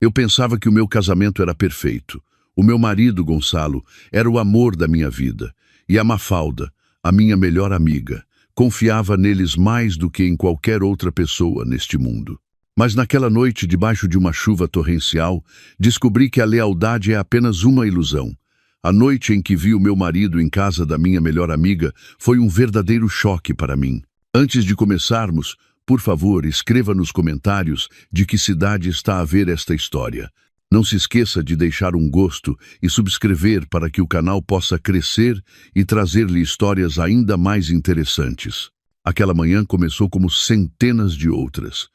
Eu pensava que o meu casamento era perfeito. O meu marido, Gonçalo, era o amor da minha vida. E a Mafalda, a minha melhor amiga, confiava neles mais do que em qualquer outra pessoa neste mundo. Mas naquela noite, debaixo de uma chuva torrencial, descobri que a lealdade é apenas uma ilusão. A noite em que vi o meu marido em casa da minha melhor amiga foi um verdadeiro choque para mim. Antes de começarmos, por favor, escreva nos comentários de que cidade está a ver esta história. Não se esqueça de deixar um gosto e subscrever para que o canal possa crescer e trazer-lhe histórias ainda mais interessantes. Aquela manhã começou como centenas de outras.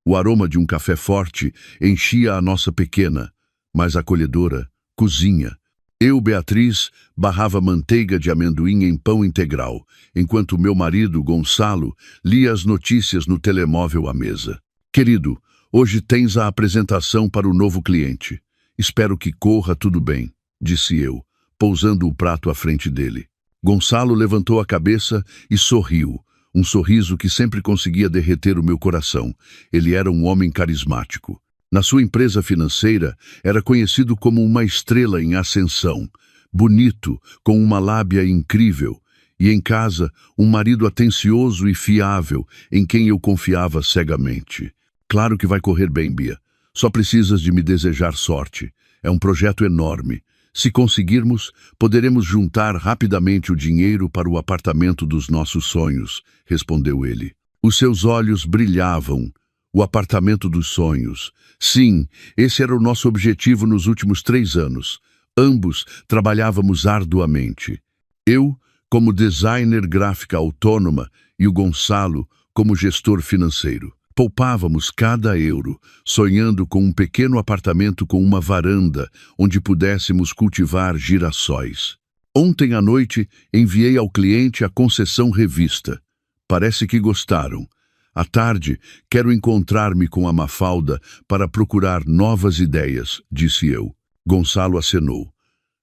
O aroma de um café forte enchia a nossa pequena, mas acolhedora, cozinha. Eu, Beatriz, barrava manteiga de amendoim em pão integral, enquanto meu marido, Gonçalo, lia as notícias no telemóvel à mesa. Querido, hoje tens a apresentação para o novo cliente. Espero que corra tudo bem, disse eu, pousando o prato à frente dele. Gonçalo levantou a cabeça e sorriu, um sorriso que sempre conseguia derreter o meu coração. Ele era um homem carismático. Na sua empresa financeira, era conhecido como uma estrela em ascensão, bonito, com uma lábia incrível, e em casa, um marido atencioso e fiável, em quem eu confiava cegamente. Claro que vai correr bem, Bia. Só precisas de me desejar sorte. É um projeto enorme. Se conseguirmos, poderemos juntar rapidamente o dinheiro para o apartamento dos nossos sonhos, respondeu ele. Os seus olhos brilhavam. O apartamento dos sonhos. Sim, esse era o nosso objetivo nos últimos 3 anos. Ambos trabalhávamos arduamente. Eu, como designer gráfica autônoma, e o Gonçalo, como gestor financeiro. Poupávamos cada euro, sonhando com um pequeno apartamento com uma varanda, onde pudéssemos cultivar girassóis. Ontem à noite, enviei ao cliente a concessão revista. Parece que gostaram. À tarde, quero encontrar-me com a Mafalda para procurar novas ideias, disse eu. Gonçalo acenou.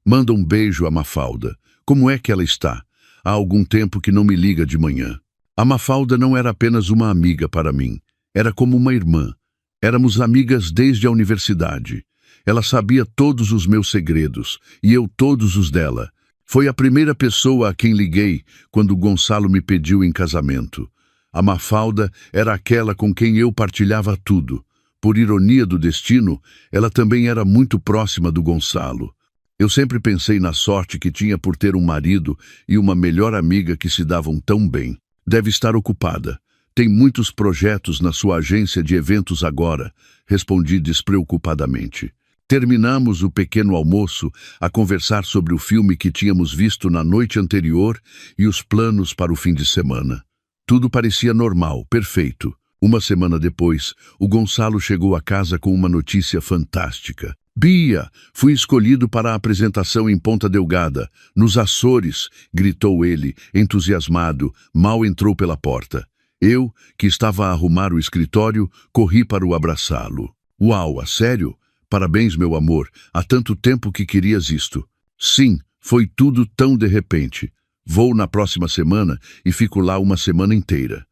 Manda um beijo à Mafalda. Como é que ela está? Há algum tempo que não me liga de manhã. A Mafalda não era apenas uma amiga para mim. Era como uma irmã. Éramos amigas desde a universidade. Ela sabia todos os meus segredos, e eu todos os dela. Foi a primeira pessoa a quem liguei quando Gonçalo me pediu em casamento. A Mafalda era aquela com quem eu partilhava tudo. Por ironia do destino, ela também era muito próxima do Gonçalo. Eu sempre pensei na sorte que tinha por ter um marido e uma melhor amiga que se davam tão bem. Deve estar ocupada. Tem muitos projetos na sua agência de eventos agora, respondi despreocupadamente. Terminamos o pequeno almoço a conversar sobre o filme que tínhamos visto na noite anterior e os planos para o fim de semana. Tudo parecia normal, perfeito. Uma semana depois, o Gonçalo chegou a casa com uma notícia fantástica. Bia, fui escolhido para a apresentação em Ponta Delgada, nos Açores, gritou ele, entusiasmado, mal entrou pela porta. Eu, que estava a arrumar o escritório, corri para o abraçá-lo. Uau, a sério? Parabéns, meu amor, há tanto tempo que querias isto. Sim, foi tudo tão de repente. Vou na próxima semana e fico lá uma semana inteira.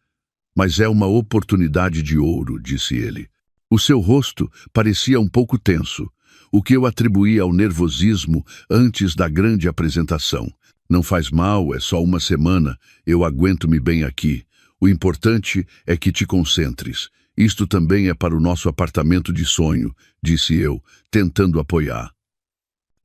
Mas é uma oportunidade de ouro, disse ele. O seu rosto parecia um pouco tenso, o que eu atribuía ao nervosismo antes da grande apresentação. Não faz mal, é só uma semana, eu aguento-me bem aqui. O importante é que te concentres. Isto também é para o nosso apartamento de sonho, disse eu, tentando apoiar.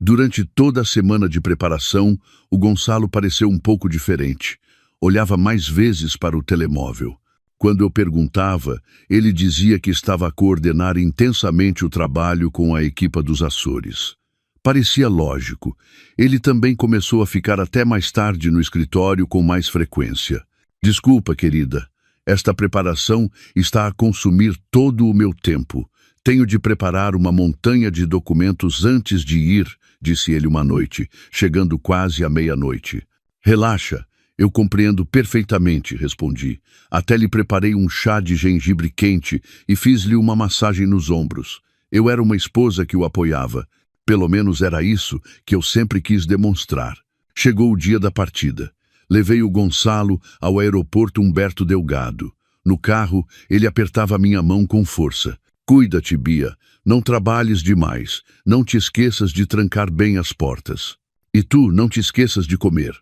Durante toda a semana de preparação, o Gonçalo pareceu um pouco diferente. Olhava mais vezes para o telemóvel. Quando eu perguntava, ele dizia que estava a coordenar intensamente o trabalho com a equipa dos Açores. Parecia lógico. Ele também começou a ficar até mais tarde no escritório com mais frequência. Desculpa, querida. Esta preparação está a consumir todo o meu tempo. Tenho de preparar uma montanha de documentos antes de ir, disse ele uma noite, chegando quase à meia-noite. Relaxa, eu compreendo perfeitamente, respondi. Até lhe preparei um chá de gengibre quente e fiz-lhe uma massagem nos ombros. Eu era uma esposa que o apoiava. Pelo menos era isso que eu sempre quis demonstrar. Chegou o dia da partida. Levei o Gonçalo ao aeroporto Humberto Delgado. No carro, ele apertava minha mão com força. Cuida-te, Bia. Não trabalhes demais. Não te esqueças de trancar bem as portas. E tu, não te esqueças de comer.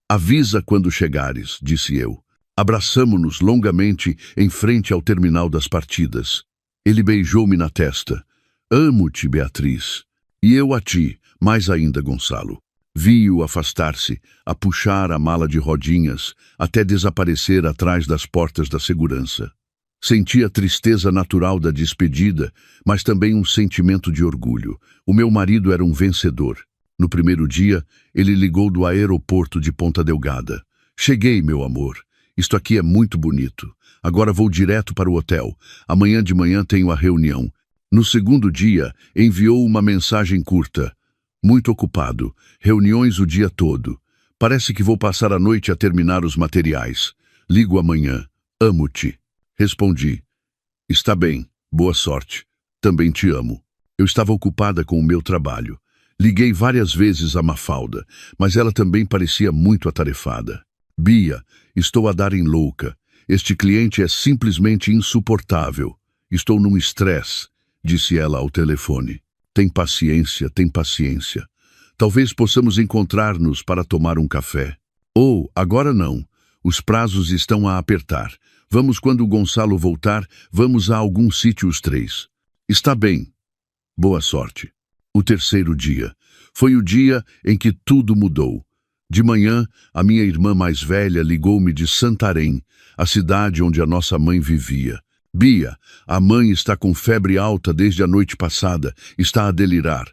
Avisa quando chegares, disse eu. Abraçamo-nos longamente em frente ao terminal das partidas. Ele beijou-me na testa. Amo-te, Beatriz. E eu a ti, mais ainda, Gonçalo. Vi-o afastar-se, a puxar a mala de rodinhas, até desaparecer atrás das portas da segurança. Senti a tristeza natural da despedida, mas também um sentimento de orgulho. O meu marido era um vencedor. No primeiro dia, ele ligou do aeroporto de Ponta Delgada. Cheguei, meu amor. Isto aqui é muito bonito. Agora vou direto para o hotel. Amanhã de manhã tenho a reunião. No segundo dia, enviou uma mensagem curta. Muito ocupado. Reuniões o dia todo. Parece que vou passar a noite a terminar os materiais. Ligo amanhã. Amo-te. Respondi. Está bem. Boa sorte. Também te amo. Eu estava ocupada com o meu trabalho. Liguei várias vezes a Mafalda, mas ela também parecia muito atarefada. Bia, estou a dar em louca. Este cliente é simplesmente insuportável. Estou num estresse, disse ela ao telefone. Tem paciência, tem paciência. Talvez possamos encontrar-nos para tomar um café. Oh, agora não. Os prazos estão a apertar. Vamos quando o Gonçalo voltar, vamos a algum sítio os três. Está bem. Boa sorte. O terceiro dia. Foi o dia em que tudo mudou. De manhã, a minha irmã mais velha ligou-me de Santarém, a cidade onde a nossa mãe vivia. Bia, a mãe está com febre alta desde a noite passada, está a delirar.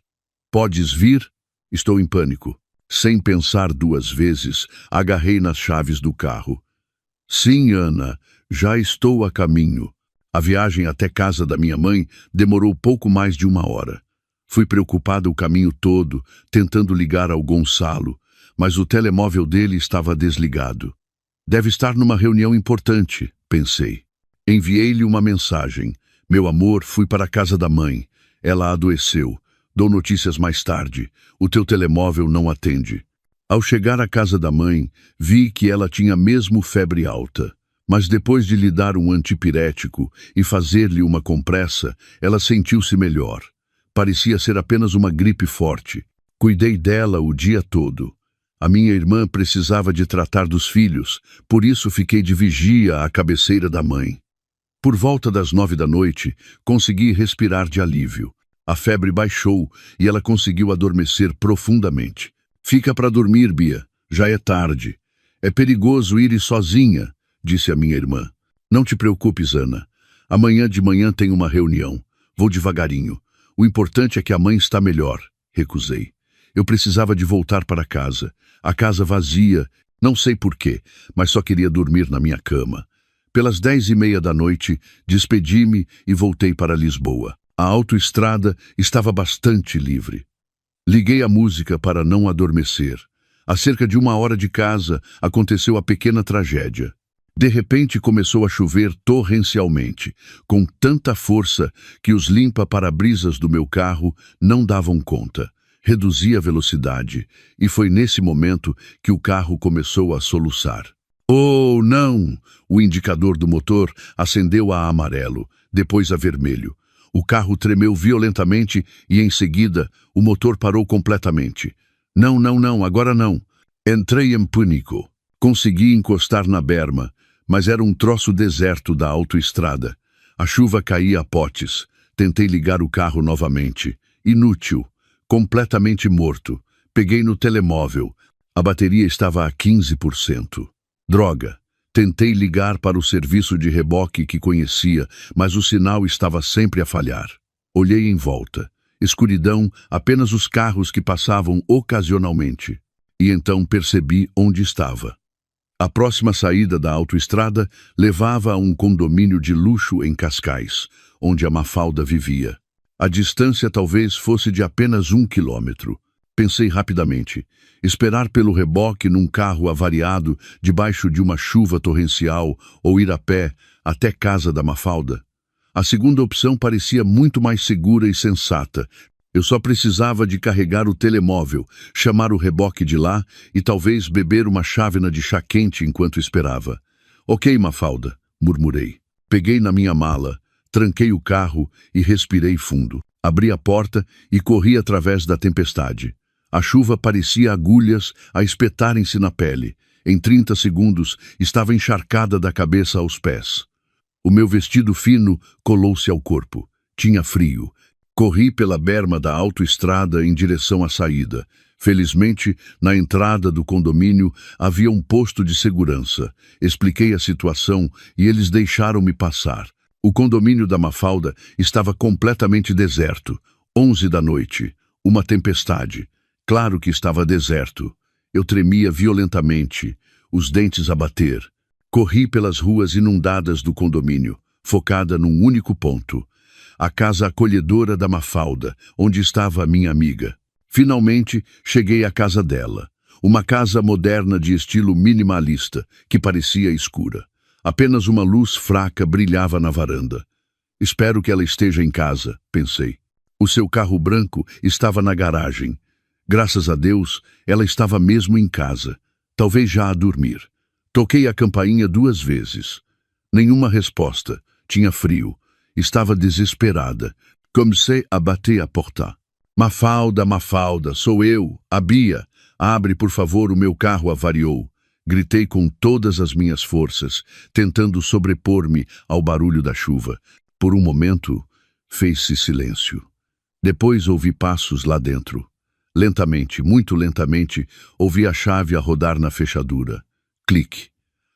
Podes vir? Estou em pânico. Sem pensar duas vezes, agarrei nas chaves do carro. Sim, Ana, já estou a caminho. A viagem até casa da minha mãe demorou pouco mais de 1 hora. Fui preocupada o caminho todo, tentando ligar ao Gonçalo, mas o telemóvel dele estava desligado. Deve estar numa reunião importante, pensei. Enviei-lhe uma mensagem. Meu amor, fui para a casa da mãe. Ela adoeceu. Dou notícias mais tarde. O teu telemóvel não atende. Ao chegar à casa da mãe, vi que ela tinha mesmo febre alta. Mas depois de lhe dar um antipirético e fazer-lhe uma compressa, ela sentiu-se melhor. Parecia ser apenas uma gripe forte. Cuidei dela o dia todo. A minha irmã precisava de tratar dos filhos, por isso fiquei de vigia à cabeceira da mãe. Por volta das 9 da noite, consegui respirar de alívio. A febre baixou e ela conseguiu adormecer profundamente. Fica para dormir, Bia. Já é tarde. É perigoso ir sozinha, disse a minha irmã. Não te preocupes, Ana. Amanhã de manhã tem uma reunião. Vou devagarinho. O importante é que a mãe está melhor. Recusei. Eu precisava de voltar para casa. A casa vazia, não sei porquê, mas só queria dormir na minha cama. Pelas 10h30 da noite, despedi-me e voltei para Lisboa. A autoestrada estava bastante livre. Liguei a música para não adormecer. A cerca de 1 hora de casa, aconteceu a pequena tragédia. De repente começou a chover torrencialmente, com tanta força que os limpa-parabrisas do meu carro não davam conta. Reduzi a velocidade e foi nesse momento que o carro começou a soluçar. Oh, não! O indicador do motor acendeu a amarelo, depois a vermelho. O carro tremeu violentamente e, em seguida, o motor parou completamente. Não, agora não. Entrei em pânico. Consegui encostar na berma, mas era um troço deserto da autoestrada. A chuva caía a potes. Tentei ligar o carro novamente. Inútil. Completamente morto. Peguei no telemóvel. A bateria estava a 15%. Droga. Tentei ligar para o serviço de reboque que conhecia, mas o sinal estava sempre a falhar. Olhei em volta. Escuridão, apenas os carros que passavam ocasionalmente. E então percebi onde estava. A próxima saída da autoestrada levava a um condomínio de luxo em Cascais, onde a Mafalda vivia. A distância talvez fosse de apenas 1 quilômetro. Pensei rapidamente. Esperar pelo reboque num carro avariado debaixo de uma chuva torrencial ou ir a pé até casa da Mafalda. A segunda opção parecia muito mais segura e sensata. Eu só precisava de carregar o telemóvel, chamar o reboque de lá e talvez beber uma chávena de chá quente enquanto esperava. Ok, Mafalda, murmurei. Peguei na minha mala, Tranquei o carro e respirei fundo. Abri a porta e corri através da tempestade. A chuva parecia agulhas a espetarem-se na pele. Em 30 segundos, estava encharcada da cabeça aos pés. O meu vestido fino colou-se ao corpo. Tinha frio. Corri pela berma da autoestrada em direção à saída. Felizmente, na entrada do condomínio havia um posto de segurança. Expliquei a situação e eles deixaram-me passar. O condomínio da Mafalda estava completamente deserto. 11 da noite. Uma tempestade. Claro que estava deserto. Eu tremia violentamente, os dentes a bater. Corri pelas ruas inundadas do condomínio, focada num único ponto. A casa acolhedora da Mafalda, onde estava a minha amiga. Finalmente, cheguei à casa dela. Uma casa moderna de estilo minimalista, que parecia escura. Apenas uma luz fraca brilhava na varanda. Espero que ela esteja em casa, pensei. O seu carro branco estava na garagem. Graças a Deus, ela estava mesmo em casa, talvez já a dormir. Toquei a campainha 2 vezes. Nenhuma resposta. Tinha frio. Estava desesperada. Comecei a bater a porta. Mafalda, Mafalda, sou eu, a Bia. Abre, por favor, o meu carro avariou. Gritei com todas as minhas forças, tentando sobrepor-me ao barulho da chuva. Por um momento, fez-se silêncio. Depois ouvi passos lá dentro. Lentamente, muito lentamente, ouvi a chave a rodar na fechadura. Clique.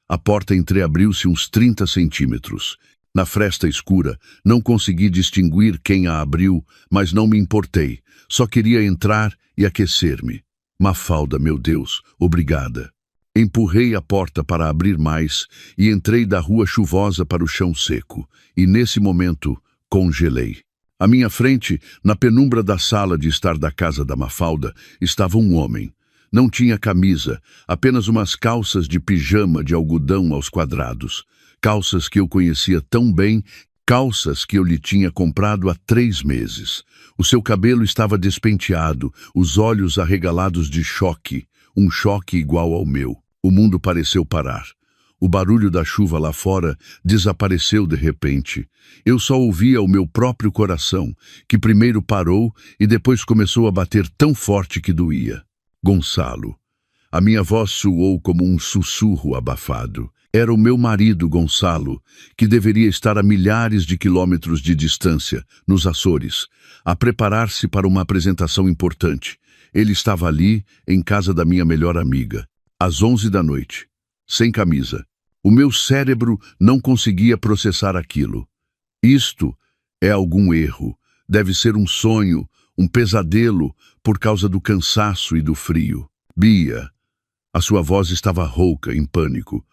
A porta entreabriu-se uns 30 centímetros. Na fresta escura, não consegui distinguir quem a abriu, mas não me importei. Só queria entrar e aquecer-me. Mafalda, meu Deus, obrigada. Empurrei a porta para abrir mais e entrei da rua chuvosa para o chão seco. E nesse momento, congelei. À minha frente, na penumbra da sala de estar da casa da Mafalda, estava um homem. Não tinha camisa, apenas umas calças de pijama de algodão aos quadrados. Calças que eu conhecia tão bem, calças que eu lhe tinha comprado há 3 meses. O seu cabelo estava despenteado, os olhos arregalados de choque, um choque igual ao meu. O mundo pareceu parar. O barulho da chuva lá fora desapareceu de repente. Eu só ouvia o meu próprio coração, que primeiro parou e depois começou a bater tão forte que doía. Gonçalo. A minha voz soou como um sussurro abafado. Era o meu marido, Gonçalo, que deveria estar a milhares de quilômetros de distância, nos Açores, a preparar-se para uma apresentação importante. Ele estava ali, em casa da minha melhor amiga, às 11 da noite, sem camisa. O meu cérebro não conseguia processar aquilo. Isto é algum erro. Deve ser um sonho, um pesadelo, por causa do cansaço e do frio. Bia. A sua voz estava rouca, em pânico.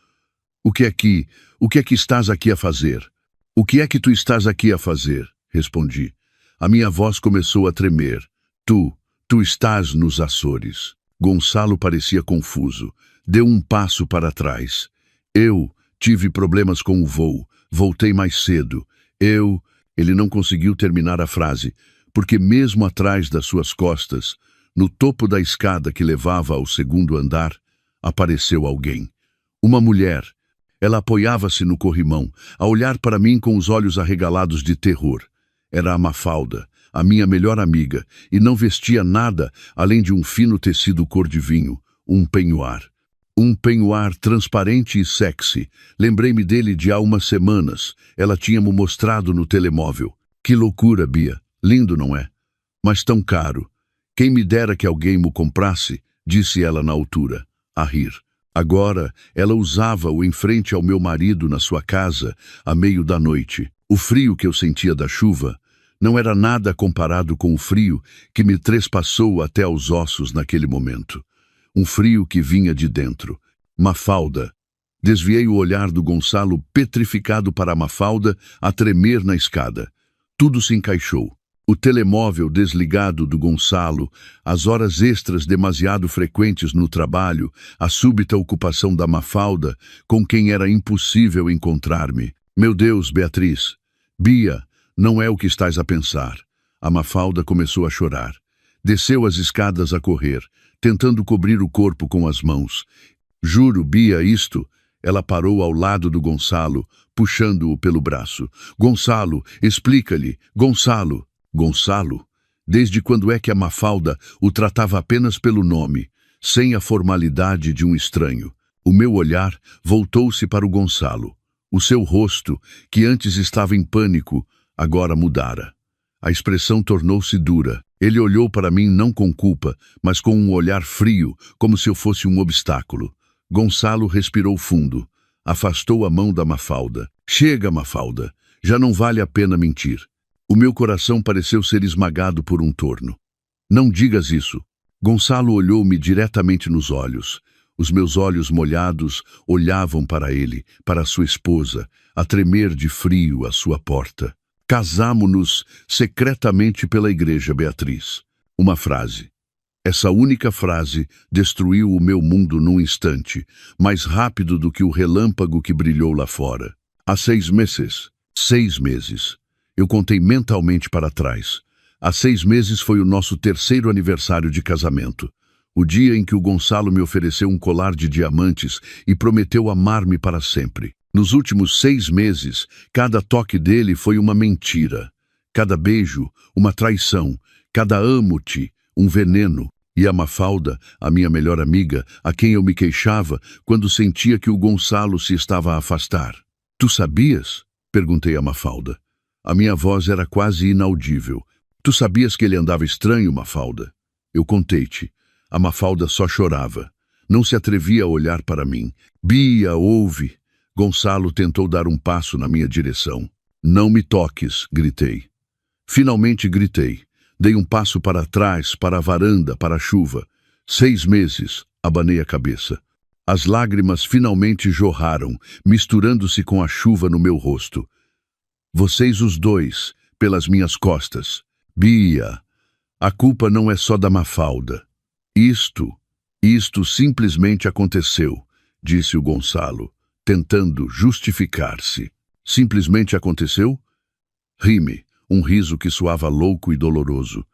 O que é que estás aqui a fazer? O que é que tu estás aqui a fazer? Respondi. A minha voz começou a tremer. Tu estás nos Açores. Gonçalo parecia confuso. Deu um passo para trás. Eu tive problemas com o voo. Voltei mais cedo. Ele não conseguiu terminar a frase, porque mesmo atrás das suas costas, no topo da escada que levava ao 2º andar, apareceu alguém. Uma mulher. Ela apoiava-se no corrimão, a olhar para mim com os olhos arregalados de terror. Era a Mafalda, a minha melhor amiga, e não vestia nada além de um fino tecido cor de vinho, um penhoar. Um penhoar transparente e sexy. Lembrei-me dele de há umas semanas. Ela tinha-me mostrado no telemóvel. Que loucura, Bia. Lindo, não é? Mas tão caro. Quem me dera que alguém me comprasse, disse ela na altura, a rir. Agora, ela usava-o em frente ao meu marido na sua casa, à meio da noite. O frio que eu sentia da chuva não era nada comparado com o frio que me trespassou até aos ossos naquele momento. Um frio que vinha de dentro. Mafalda. Desviei o olhar do Gonçalo petrificado para a Mafalda a tremer na escada. Tudo se encaixou. O telemóvel desligado do Gonçalo, as horas extras demasiado frequentes no trabalho, a súbita ocupação da Mafalda, com quem era impossível encontrar-me. Meu Deus, Beatriz. Bia, não é o que estás a pensar. A Mafalda começou a chorar. Desceu as escadas a correr, tentando cobrir o corpo com as mãos. Juro, Bia, isto Ela parou ao lado do Gonçalo, puxando-o pelo braço. Gonçalo, explica-lhe. Gonçalo. Gonçalo? Desde quando é que a Mafalda o tratava apenas pelo nome, sem a formalidade de um estranho? O meu olhar voltou-se para o Gonçalo. O seu rosto, que antes estava em pânico, agora mudara. A expressão tornou-se dura. Ele olhou para mim não com culpa, mas com um olhar frio, como se eu fosse um obstáculo. Gonçalo respirou fundo. Afastou a mão da Mafalda. Chega, Mafalda. Já não vale a pena mentir. O meu coração pareceu ser esmagado por um torno. Não digas isso. Gonçalo olhou-me diretamente nos olhos. Os meus olhos molhados olhavam para ele, para sua esposa, a tremer de frio à sua porta. Casamo-nos secretamente pela igreja, Beatriz. Uma frase. Essa única frase destruiu o meu mundo num instante, mais rápido do que o relâmpago que brilhou lá fora. Há 6 meses. 6 meses. Eu contei mentalmente para trás. Há 6 meses foi o nosso 3º aniversário de casamento. O dia em que o Gonçalo me ofereceu um colar de diamantes e prometeu amar-me para sempre. Nos últimos 6 meses, cada toque dele foi uma mentira. Cada beijo, uma traição. Cada amo-te, um veneno. E a Mafalda, a minha melhor amiga, a quem eu me queixava quando sentia que o Gonçalo se estava a afastar. Tu sabias? Perguntei a Mafalda. A minha voz era quase inaudível. Tu sabias que ele andava estranho, Mafalda? Eu contei-te. A Mafalda só chorava. Não se atrevia a olhar para mim. Bia, ouve. Gonçalo tentou dar um passo na minha direção. Não me toques, gritei. Finalmente gritei. Dei um passo para trás, para a varanda, para a chuva. 6 meses, abanei a cabeça. As lágrimas finalmente jorraram, misturando-se com a chuva no meu rosto. Vocês os dois, pelas minhas costas. Bia, a culpa não é só da Mafalda. Isto simplesmente aconteceu, disse o Gonçalo, tentando justificar-se. Simplesmente aconteceu? Ri-me, um riso que soava louco e doloroso.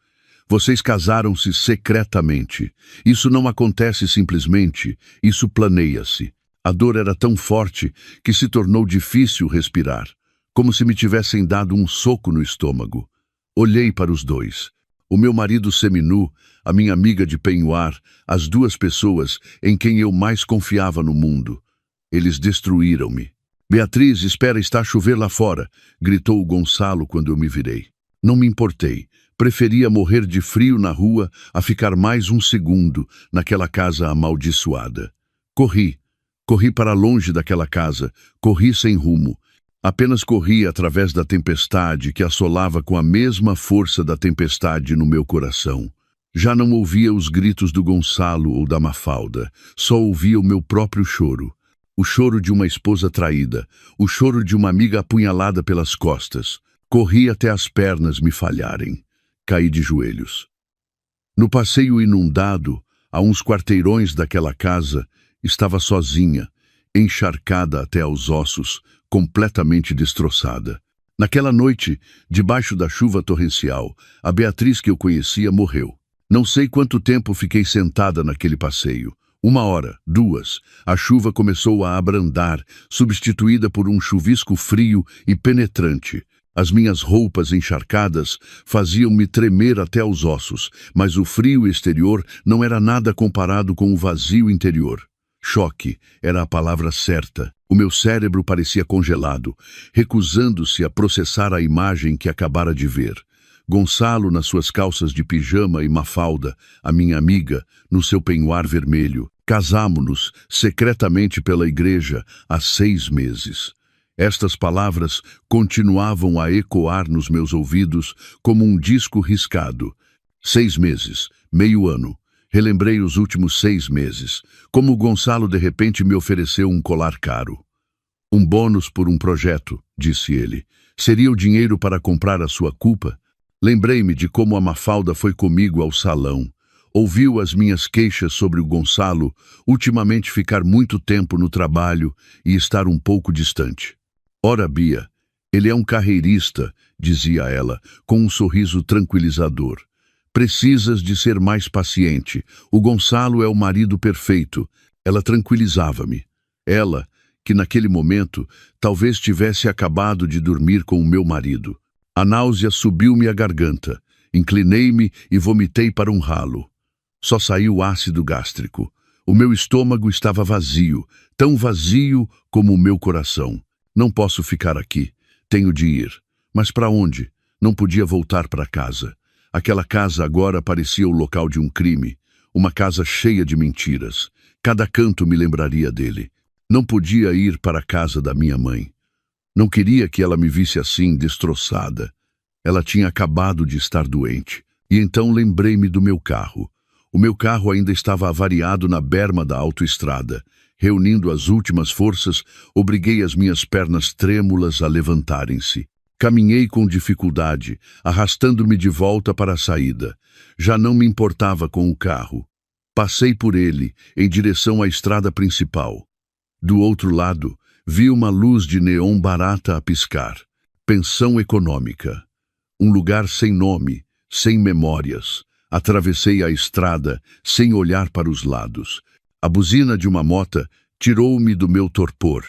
Vocês casaram-se secretamente. Isso não acontece simplesmente, isso planeia-se. A dor era tão forte que se tornou difícil respirar, como se me tivessem dado um soco no estômago. Olhei para os dois. O meu marido seminu, a minha amiga de penhoar, as 2 pessoas em quem eu mais confiava no mundo. Eles destruíram-me. Beatriz, espera, está a chover lá fora, gritou o Gonçalo quando eu me virei. Não me importei. Preferia morrer de frio na rua a ficar mais um segundo naquela casa amaldiçoada. Corri para longe daquela casa, corri sem rumo. Apenas corri através da tempestade que assolava com a mesma força da tempestade no meu coração. Já não ouvia os gritos do Gonçalo ou da Mafalda, só ouvia o meu próprio choro. O choro de uma esposa traída, o choro de uma amiga apunhalada pelas costas. Corri até as pernas me falharem. Caí de joelhos. No passeio inundado, a uns quarteirões daquela casa, estava sozinha, encharcada até aos ossos, completamente destroçada. Naquela noite, debaixo da chuva torrencial, a Beatriz que eu conhecia morreu. Não sei quanto tempo fiquei sentada naquele passeio. 1 hora, 2, a chuva começou a abrandar, substituída por um chuvisco frio e penetrante. As minhas roupas encharcadas faziam-me tremer até os ossos, mas o frio exterior não era nada comparado com o vazio interior. Choque era a palavra certa. O meu cérebro parecia congelado, recusando-se a processar a imagem que acabara de ver. Gonçalo nas suas calças de pijama e Mafalda, a minha amiga, no seu penhoar vermelho. Casamo-nos secretamente pela igreja há 6 meses. Estas palavras continuavam a ecoar nos meus ouvidos como um disco riscado. 6 meses, meio ano. Relembrei os últimos 6 meses, como o Gonçalo de repente me ofereceu um colar caro. Um bônus por um projeto, disse ele. Seria o dinheiro para comprar a sua culpa? Lembrei-me de como a Mafalda foi comigo ao salão. Ouviu as minhas queixas sobre o Gonçalo ultimamente ficar muito tempo no trabalho e estar um pouco distante. Ora, Bia, ele é um carreirista, dizia ela, com um sorriso tranquilizador. Precisas de ser mais paciente. O Gonçalo é o marido perfeito. Ela tranquilizava-me. Ela, que naquele momento talvez tivesse acabado de dormir com o meu marido. A náusea subiu-me à garganta, inclinei-me e vomitei para um ralo. Só saiu ácido gástrico. O meu estômago estava vazio, tão vazio como o meu coração. Não posso ficar aqui. Tenho de ir. Mas para onde? Não podia voltar para casa. Aquela casa agora parecia o local de um crime. Uma casa cheia de mentiras. Cada canto me lembraria dele. Não podia ir para a casa da minha mãe. Não queria que ela me visse assim, destroçada. Ela tinha acabado de estar doente. E então lembrei-me do meu carro. O meu carro ainda estava avariado na berma da autoestrada. Reunindo as últimas forças, obriguei as minhas pernas trêmulas a levantarem-se. Caminhei com dificuldade, arrastando-me de volta para a saída. Já não me importava com o carro. Passei por ele, em direção à estrada principal. Do outro lado, vi uma luz de neon barata a piscar. Pensão econômica. Um lugar sem nome, sem memórias. Atravessei a estrada, sem olhar para os lados. A buzina de uma mota tirou-me do meu torpor,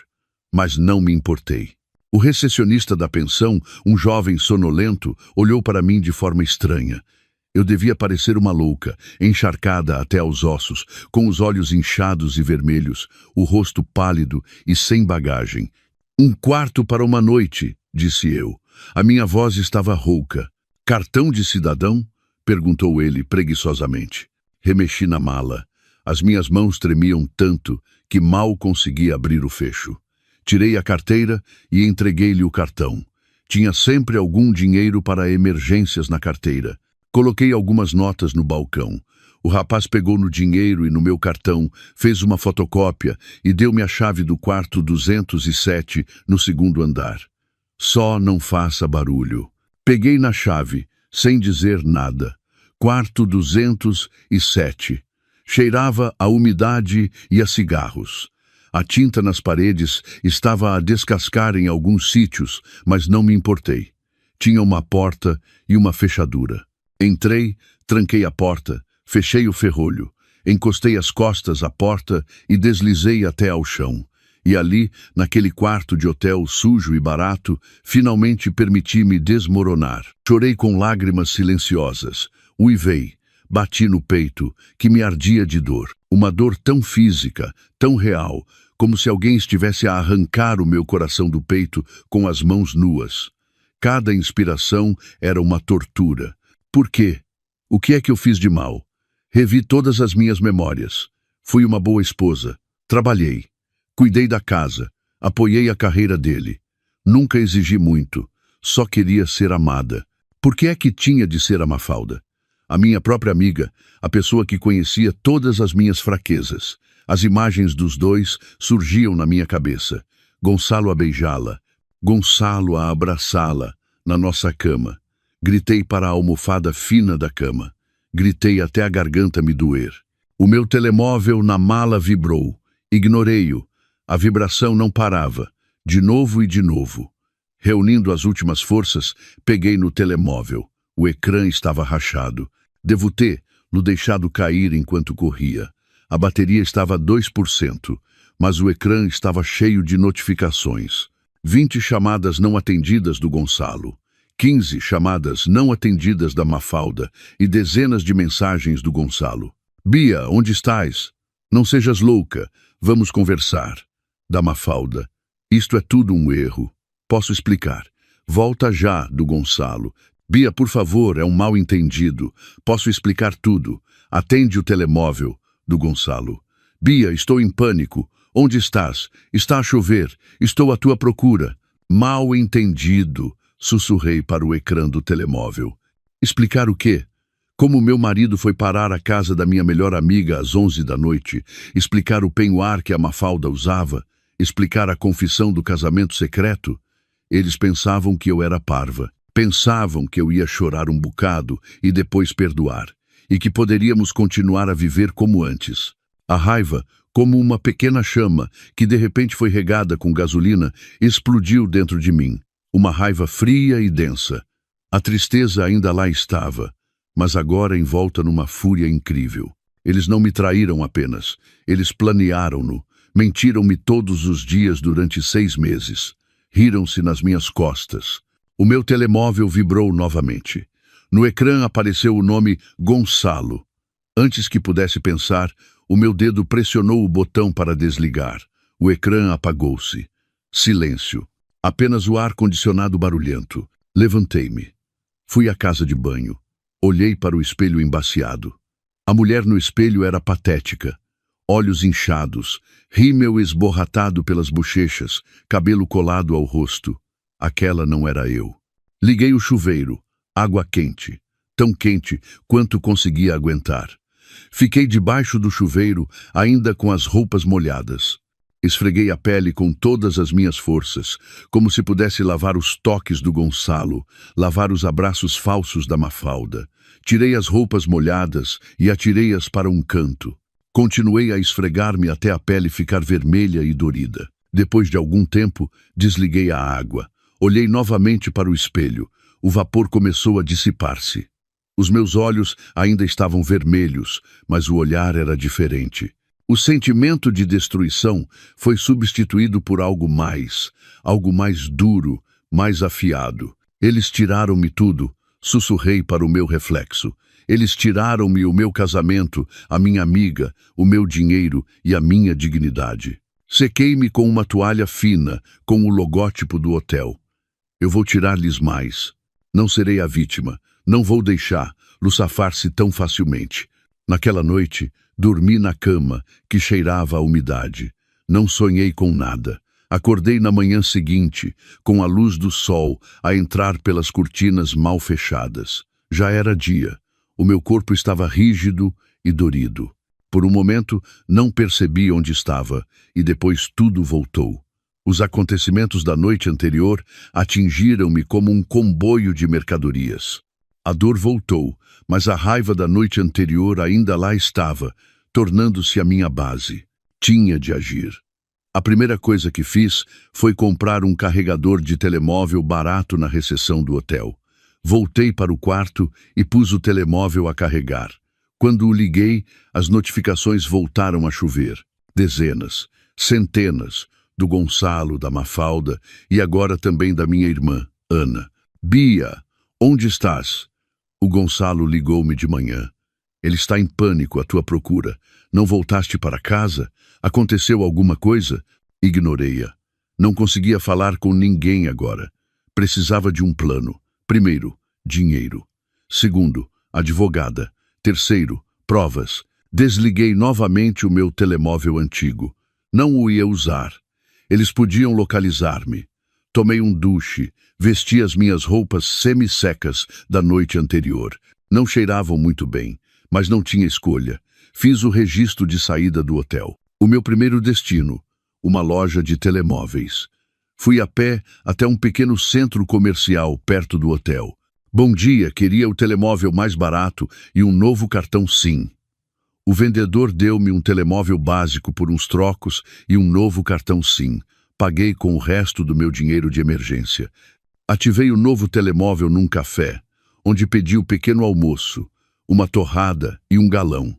mas não me importei. O recepcionista da pensão, um jovem sonolento, olhou para mim de forma estranha. Eu devia parecer uma louca, encharcada até aos ossos, com os olhos inchados e vermelhos, o rosto pálido e sem bagagem. "Um quarto para uma noite", disse eu. A minha voz estava rouca. "Cartão de cidadão?" perguntou ele preguiçosamente. Remexi na mala. As minhas mãos tremiam tanto que mal consegui abrir o fecho. Tirei a carteira e entreguei-lhe o cartão. Tinha sempre algum dinheiro para emergências na carteira. Coloquei algumas notas no balcão. O rapaz pegou no dinheiro e no meu cartão, fez uma fotocópia e deu-me a chave do quarto 207 no segundo andar. "Só não faça barulho." Peguei na chave, sem dizer nada. Quarto 207. Cheirava a umidade e a cigarros. A tinta nas paredes estava a descascar em alguns sítios, mas não me importei. Tinha uma porta e uma fechadura. Entrei, tranquei a porta, fechei o ferrolho, encostei as costas à porta e deslizei até ao chão. E ali, naquele quarto de hotel sujo e barato, finalmente permiti-me desmoronar. Chorei com lágrimas silenciosas. Uivei. Bati no peito, que me ardia de dor. Uma dor tão física, tão real, como se alguém estivesse a arrancar o meu coração do peito com as mãos nuas. Cada inspiração era uma tortura. Por quê? O que é que eu fiz de mal? Revi todas as minhas memórias. Fui uma boa esposa. Trabalhei. Cuidei da casa. Apoiei a carreira dele. Nunca exigi muito. Só queria ser amada. Por que é que tinha de ser a Mafalda? A minha própria amiga, a pessoa que conhecia todas as minhas fraquezas. As imagens dos dois surgiam na minha cabeça. Gonçalo a beijá-la. Gonçalo a abraçá-la, na nossa cama. Gritei para a almofada fina da cama. Gritei até a garganta me doer. O meu telemóvel na mala vibrou. Ignorei-o. A vibração não parava. De novo e de novo. Reunindo as últimas forças, peguei no telemóvel. O ecrã estava rachado. Devo ter-lo deixado cair enquanto corria. A bateria estava a 2%, mas o ecrã estava cheio de notificações. 20 chamadas não atendidas do Gonçalo. 15 chamadas não atendidas da Mafalda e dezenas de mensagens do Gonçalo. "Bia, onde estás? Não sejas louca. Vamos conversar." Da Mafalda. "Isto é tudo um erro. Posso explicar. Volta já", do Gonçalo. "Bia, por favor, é um mal-entendido. Posso explicar tudo. Atende o telemóvel", do Gonçalo. "Bia, estou em pânico. Onde estás? Está a chover. Estou à tua procura." "Mal-entendido", sussurrei para o ecrã do telemóvel. "Explicar o quê? Como meu marido foi parar a casa da minha melhor amiga às 11 da noite? Explicar o penhoar que a Mafalda usava? Explicar a confissão do casamento secreto?" Eles pensavam que eu era parva. Pensavam que eu ia chorar um bocado e depois perdoar, e que poderíamos continuar a viver como antes. A raiva, como uma pequena chama que de repente foi regada com gasolina, explodiu dentro de mim. Uma raiva fria e densa. A tristeza ainda lá estava, mas agora envolta numa fúria incrível. Eles não me traíram apenas, eles planearam-no. Mentiram-me todos os dias durante 6 meses. Riram-se nas minhas costas. O meu telemóvel vibrou novamente. No ecrã apareceu o nome Gonçalo. Antes que pudesse pensar, o meu dedo pressionou o botão para desligar. O ecrã apagou-se. Silêncio. Apenas o ar-condicionado barulhento. Levantei-me. Fui à casa de banho. Olhei para o espelho embaciado. A mulher no espelho era patética. Olhos inchados, rímel esborratado pelas bochechas, cabelo colado ao rosto. Aquela não era eu. Liguei o chuveiro. Água quente. Tão quente quanto conseguia aguentar. Fiquei debaixo do chuveiro, ainda com as roupas molhadas. Esfreguei a pele com todas as minhas forças, como se pudesse lavar os toques do Gonçalo, lavar os abraços falsos da Mafalda. Tirei as roupas molhadas e atirei-as para um canto. Continuei a esfregar-me até a pele ficar vermelha e dorida. Depois de algum tempo, desliguei a água. Olhei novamente para o espelho. O vapor começou a dissipar-se. Os meus olhos ainda estavam vermelhos, mas o olhar era diferente. O sentimento de destruição foi substituído por algo mais duro, mais afiado. Eles tiraram-me tudo, sussurrei para o meu reflexo. Eles tiraram-me o meu casamento, a minha amiga, o meu dinheiro e a minha dignidade. Sequei-me com uma toalha fina, com o logótipo do hotel. Eu vou tirar-lhes mais. Não serei a vítima. Não vou deixá-lo safar-se tão facilmente. Naquela noite, dormi na cama, que cheirava a umidade. Não sonhei com nada. Acordei na manhã seguinte, com a luz do sol a entrar pelas cortinas mal fechadas. Já era dia. O meu corpo estava rígido e dorido. Por um momento, não percebi onde estava, e depois tudo voltou. Os acontecimentos da noite anterior atingiram-me como um comboio de mercadorias. A dor voltou, mas a raiva da noite anterior ainda lá estava, tornando-se a minha base. Tinha de agir. A primeira coisa que fiz foi comprar um carregador de telemóvel barato na recepção do hotel. Voltei para o quarto e pus o telemóvel a carregar. Quando o liguei, as notificações voltaram a chover. Dezenas, centenas, do Gonçalo, da Mafalda e agora também da minha irmã, Ana. Bia, onde estás? O Gonçalo ligou-me de manhã. Ele está em pânico à tua procura. Não voltaste para casa? Aconteceu alguma coisa? Ignorei-a. Não conseguia falar com ninguém agora. Precisava de um plano. Primeiro, dinheiro. Segundo, advogada. Terceiro, provas. Desliguei novamente o meu telemóvel antigo. Não o ia usar. Eles podiam localizar-me. Tomei um duche, vesti as minhas roupas semi-secas da noite anterior. Não cheiravam muito bem, mas não tinha escolha. Fiz o registro de saída do hotel. O meu primeiro destino, uma loja de telemóveis. Fui a pé até um pequeno centro comercial perto do hotel. Bom dia, queria o telemóvel mais barato e um novo cartão SIM. O vendedor deu-me um telemóvel básico por uns trocos e um novo cartão SIM. Paguei com o resto do meu dinheiro de emergência. Ativei o novo telemóvel num café, onde pedi o pequeno almoço, uma torrada e um galão.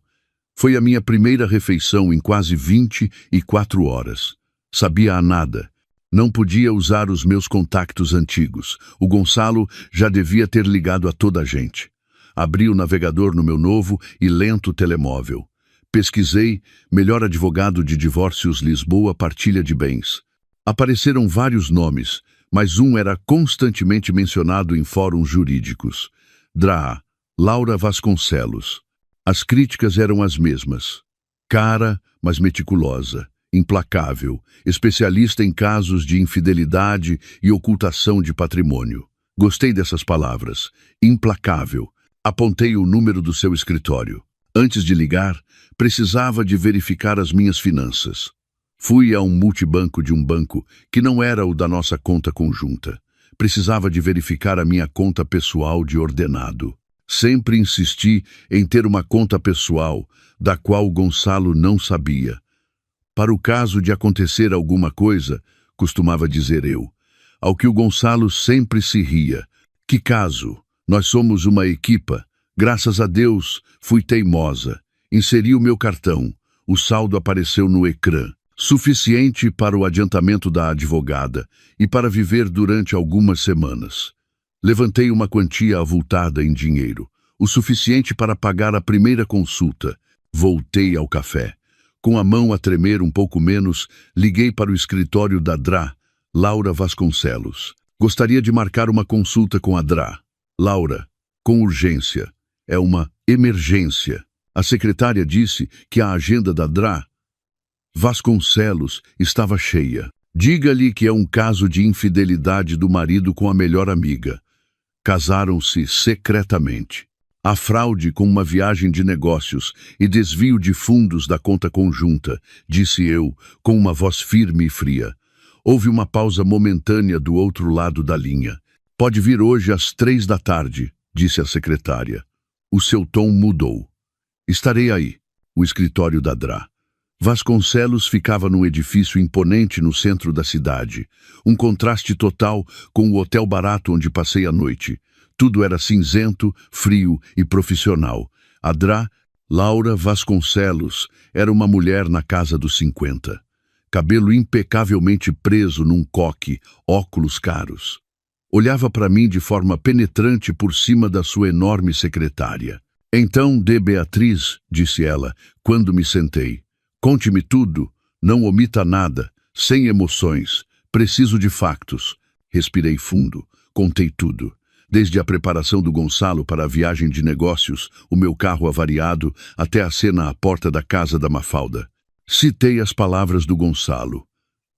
Foi a minha primeira refeição em quase 24 horas. Sabia a nada. Não podia usar os meus contactos antigos. O Gonçalo já devia ter ligado a toda a gente. Abri o navegador no meu novo e lento telemóvel. Pesquisei melhor advogado de divórcios Lisboa partilha de bens. Apareceram vários nomes, mas um era constantemente mencionado em fóruns jurídicos. DRA, Laura Vasconcelos. As críticas eram as mesmas. Cara, mas meticulosa. Implacável, especialista em casos de infidelidade e ocultação de patrimônio. Gostei dessas palavras. Implacável. Apontei o número do seu escritório. Antes de ligar, precisava de verificar as minhas finanças. Fui a um multibanco de um banco que não era o da nossa conta conjunta. Precisava de verificar a minha conta pessoal de ordenado. Sempre insisti em ter uma conta pessoal, da qual Gonçalo não sabia. Para o caso de acontecer alguma coisa, costumava dizer eu, ao que o Gonçalo sempre se ria. Que caso? Nós somos uma equipa. Graças a Deus, fui teimosa. Inseri o meu cartão. O saldo apareceu no ecrã. suficiente para o adiantamento da advogada e para viver durante algumas semanas. Levantei uma quantia avultada em dinheiro, o suficiente para pagar a primeira consulta. Voltei ao café. Com a mão a tremer um pouco menos, liguei para o escritório da DRA, Laura Vasconcelos. Gostaria de marcar uma consulta com a DRA. Laura, com urgência. É uma emergência. A secretária disse que a agenda da DRA Vasconcelos estava cheia. Diga-lhe que é um caso de infidelidade do marido com a melhor amiga. Casaram-se secretamente. Há fraude com uma viagem de negócios e desvio de fundos da conta conjunta, disse eu, com uma voz firme e fria. Houve uma pausa momentânea do outro lado da linha. Pode vir hoje às 3 da tarde, disse a secretária. O seu tom mudou. Estarei aí, o escritório da DRA. Vasconcelos ficava num edifício imponente no centro da cidade, um contraste total com o hotel barato onde passei a noite. Tudo era cinzento, frio e profissional. A DRA, Laura Vasconcelos, era uma mulher na casa dos 50. Cabelo impecavelmente preso num coque, óculos caros. Olhava para mim de forma penetrante por cima da sua enorme secretária. Então, de Beatriz, disse ela, quando me sentei. Conte-me tudo, não omita nada, sem emoções, preciso de factos. Respirei fundo, contei tudo. Desde a preparação do Gonçalo para a viagem de negócios, o meu carro avariado, até a cena à porta da casa da Mafalda. Citei as palavras do Gonçalo.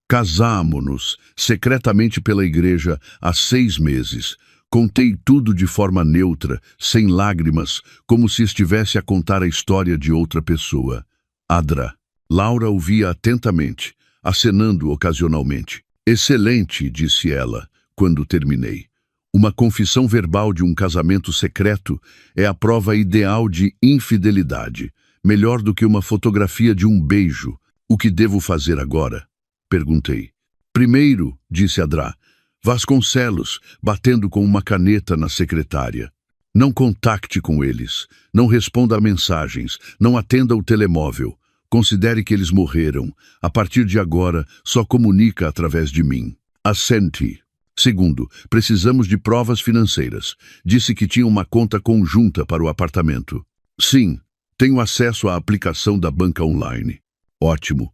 Casámo-nos, secretamente pela igreja, há 6 meses. Contei tudo de forma neutra, sem lágrimas, como se estivesse a contar a história de outra pessoa. Adra. Laura ouvia atentamente, acenando ocasionalmente. Excelente, disse ela, quando terminei. Uma confissão verbal de um casamento secreto é a prova ideal de infidelidade, melhor do que uma fotografia de um beijo. O que devo fazer agora? Perguntei. Primeiro, disse a DRA, Vasconcelos, batendo com uma caneta na secretária. Não contacte com eles, não responda a mensagens, não atenda o telemóvel. Considere que eles morreram. A partir de agora, só comunica através de mim. Assente. Segundo, precisamos de provas financeiras. Disse que tinha uma conta conjunta para o apartamento. Sim, tenho acesso à aplicação da banca online. Ótimo.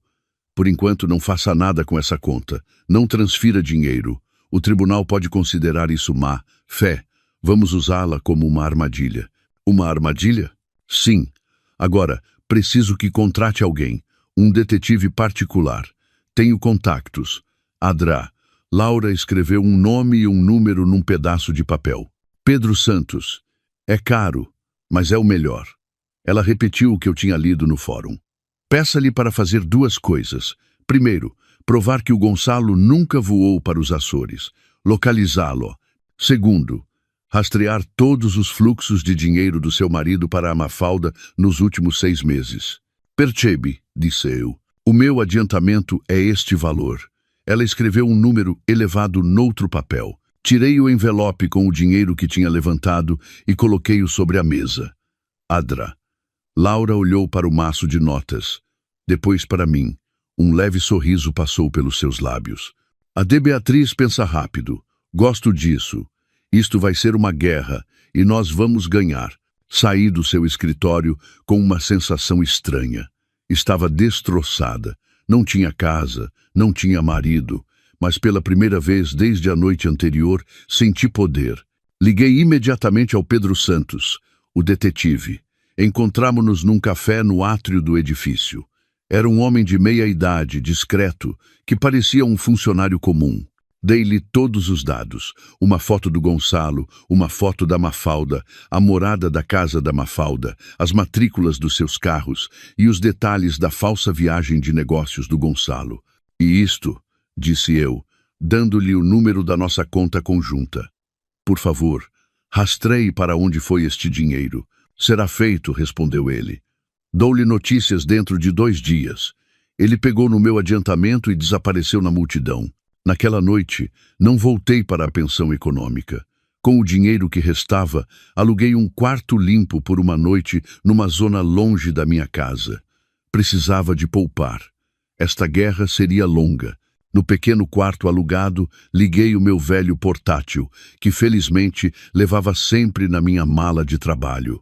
Por enquanto, não faça nada com essa conta. Não transfira dinheiro. O tribunal pode considerar isso má fé. Vamos usá-la como uma armadilha. Uma armadilha? Sim. Agora, preciso que contrate alguém, um detetive particular. Tenho contactos. Adra. Laura escreveu um nome e um número num pedaço de papel. Pedro Santos. É caro, mas é o melhor. Ela repetiu o que eu tinha lido no fórum. Peça-lhe para fazer 2 coisas. Primeiro, provar que o Gonçalo nunca voou para os Açores. Localizá-lo. Segundo, rastrear todos os fluxos de dinheiro do seu marido para a Mafalda nos últimos 6 meses. Percebe, disse eu. O meu adiantamento é este valor. Ela escreveu um número elevado noutro papel. Tirei o envelope com o dinheiro que tinha levantado e coloquei-o sobre a mesa. Adra. Laura olhou para o maço de notas. Depois para mim. Um leve sorriso passou pelos seus lábios. A de Beatriz pensa rápido. Gosto disso. Isto vai ser uma guerra, e nós vamos ganhar. Saí do seu escritório com uma sensação estranha. Estava destroçada. Não tinha casa, não tinha marido, mas pela primeira vez desde a noite anterior senti poder. Liguei imediatamente ao Pedro Santos, o detetive. Encontramo-nos num café no átrio do edifício. Era um homem de meia idade, discreto, que parecia um funcionário comum. Dei-lhe todos os dados, uma foto do Gonçalo, uma foto da Mafalda, a morada da casa da Mafalda, as matrículas dos seus carros e os detalhes da falsa viagem de negócios do Gonçalo. E isto, disse eu, dando-lhe o número da nossa conta conjunta. Por favor, rastreie para onde foi este dinheiro. Será feito, respondeu ele. Dou-lhe notícias dentro de 2 dias. Ele pegou no meu adiantamento e desapareceu na multidão. Naquela noite, não voltei para a pensão econômica. Com o dinheiro que restava, aluguei um quarto limpo por uma noite numa zona longe da minha casa. Precisava de poupar. Esta guerra seria longa. No pequeno quarto alugado, liguei o meu velho portátil, que felizmente levava sempre na minha mala de trabalho.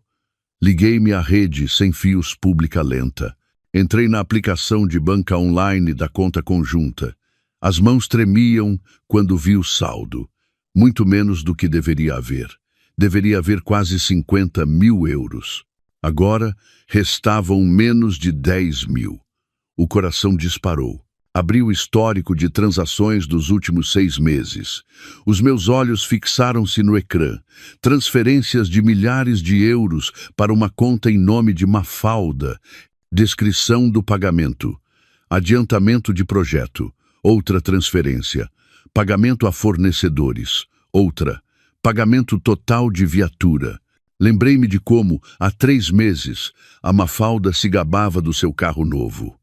Liguei-me à rede sem fios pública lenta. Entrei na aplicação de banca online da conta conjunta. As mãos tremiam quando vi o saldo. Muito menos do que deveria haver. Deveria haver quase 50 mil euros. Agora, restavam menos de 10 mil. O coração disparou. Abri o histórico de transações dos últimos 6 meses. Os meus olhos fixaram-se no ecrã. Transferências de milhares de euros para uma conta em nome de Mafalda. Descrição do pagamento. Adiantamento de projeto. Outra transferência. Pagamento a fornecedores. Outra. Pagamento total de viatura. Lembrei-me de como, há 3 meses, a Mafalda se gabava do seu carro novo.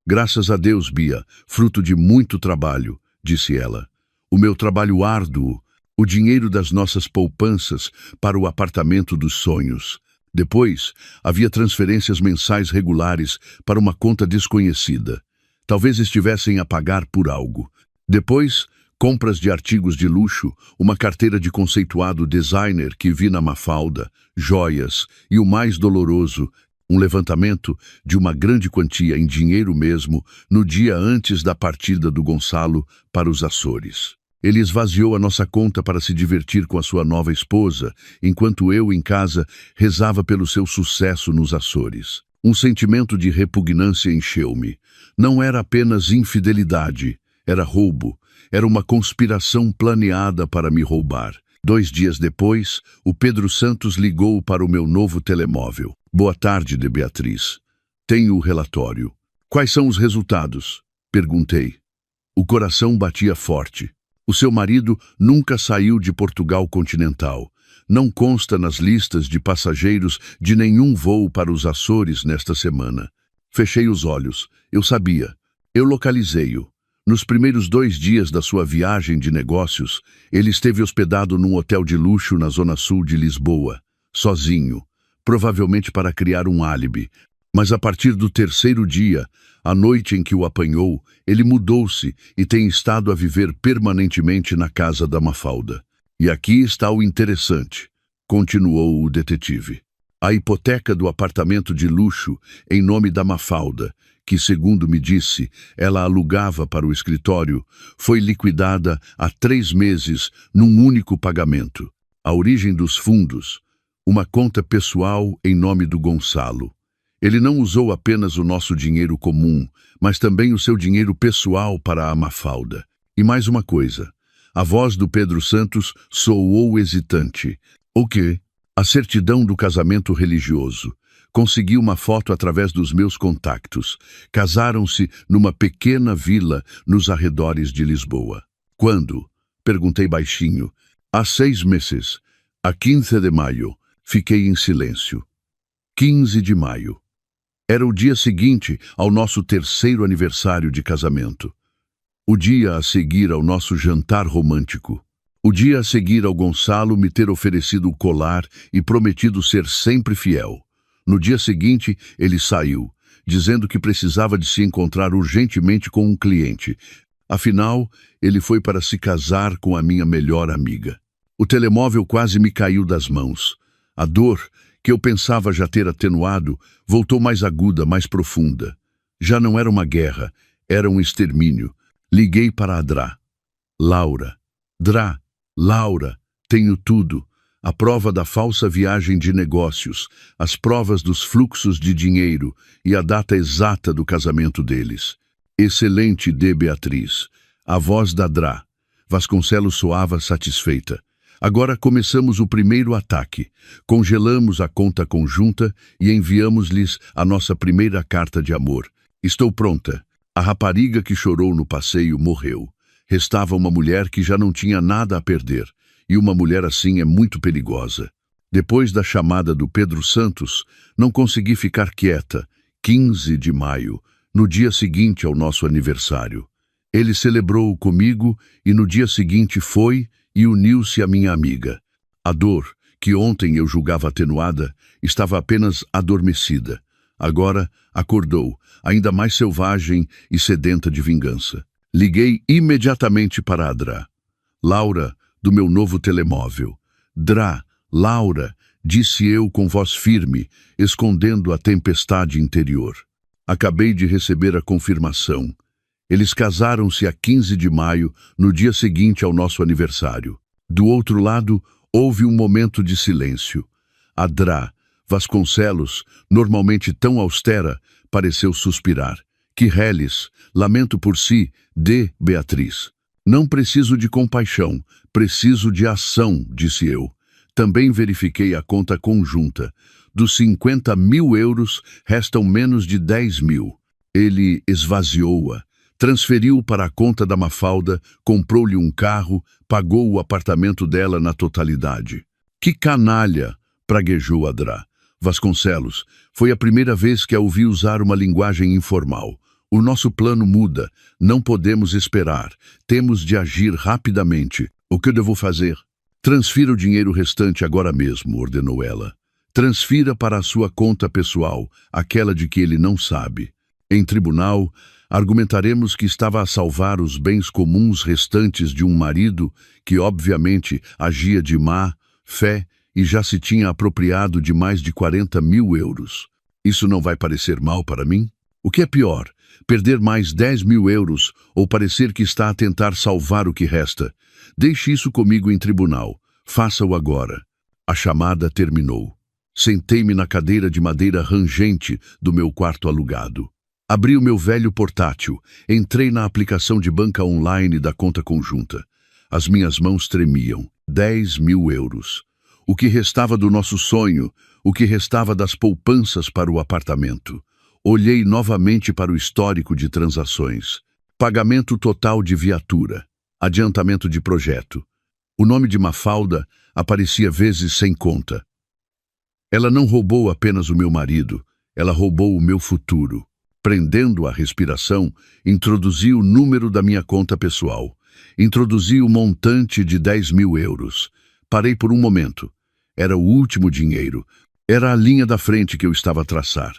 Graças a Deus, Bia, fruto de muito trabalho, disse ela. O meu trabalho árduo, o dinheiro das nossas poupanças para o apartamento dos sonhos. Depois, havia transferências mensais regulares para uma conta desconhecida. Talvez estivessem a pagar por algo. Depois, compras de artigos de luxo, uma carteira de conceituado designer que vi na Mafalda, joias e o mais doloroso, um levantamento de uma grande quantia em dinheiro mesmo no dia antes da partida do Gonçalo para os Açores. Ele esvaziou a nossa conta para se divertir com a sua nova esposa, enquanto eu, em casa, rezava pelo seu sucesso nos Açores. Um sentimento de repugnância encheu-me. Não era apenas infidelidade, era roubo. Era uma conspiração planeada para me roubar. 2 dias depois, o Pedro Santos ligou para o meu novo telemóvel. Boa tarde, de Beatriz. Tenho o relatório. Quais são os resultados? Perguntei. O coração batia forte. O seu marido nunca saiu de Portugal continental. Não consta nas listas de passageiros de nenhum voo para os Açores nesta semana. Fechei os olhos. Eu sabia. Eu localizei-o. Nos primeiros 2 dias da sua viagem de negócios, ele esteve hospedado num hotel de luxo na zona sul de Lisboa, sozinho, provavelmente para criar um álibi. Mas a partir do 3º dia, a noite em que o apanhou, ele mudou-se e tem estado a viver permanentemente na casa da Mafalda. E aqui está o interessante, continuou o detetive. A hipoteca do apartamento de luxo em nome da Mafalda, que, segundo me disse, ela alugava para o escritório, foi liquidada há 3 meses num único pagamento. A origem dos fundos, uma conta pessoal em nome do Gonçalo. Ele não usou apenas o nosso dinheiro comum, mas também o seu dinheiro pessoal para a Mafalda. E mais uma coisa, a voz do Pedro Santos soou hesitante. O quê? A certidão do casamento religioso. Consegui uma foto através dos meus contactos. Casaram-se numa pequena vila nos arredores de Lisboa. Quando? Perguntei baixinho. Há 6 meses. A 15 de maio. Fiquei em silêncio. 15 de maio. Era o dia seguinte ao nosso 3º aniversário de casamento. O dia a seguir ao nosso jantar romântico. O dia a seguir ao Gonçalo me ter oferecido o colar e prometido ser sempre fiel. No dia seguinte, ele saiu, dizendo que precisava de se encontrar urgentemente com um cliente. Afinal, ele foi para se casar com a minha melhor amiga. O telemóvel quase me caiu das mãos. A dor, que eu pensava já ter atenuado, voltou mais aguda, mais profunda. Já não era uma guerra, era um extermínio. Liguei para a Drá. Laura. Drá. Laura. Tenho tudo. A prova da falsa viagem de negócios, as provas dos fluxos de dinheiro e a data exata do casamento deles. Excelente, de Beatriz. A voz da Drá. Vasconcelos soava satisfeita. Agora começamos o primeiro ataque. Congelamos a conta conjunta e enviamos-lhes a nossa primeira carta de amor. Estou pronta. A rapariga que chorou no passeio morreu. Restava uma mulher que já não tinha nada a perder. E uma mulher assim é muito perigosa. Depois da chamada do Pedro Santos, não consegui ficar quieta. 15 de maio, no dia seguinte ao nosso aniversário. Ele celebrou comigo e no dia seguinte foi e uniu-se à minha amiga. A dor, que ontem eu julgava atenuada, estava apenas adormecida. Agora acordou, ainda mais selvagem e sedenta de vingança. Liguei imediatamente para a Drá. Laura, do meu novo telemóvel. Drá, Laura, disse eu com voz firme, escondendo a tempestade interior. Acabei de receber a confirmação. Eles casaram-se a 15 de maio, no dia seguinte ao nosso aniversário. Do outro lado, houve um momento de silêncio. A Drá Vasconcelos, normalmente tão austera, pareceu suspirar. Que reles, lamento por si, Beatriz. Não preciso de compaixão, preciso de ação, disse eu. Também verifiquei a conta conjunta. Dos 50.000 euros, restam menos de 10.000. Ele esvaziou-a. Transferiu para a conta da Mafalda, comprou-lhe um carro, pagou o apartamento dela na totalidade. Que canalha, praguejou a Drá. Vasconcelos, foi a primeira vez que a ouvi usar uma linguagem informal. O nosso plano muda, não podemos esperar, temos de agir rapidamente. O que eu devo fazer? Transfira o dinheiro restante agora mesmo, ordenou ela. Transfira para a sua conta pessoal, aquela de que ele não sabe. Em tribunal, argumentaremos que estava a salvar os bens comuns restantes de um marido que, obviamente, agia de má fé e já se tinha apropriado de mais de 40.000 euros. Isso não vai parecer mal para mim? O que é pior, perder mais 10.000 euros ou parecer que está a tentar salvar o que resta? Deixe isso comigo em tribunal. Faça-o agora. A chamada terminou. Sentei-me na cadeira de madeira rangente do meu quarto alugado. Abri o meu velho portátil, entrei na aplicação de banca online da conta conjunta. As minhas mãos tremiam. 10.000 euros. O que restava do nosso sonho, o que restava das poupanças para o apartamento. Olhei novamente para o histórico de transações. Pagamento total de viatura. Adiantamento de projeto. O nome de Mafalda aparecia vezes sem conta. Ela não roubou apenas o meu marido, ela roubou o meu futuro. Prendendo a respiração, introduzi o número da minha conta pessoal. Introduzi o montante de 10.000 euros. Parei por um momento. Era o último dinheiro. Era a linha da frente que eu estava a traçar.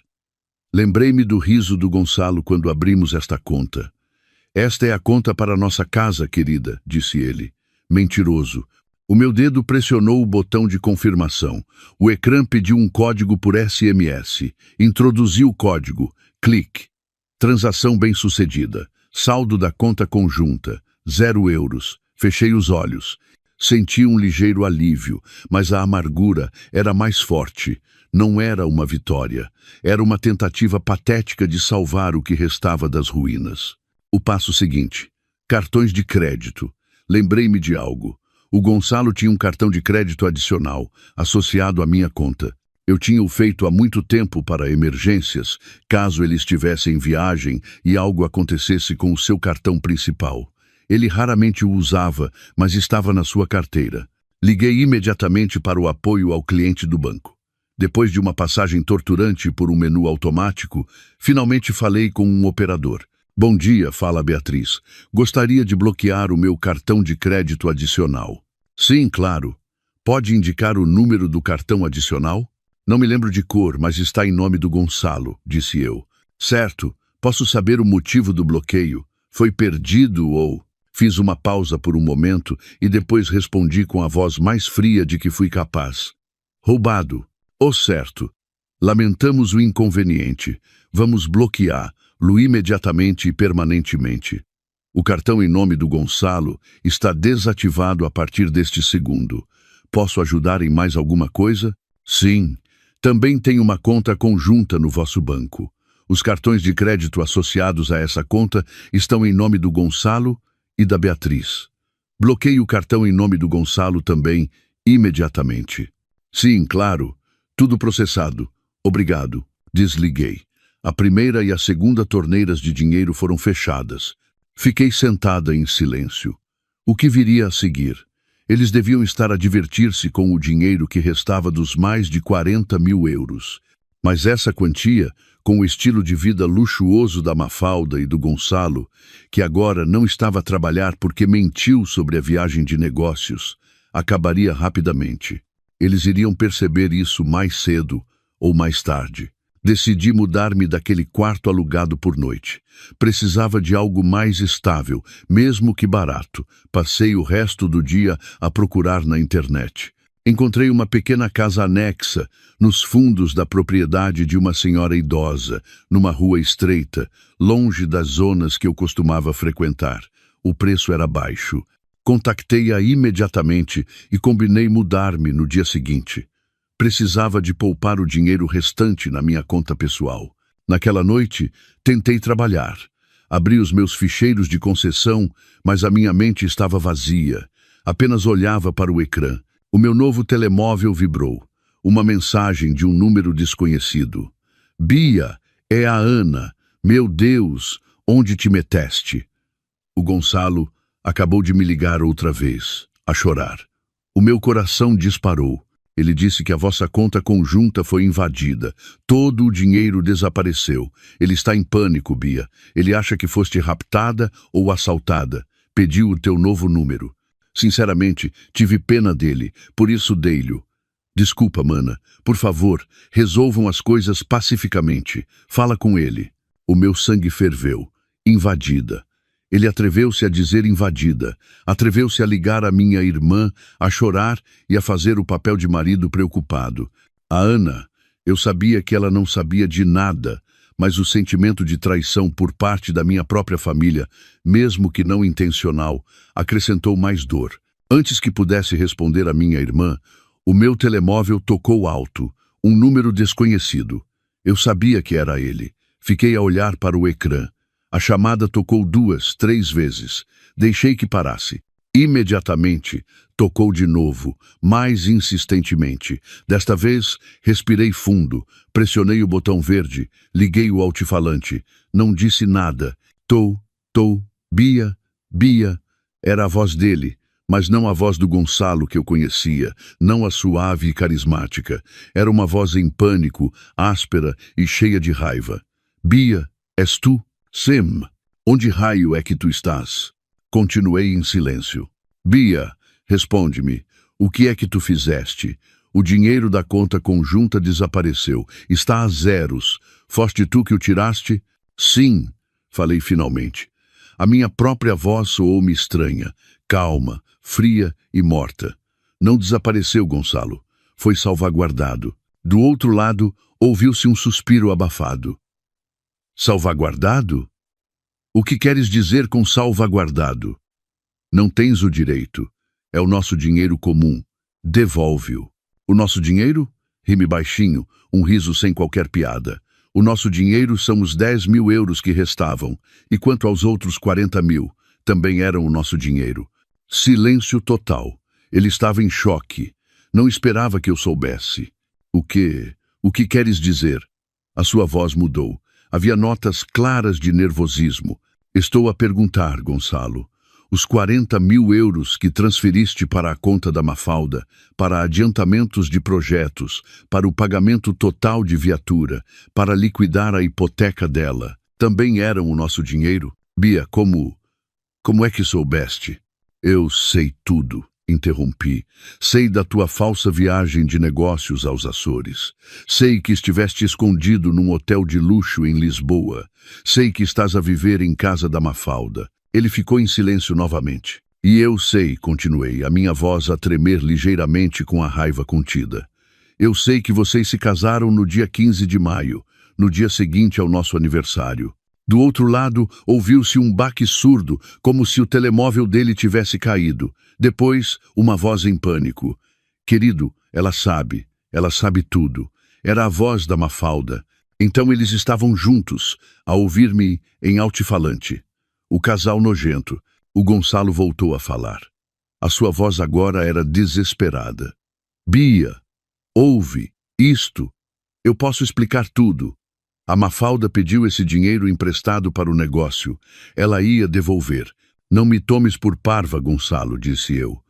Lembrei-me do riso do Gonçalo quando abrimos esta conta. Esta é a conta para nossa casa, querida, disse ele. Mentiroso. O meu dedo pressionou o botão de confirmação. O ecrã pediu um código por SMS. Introduzi o código. Clique. Transação bem-sucedida. Saldo da conta conjunta. 0 euros. Fechei os olhos. Senti um ligeiro alívio, mas a amargura era mais forte. Não era uma vitória. Era uma tentativa patética de salvar o que restava das ruínas. O passo seguinte. Cartões de crédito. Lembrei-me de algo. O Gonçalo tinha um cartão de crédito adicional, associado à minha conta. Eu tinha o feito há muito tempo para emergências, caso ele estivesse em viagem e algo acontecesse com o seu cartão principal. Ele raramente o usava, mas estava na sua carteira. Liguei imediatamente para o apoio ao cliente do banco. Depois de uma passagem torturante por um menu automático, finalmente falei com um operador. Bom dia, fala Beatriz. Gostaria de bloquear o meu cartão de crédito adicional. Sim, claro. Pode indicar o número do cartão adicional? Não me lembro de cor, mas está em nome do Gonçalo, disse eu. Certo. Posso saber o motivo do bloqueio? Foi perdido ou... Fiz uma pausa por um momento e depois respondi com a voz mais fria de que fui capaz. Roubado. Oh, certo. Lamentamos o inconveniente. Vamos bloqueá-lo imediatamente e permanentemente. O cartão em nome do Gonçalo está desativado a partir deste segundo. Posso ajudar em mais alguma coisa? Sim. Também tenho uma conta conjunta no vosso banco. Os cartões de crédito associados a essa conta estão em nome do Gonçalo e da Beatriz. Bloqueie o cartão em nome do Gonçalo também, imediatamente. Sim, claro. Tudo processado. Obrigado. Desliguei. A primeira e a segunda torneiras de dinheiro foram fechadas. Fiquei sentada em silêncio. O que viria a seguir? Eles deviam estar a divertir-se com o dinheiro que restava dos mais de 40.000 euros. Mas essa quantia, com o estilo de vida luxuoso da Mafalda e do Gonçalo, que agora não estava a trabalhar porque mentiu sobre a viagem de negócios, acabaria rapidamente. Eles iriam perceber isso mais cedo ou mais tarde. Decidi mudar-me daquele quarto alugado por noite. Precisava de algo mais estável, mesmo que barato. Passei o resto do dia a procurar na internet. Encontrei uma pequena casa anexa, nos fundos da propriedade de uma senhora idosa, numa rua estreita, longe das zonas que eu costumava frequentar. O preço era baixo. Contactei-a imediatamente e combinei mudar-me no dia seguinte. Precisava de poupar o dinheiro restante na minha conta pessoal. Naquela noite, tentei trabalhar. Abri os meus ficheiros de concessão, mas a minha mente estava vazia. Apenas olhava para o ecrã. O meu novo telemóvel vibrou. Uma mensagem de um número desconhecido. Bia, é a Ana. Meu Deus, onde te meteste? O Gonçalo acabou de me ligar outra vez, a chorar. O meu coração disparou. Ele disse que a vossa conta conjunta foi invadida. Todo o dinheiro desapareceu. Ele está em pânico, Bia. Ele acha que foste raptada ou assaltada. Pediu o teu novo número. Sinceramente, tive pena dele, por isso dei-lhe. Desculpa, mana. Por favor, resolvam as coisas pacificamente. Fala com ele. O meu sangue ferveu. Invadida. Ele atreveu-se a dizer invadida, atreveu-se a ligar a minha irmã, a chorar e a fazer o papel de marido preocupado. A Ana, eu sabia que ela não sabia de nada, mas o sentimento de traição por parte da minha própria família, mesmo que não intencional, acrescentou mais dor. Antes que pudesse responder a minha irmã, o meu telemóvel tocou alto, um número desconhecido. Eu sabia que era ele. Fiquei a olhar para o ecrã. A chamada tocou 2, 3 vezes. Deixei que parasse. Imediatamente, tocou de novo, mais insistentemente. Desta vez, respirei fundo, pressionei o botão verde, liguei o altifalante. Não disse nada. Bia, Bia. Era a voz dele, mas não a voz do Gonçalo que eu conhecia, não a suave e carismática. Era uma voz em pânico, áspera e cheia de raiva. Bia, és tu? Sim, onde raio é que tu estás? Continuei em silêncio. Bia, responde-me, o que é que tu fizeste? O dinheiro da conta conjunta desapareceu, está a zeros. Foste tu que o tiraste? Sim, falei finalmente. A minha própria voz soou-me estranha, calma, fria e morta. Não desapareceu, Gonçalo. Foi salvaguardado. Do outro lado, ouviu-se um suspiro abafado. Salvaguardado? O que queres dizer com salvaguardado? Não tens o direito. É o nosso dinheiro comum. Devolve-o. O nosso dinheiro? Rime baixinho, um riso sem qualquer piada. O nosso dinheiro são os 10.000 euros que restavam, e quanto aos outros 40.000, também eram o nosso dinheiro. Silêncio total. Ele estava em choque. Não esperava que eu soubesse. O que queres dizer? A sua voz mudou. Havia notas claras de nervosismo. Estou a perguntar, Gonçalo. Os 40.000 euros que transferiste para a conta da Mafalda, para adiantamentos de projetos, para o pagamento total de viatura, para liquidar a hipoteca dela, também eram o nosso dinheiro? Bia, como é que soubeste? Eu sei tudo, interrompi. Sei da tua falsa viagem de negócios aos Açores. Sei que estiveste escondido num hotel de luxo em Lisboa. Sei que estás a viver em casa da Mafalda. Ele ficou em silêncio novamente. E eu sei, continuei, a minha voz a tremer ligeiramente com a raiva contida. Eu sei que vocês se casaram no dia 15 de maio, no dia seguinte ao nosso aniversário. Do outro lado, ouviu-se um baque surdo, como se o telemóvel dele tivesse caído. Depois, uma voz em pânico. Querido, ela sabe tudo. Era a voz da Mafalda. Então eles estavam juntos, a ouvir-me em altifalante. O casal nojento. O Gonçalo voltou a falar. A sua voz agora era desesperada. Bia, ouve, isto. Eu posso explicar tudo. A Mafalda pediu esse dinheiro emprestado para o negócio. Ela ia devolver. Não me tomes por parva, Gonçalo, disse eu.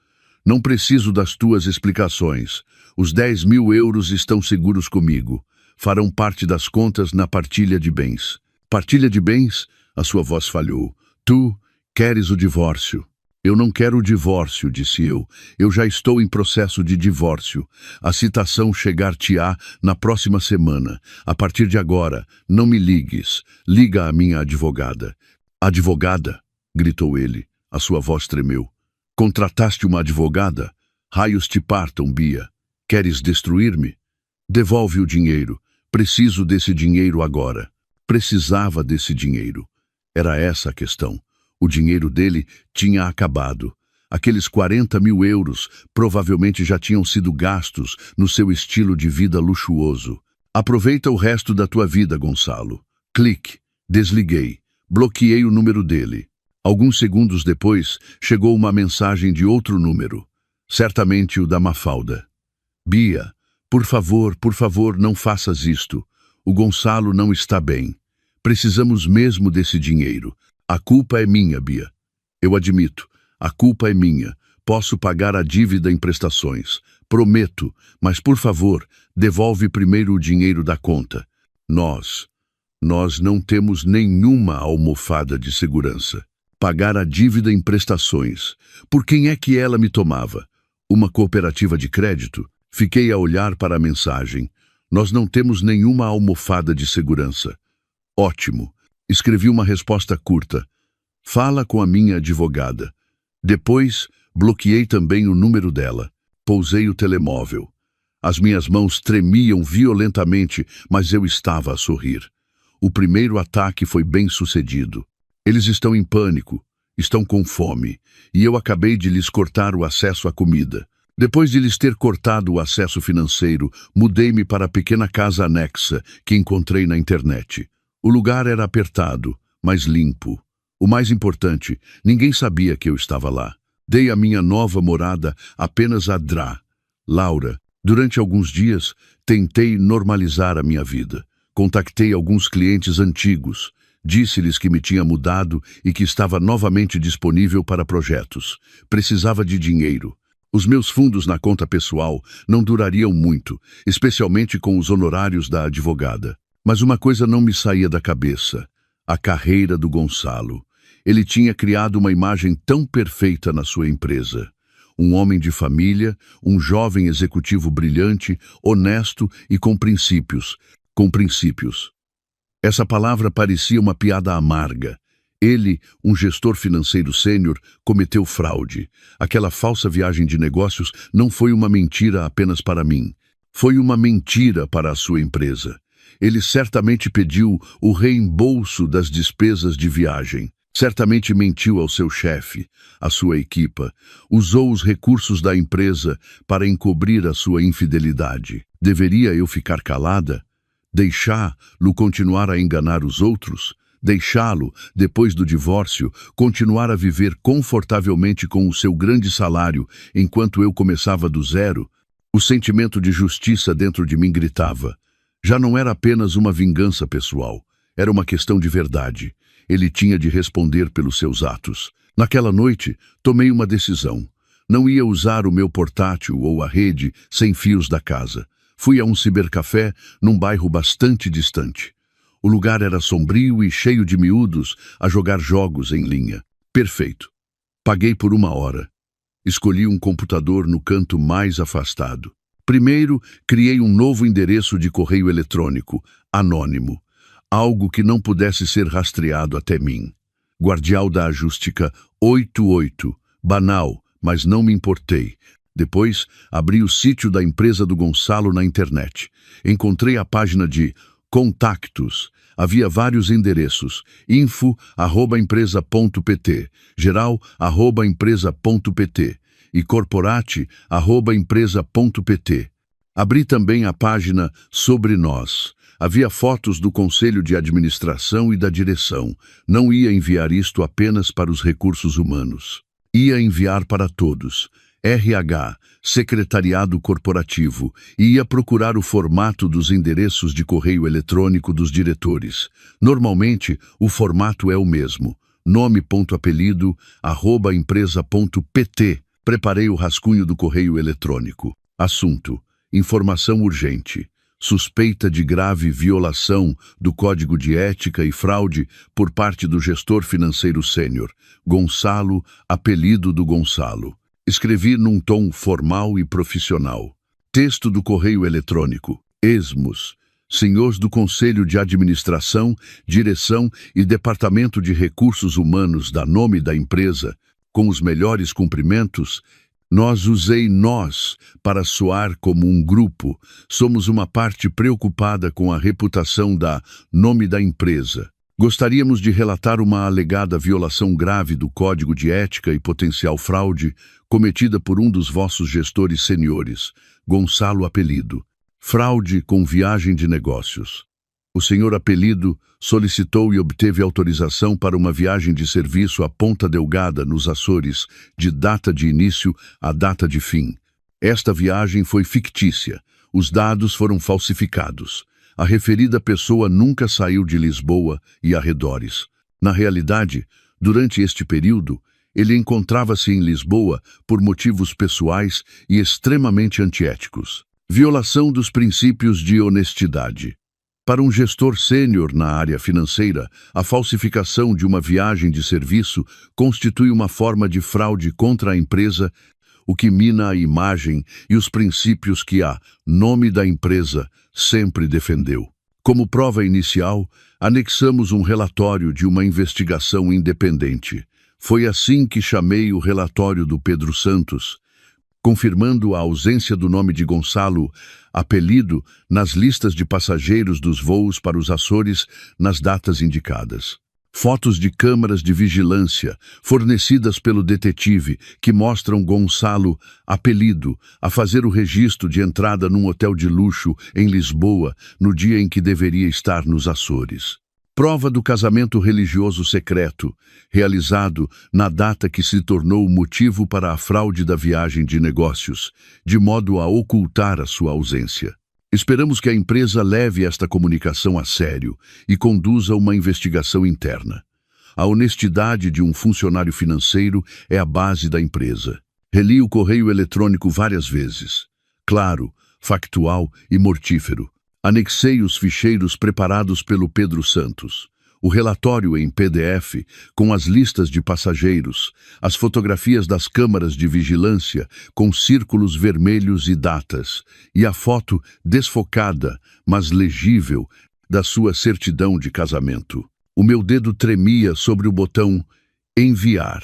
Não preciso das tuas explicações. Os 10.000 euros estão seguros comigo. Farão parte das contas na partilha de bens. Partilha de bens? A sua voz falhou. Tu queres o divórcio. Eu não quero o divórcio, disse eu. Eu já estou em processo de divórcio. A citação chegar-te-á na próxima semana. A partir de agora, não me ligues. Liga à minha advogada. Advogada? Gritou ele. A sua voz tremeu. Contrataste uma advogada? Raios te partam, Bia. Queres destruir-me? Devolve o dinheiro. Preciso desse dinheiro agora. Precisava desse dinheiro. Era essa a questão. O dinheiro dele tinha acabado. Aqueles 40 mil euros provavelmente já tinham sido gastos no seu estilo de vida luxuoso. Aproveita o resto da tua vida, Gonçalo. Clique. Desliguei. Bloqueei o número dele. Alguns segundos depois, chegou uma mensagem de outro número. Certamente o da Mafalda. Bia, por favor, não faças isto. O Gonçalo não está bem. Precisamos mesmo desse dinheiro. A culpa é minha, Bia. Eu admito, a culpa é minha. Posso pagar a dívida em prestações. Prometo, mas por favor, devolve primeiro o dinheiro da conta. Nós não temos nenhuma almofada de segurança. Pagar a dívida em prestações. Por quem é que ela me tomava? Uma cooperativa de crédito? Fiquei a olhar para a mensagem. Nós não temos nenhuma almofada de segurança. Ótimo. Escrevi uma resposta curta. Fala com a minha advogada. Depois, bloqueei também o número dela. Pousei o telemóvel. As minhas mãos tremiam violentamente, mas eu estava a sorrir. O primeiro ataque foi bem sucedido. Eles estão em pânico, estão com fome, e eu acabei de lhes cortar o acesso à comida. Depois de lhes ter cortado o acesso financeiro, mudei-me para a pequena casa anexa que encontrei na internet. O lugar era apertado, mas limpo. O mais importante, ninguém sabia que eu estava lá. Dei a minha nova morada apenas a Dra. Laura. Durante alguns dias, tentei normalizar a minha vida. Contactei alguns clientes antigos. Disse-lhes que me tinha mudado e que estava novamente disponível para projetos. Precisava de dinheiro. Os meus fundos na conta pessoal não durariam muito, especialmente com os honorários da advogada. Mas uma coisa não me saía da cabeça: a carreira do Gonçalo. Ele tinha criado uma imagem tão perfeita na sua empresa. Um homem de família, um jovem executivo brilhante, honesto e com princípios. Essa palavra parecia uma piada amarga. Ele, um gestor financeiro sênior, cometeu fraude. Aquela falsa viagem de negócios não foi uma mentira apenas para mim. Foi uma mentira para a sua empresa. Ele certamente pediu o reembolso das despesas de viagem. Certamente mentiu ao seu chefe, à sua equipa. Usou os recursos da empresa para encobrir a sua infidelidade. Deveria eu ficar calada? Deixá-lo continuar a enganar os outros? Deixá-lo, depois do divórcio, continuar a viver confortavelmente com o seu grande salário, enquanto eu começava do zero? O sentimento de justiça dentro de mim gritava. Já não era apenas uma vingança pessoal, era uma questão de verdade. Ele tinha de responder pelos seus atos. Naquela noite, tomei uma decisão. Não ia usar o meu portátil ou a rede sem fios da casa. Fui a um cibercafé num bairro bastante distante. O lugar era sombrio e cheio de miúdos a jogar jogos em linha. Perfeito. Paguei por 1 hora. Escolhi um computador no canto mais afastado. Primeiro, criei um novo endereço de correio eletrônico, anônimo. Algo que não pudesse ser rastreado até mim. Guardião da Ajustica 88. Banal, mas não me importei. Depois, abri o sítio da empresa do Gonçalo na internet. Encontrei a página de contactos. Havia vários endereços: info@empresa.pt, geral@empresa.pt e corporate@empresa.pt. Abri também a página Sobre Nós. Havia fotos do conselho de administração e da direção. Não ia enviar isto apenas para os recursos humanos. Ia enviar para todos. RH, secretariado corporativo, e ia procurar o formato dos endereços de correio eletrônico dos diretores. Normalmente, o formato é o mesmo. Nome.apelido, @empresa.pt. Preparei o rascunho do correio eletrônico. Assunto: informação urgente. suspeita de grave violação do Código de Ética e fraude por parte do gestor financeiro sênior, Gonçalo, apelido do Gonçalo. Escrevi num tom formal e profissional. Texto do correio eletrônico. Esmos. Senhores do Conselho de Administração, Direção e Departamento de Recursos Humanos da nome da empresa, com os melhores cumprimentos, nós para soar como um grupo. Somos uma parte preocupada com a reputação da nome da empresa. Gostaríamos de relatar uma alegada violação grave do Código de Ética e potencial fraude cometida por um dos vossos gestores seniores, Gonçalo apelido. Fraude com viagem de negócios. O senhor apelido solicitou e obteve autorização para uma viagem de serviço a Ponta Delgada, nos Açores, de data de início a data de fim. Esta viagem foi fictícia. Os dados foram falsificados. A referida pessoa nunca saiu de Lisboa e arredores. Na realidade, durante este período, ele encontrava-se em Lisboa por motivos pessoais e extremamente antiéticos. Violação dos princípios de honestidade. Para um gestor sênior na área financeira, a falsificação de uma viagem de serviço constitui uma forma de fraude contra a empresa, o que mina a imagem e os princípios que a nome da empresa sempre defendeu. Como prova inicial, anexamos um relatório de uma investigação independente. Foi assim que chamei o relatório do Pedro Santos, confirmando a ausência do nome de Gonçalo, apelido, nas listas de passageiros dos voos para os Açores nas datas indicadas. Fotos de câmaras de vigilância fornecidas pelo detetive que mostram Gonçalo, apelido, a fazer o registro de entrada num hotel de luxo em Lisboa no dia em que deveria estar nos Açores. Prova do casamento religioso secreto, realizado na data que se tornou o motivo para a fraude da viagem de negócios, de modo a ocultar a sua ausência. Esperamos que a empresa leve esta comunicação a sério e conduza uma investigação interna. A honestidade de um funcionário financeiro é a base da empresa. Reli o correio eletrônico várias vezes. Claro, factual e mortífero. Anexei os ficheiros preparados pelo Pedro Santos, o relatório em PDF com as listas de passageiros, as fotografias das câmaras de vigilância com círculos vermelhos e datas, e a foto desfocada, mas legível, da sua certidão de casamento. O meu dedo tremia sobre o botão enviar.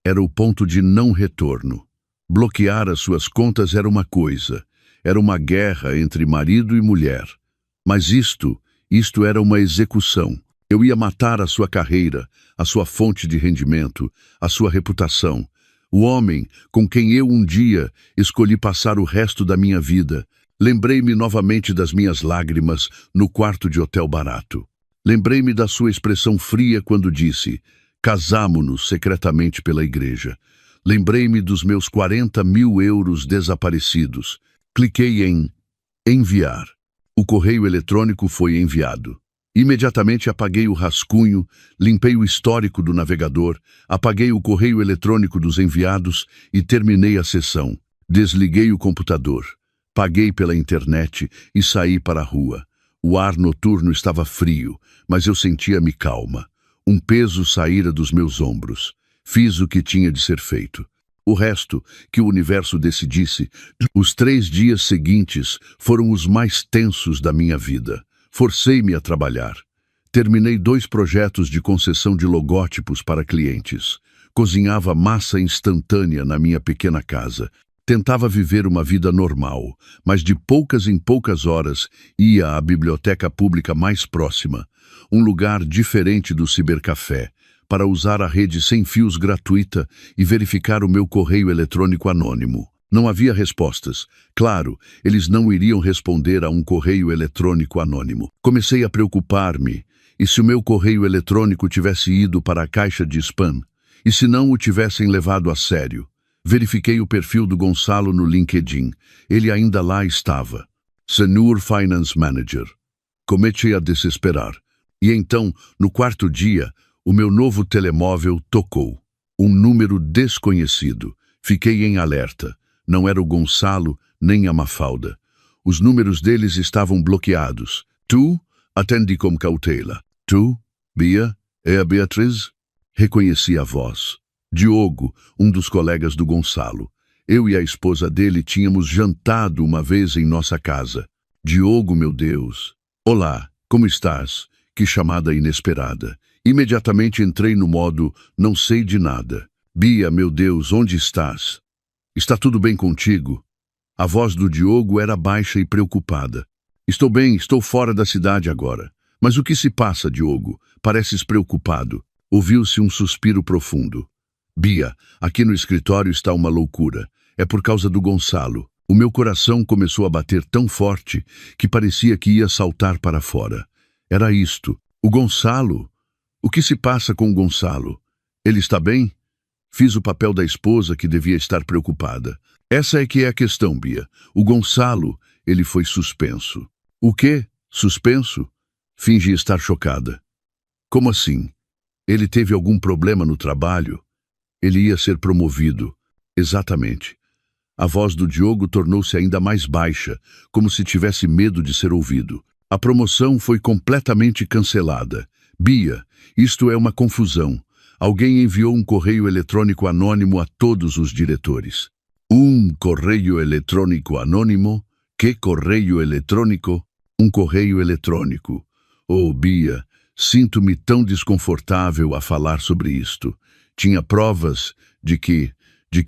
Era o ponto de não retorno. Bloquear as suas contas era uma coisa. Era uma guerra entre marido e mulher. Mas isto era uma execução. Eu ia matar a sua carreira, a sua fonte de rendimento, a sua reputação. O homem com quem eu um dia escolhi passar o resto da minha vida. Lembrei-me novamente das minhas lágrimas no quarto de hotel barato. Lembrei-me da sua expressão fria quando disse: casamo-nos secretamente pela igreja. Lembrei-me dos meus 40.000 euros desaparecidos. Cliquei em enviar. O correio eletrônico foi enviado. Imediatamente apaguei o rascunho, limpei o histórico do navegador, apaguei o correio eletrônico dos enviados e terminei a sessão. Desliguei o computador, paguei pela internet e saí para a rua. O ar noturno estava frio, mas eu sentia-me calma. Um peso saíra dos meus ombros. Fiz o que tinha de ser feito. O resto, que o universo decidisse. Os 3 dias seguintes foram os mais tensos da minha vida. Forcei-me a trabalhar. Terminei 2 projetos de concessão de logótipos para clientes. Cozinhava massa instantânea na minha pequena casa. Tentava viver uma vida normal, mas de poucas em poucas horas ia à biblioteca pública mais próxima, um lugar diferente do cibercafé, para usar a rede sem fios gratuita e verificar o meu correio eletrônico anônimo. Não havia respostas. Claro, eles não iriam responder a um correio eletrônico anônimo. Comecei a preocupar-me. E se o meu correio eletrônico tivesse ido para a caixa de spam? E se não o tivessem levado a sério? Verifiquei o perfil do Gonçalo no LinkedIn. Ele ainda lá estava. Senior Finance Manager. Comecei a desesperar. E então, no 4º dia, o meu novo telemóvel tocou. Um número desconhecido. Fiquei em alerta. Não era o Gonçalo, nem a Mafalda. Os números deles estavam bloqueados. Tu, atendi com cautela. Tu, Bia, é a Beatriz? Reconheci a voz. Diogo, um dos colegas do Gonçalo. Eu e a esposa dele tínhamos jantado uma vez em nossa casa. Diogo, meu Deus. Olá, como estás? Que chamada inesperada. Imediatamente entrei no modo não sei de nada. Bia, meu Deus, onde estás? Está tudo bem contigo? A voz do Diogo era baixa e preocupada. Estou bem, estou fora da cidade agora. Mas o que se passa, Diogo? Pareces preocupado. Ouviu-se um suspiro profundo. Bia, aqui no escritório está uma loucura. É por causa do Gonçalo. O meu coração começou a bater tão forte que parecia que ia saltar para fora. Era isto. O Gonçalo? O que se passa com o Gonçalo? Ele está bem? Fiz o papel da esposa que devia estar preocupada. Essa é que é a questão, Bia. O Gonçalo, ele foi suspenso. O quê? Suspenso? Fingi estar chocada. Como assim? Ele teve algum problema no trabalho? Ele ia ser promovido. Exatamente. A voz do Diogo tornou-se ainda mais baixa, como se tivesse medo de ser ouvido. A promoção foi completamente cancelada. Bia, isto é uma confusão. Alguém enviou um correio eletrônico anônimo a todos os diretores. Um correio eletrônico anônimo? Que correio eletrônico? Um correio eletrônico. Oh, Bia, sinto-me tão desconfortável a falar sobre isto. Tinha provas de que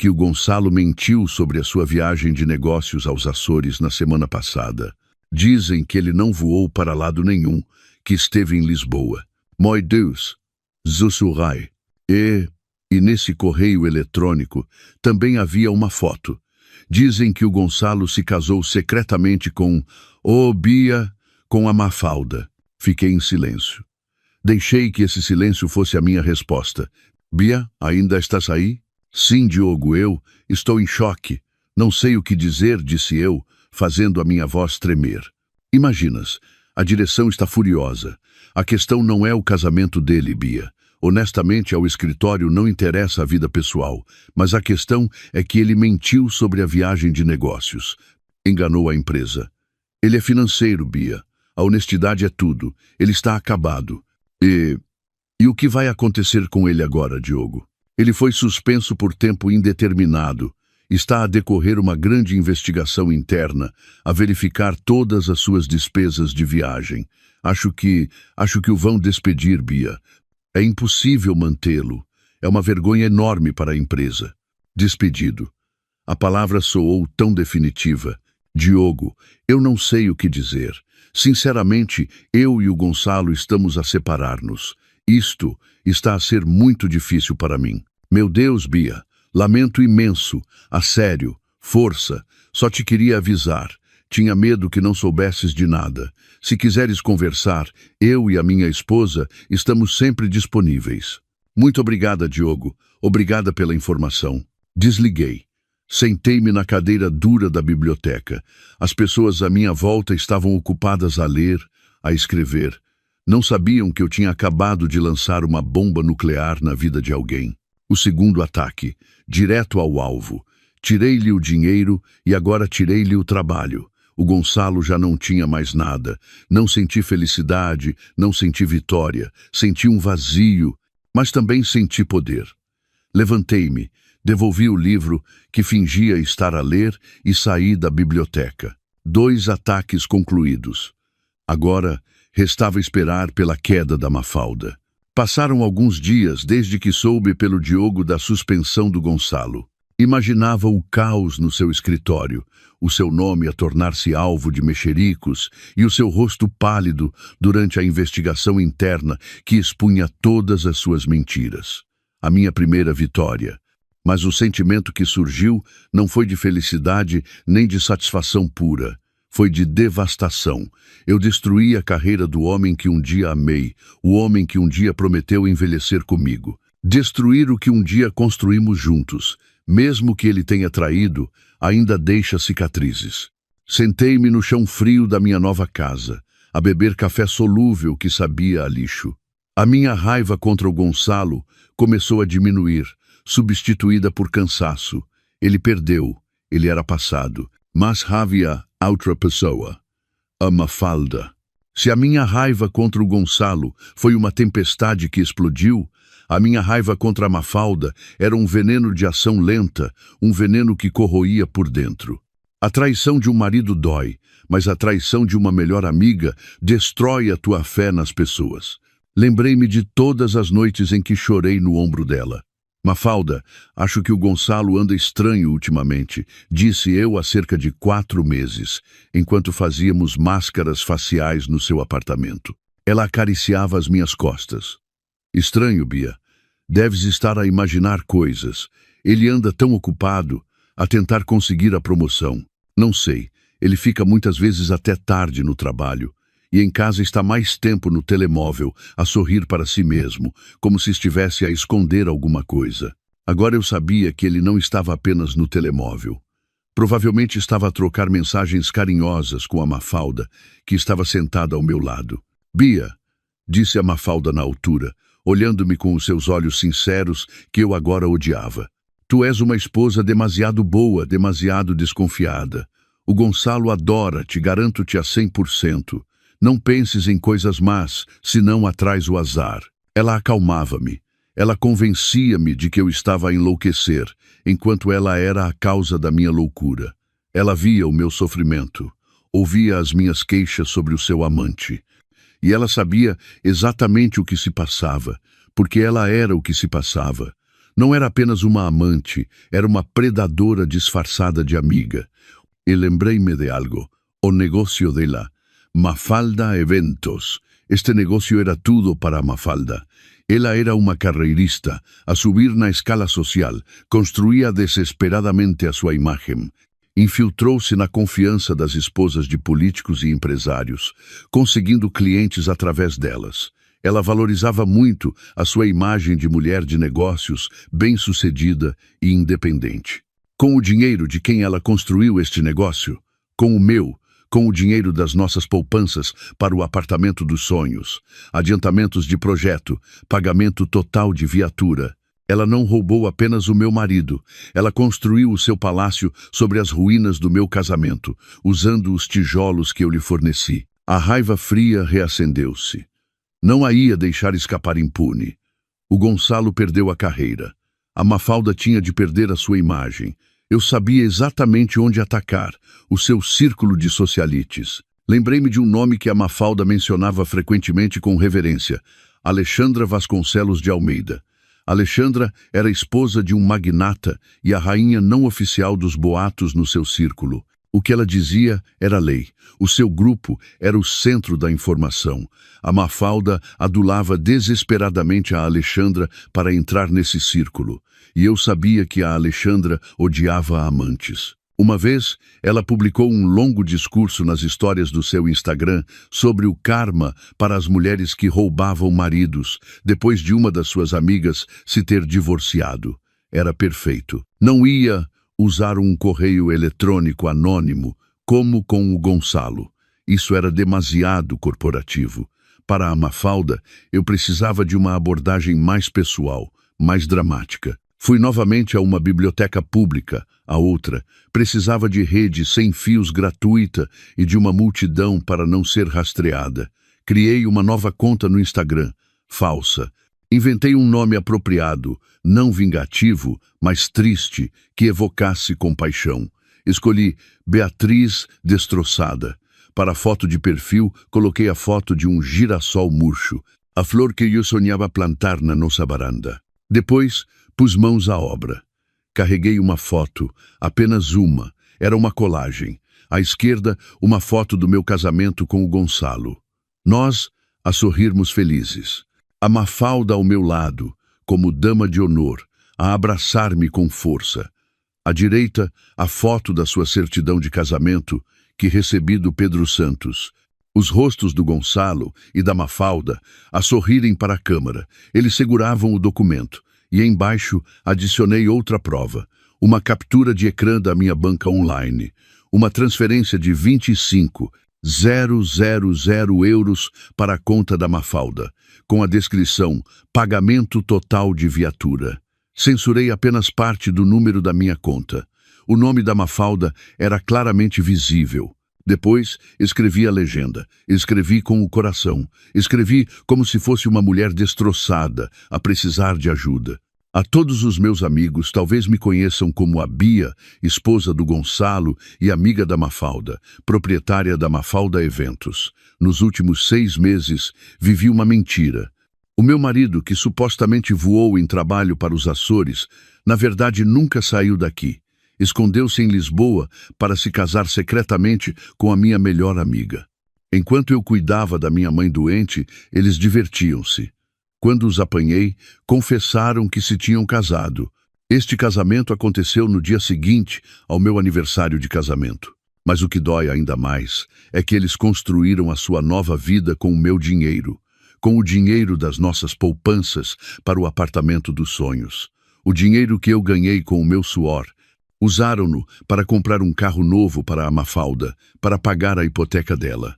o Gonçalo mentiu sobre a sua viagem de negócios aos Açores na semana passada. Dizem que ele não voou para lado nenhum, que esteve em Lisboa. Meu Deus! Sussurrai. E nesse correio eletrônico também havia uma foto. Dizem que o Gonçalo se casou secretamente com Bia, com a Mafalda. Fiquei em silêncio. Deixei que esse silêncio fosse a minha resposta. Bia, ainda estás aí? Sim, Diogo, eu estou em choque. Não sei o que dizer, disse eu, fazendo a minha voz tremer. Imaginas, a direção está furiosa. A questão não é o casamento dele, Bia. Honestamente, ao escritório não interessa a vida pessoal, mas a questão é que ele mentiu sobre a viagem de negócios. Enganou a empresa. Ele é financeiro, Bia. A honestidade é tudo. Ele está acabado. E o que vai acontecer com ele agora, Diogo? Ele foi suspenso por tempo indeterminado. Está a decorrer uma grande investigação interna, a verificar todas as suas despesas de viagem. Acho que o vão despedir, Bia. É impossível mantê-lo. É uma vergonha enorme para a empresa. Despedido. A palavra soou tão definitiva. Diogo, eu não sei o que dizer. Sinceramente, eu e o Gonçalo estamos a separar-nos. Isto está a ser muito difícil para mim. Meu Deus, Bia, lamento imenso. A sério, força. Só te queria avisar. Tinha medo que não soubesses de nada. Se quiseres conversar, eu e a minha esposa estamos sempre disponíveis. Muito obrigada, Diogo. Obrigada pela informação. Desliguei. Sentei-me na cadeira dura da biblioteca. As pessoas à minha volta estavam ocupadas a ler, a escrever. Não sabiam que eu tinha acabado de lançar uma bomba nuclear na vida de alguém. O segundo ataque, direto ao alvo. Tirei-lhe o dinheiro e agora tirei-lhe o trabalho. O Gonçalo já não tinha mais nada. Não senti felicidade, não senti vitória. Senti um vazio, mas também senti poder. Levantei-me, devolvi o livro que fingia estar a ler e saí da biblioteca. 2 ataques concluídos. Agora, restava esperar pela queda da Mafalda. Passaram alguns dias desde que soube pelo Diogo da suspensão do Gonçalo. Imaginava o caos no seu escritório, o seu nome a tornar-se alvo de mexericos e o seu rosto pálido durante a investigação interna que expunha todas as suas mentiras. A minha primeira vitória. Mas o sentimento que surgiu não foi de felicidade nem de satisfação pura. Foi de devastação. Eu destruí a carreira do homem que um dia amei, o homem que um dia prometeu envelhecer comigo. Destruir o que um dia construímos juntos. Mesmo que ele tenha traído, ainda deixa cicatrizes. Sentei-me no chão frio da minha nova casa, a beber café solúvel que sabia a lixo. A minha raiva contra o Gonçalo começou a diminuir, substituída por cansaço. Ele perdeu, ele era passado. Mas havia outra pessoa, a Mafalda. Se a minha raiva contra o Gonçalo foi uma tempestade que explodiu, a minha raiva contra a Mafalda era um veneno de ação lenta, um veneno que corroía por dentro. A traição de um marido dói, mas a traição de uma melhor amiga destrói a tua fé nas pessoas. Lembrei-me de todas as noites em que chorei no ombro dela. Mafalda, acho que o Gonçalo anda estranho ultimamente, disse eu há cerca de 4 meses, enquanto fazíamos máscaras faciais no seu apartamento. Ela acariciava as minhas costas. Estranho, Bia. Deves estar a imaginar coisas. Ele anda tão ocupado, a tentar conseguir a promoção. Não sei, ele fica muitas vezes até tarde no trabalho. E em casa está mais tempo no telemóvel, a sorrir para si mesmo, como se estivesse a esconder alguma coisa. Agora eu sabia que ele não estava apenas no telemóvel. Provavelmente estava a trocar mensagens carinhosas com a Mafalda, que estava sentada ao meu lado. Bia, disse a Mafalda na altura, olhando-me com os seus olhos sinceros que eu agora odiava. Tu és uma esposa demasiado boa, demasiado desconfiada. O Gonçalo adora, te garanto-te a 100%. Não penses em coisas más, senão atrás o azar. Ela acalmava-me. Ela convencia-me de que eu estava a enlouquecer, enquanto ela era a causa da minha loucura. Ela via o meu sofrimento, ouvia as minhas queixas sobre o seu amante. E ela sabia exatamente o que se passava, porque ela era o que se passava. Não era apenas uma amante, era uma predadora disfarçada de amiga. E lembrei-me de algo, o negócio dela. Mafalda Eventos. Este negócio era tudo para a Mafalda. Ela era uma carreirista, a subir na escala social, construía desesperadamente a sua imagem. Infiltrou-se na confiança das esposas de políticos e empresários, conseguindo clientes através delas. Ela valorizava muito a sua imagem de mulher de negócios, bem-sucedida e independente. Com o dinheiro de quem ela construiu este negócio, com o meu, com o dinheiro das nossas poupanças para o apartamento dos sonhos, adiantamentos de projeto, pagamento total de viatura. Ela não roubou apenas o meu marido, ela construiu o seu palácio sobre as ruínas do meu casamento, usando os tijolos que eu lhe forneci. A raiva fria reacendeu-se. Não a ia deixar escapar impune. O Gonçalo perdeu a carreira. A Mafalda tinha de perder a sua imagem. Eu sabia exatamente onde atacar, o seu círculo de socialites. Lembrei-me de um nome que a Mafalda mencionava frequentemente com reverência, Alexandra Vasconcelos de Almeida. Alexandra era esposa de um magnata e a rainha não oficial dos boatos no seu círculo. O que ela dizia era lei. O seu grupo era o centro da informação. A Mafalda adulava desesperadamente a Alexandra para entrar nesse círculo. E eu sabia que a Alexandra odiava amantes. Uma vez, ela publicou um longo discurso nas histórias do seu Instagram sobre o karma para as mulheres que roubavam maridos, depois de uma das suas amigas se ter divorciado. Era perfeito. Não ia usar um correio eletrônico anônimo, como com o Gonçalo. Isso era demasiado corporativo. Para a Mafalda, eu precisava de uma abordagem mais pessoal, mais dramática. Fui novamente a uma biblioteca pública, a outra. Precisava de rede sem fios gratuita e de uma multidão para não ser rastreada. Criei uma nova conta no Instagram, falsa. Inventei um nome apropriado, não vingativo, mas triste, que evocasse compaixão. Escolhi Beatriz Destroçada. Para a foto de perfil, coloquei a foto de um girassol murcho, a flor que eu sonhava plantar na nossa varanda. Depois, pus mãos à obra. Carreguei uma foto, apenas uma. Era uma colagem. À esquerda, uma foto do meu casamento com o Gonçalo. Nós, a sorrirmos felizes. A Mafalda ao meu lado, como dama de honor, a abraçar-me com força. À direita, a foto da sua certidão de casamento, que recebi do Pedro Santos. Os rostos do Gonçalo e da Mafalda a sorrirem para a câmara. Eles seguravam o documento. E embaixo adicionei outra prova, uma captura de ecrã da minha banca online, uma transferência de 25.000 euros para a conta da Mafalda, com a descrição pagamento total de viatura. Censurei apenas parte do número da minha conta. O nome da Mafalda era claramente visível. Depois, escrevi a legenda. Escrevi com o coração. Escrevi como se fosse uma mulher destroçada, a precisar de ajuda. A todos os meus amigos, talvez me conheçam como a Bia, esposa do Gonçalo e amiga da Mafalda, proprietária da Mafalda Eventos. Nos últimos 6 meses, vivi uma mentira. O meu marido, que supostamente voou em trabalho para os Açores, na verdade nunca saiu daqui. Escondeu-se em Lisboa para se casar secretamente com a minha melhor amiga. Enquanto eu cuidava da minha mãe doente, eles divertiam-se. Quando os apanhei, confessaram que se tinham casado. Este casamento aconteceu no dia seguinte ao meu aniversário de casamento. Mas o que dói ainda mais é que eles construíram a sua nova vida com o meu dinheiro, com o dinheiro das nossas poupanças para o apartamento dos sonhos. O dinheiro que eu ganhei com o meu suor. Usaram-no para comprar um carro novo para a Mafalda, para pagar a hipoteca dela.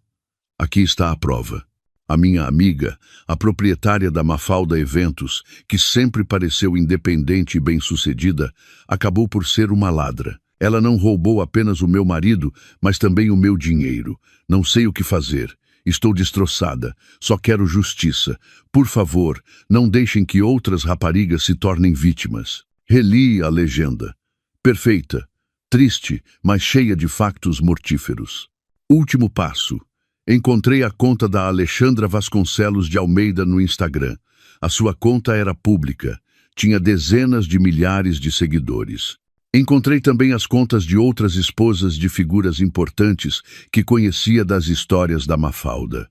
Aqui está a prova. A minha amiga, a proprietária da Mafalda Eventos, que sempre pareceu independente e bem-sucedida, acabou por ser uma ladra. Ela não roubou apenas o meu marido, mas também o meu dinheiro. Não sei o que fazer. Estou destroçada. Só quero justiça. Por favor, não deixem que outras raparigas se tornem vítimas. Reli a legenda. Perfeita, triste, mas cheia de factos mortíferos. Último passo. Encontrei a conta da Alexandra Vasconcelos de Almeida no Instagram. A sua conta era pública. Tinha dezenas de milhares de seguidores. Encontrei também as contas de outras esposas de figuras importantes que conhecia das histórias da Mafalda.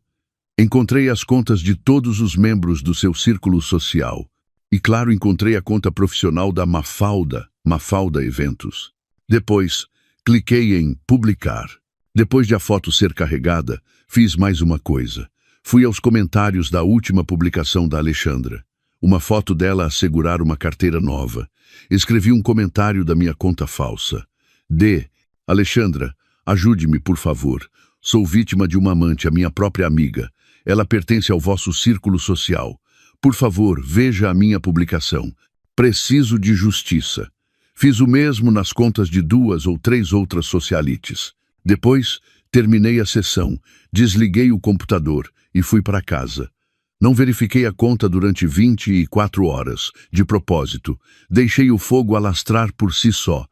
Encontrei as contas de todos os membros do seu círculo social. E claro, encontrei a conta profissional da Mafalda Eventos. Depois, cliquei em publicar. Depois de a foto ser carregada, fiz mais uma coisa. Fui aos comentários da última publicação da Alexandra. Uma foto dela a segurar uma carteira nova. Escrevi um comentário da minha conta falsa. Alexandra, ajude-me, por favor. Sou vítima de uma amante, a minha própria amiga. Ela pertence ao vosso círculo social. Por favor, veja a minha publicação. Preciso de justiça. Fiz o mesmo nas contas de 2 ou 3 outras socialites. Depois, terminei a sessão, desliguei o computador e fui para casa. Não verifiquei a conta durante 24 horas, de propósito. Deixei o fogo alastrar por si só.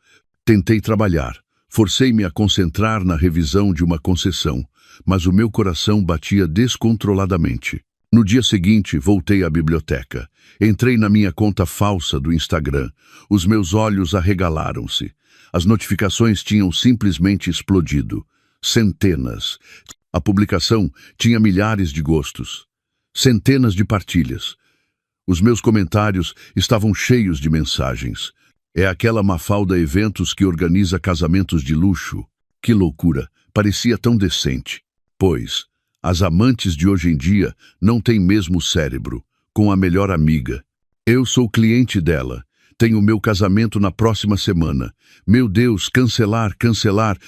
Tentei trabalhar. Forcei-me a concentrar na revisão de uma concessão, mas o meu coração batia descontroladamente. No dia seguinte, voltei à biblioteca. Entrei na minha conta falsa do Instagram. Os meus olhos arregalaram-se. As notificações tinham simplesmente explodido. Centenas. A publicação tinha milhares de gostos. Centenas de partilhas. Os meus comentários estavam cheios de mensagens. É aquela Mafalda Eventos que organiza casamentos de luxo. Que loucura! Parecia tão decente. Pois, as amantes de hoje em dia não têm mesmo cérebro, com a melhor amiga. Eu sou cliente dela. Tenho meu casamento na próxima semana. Meu Deus, cancelar,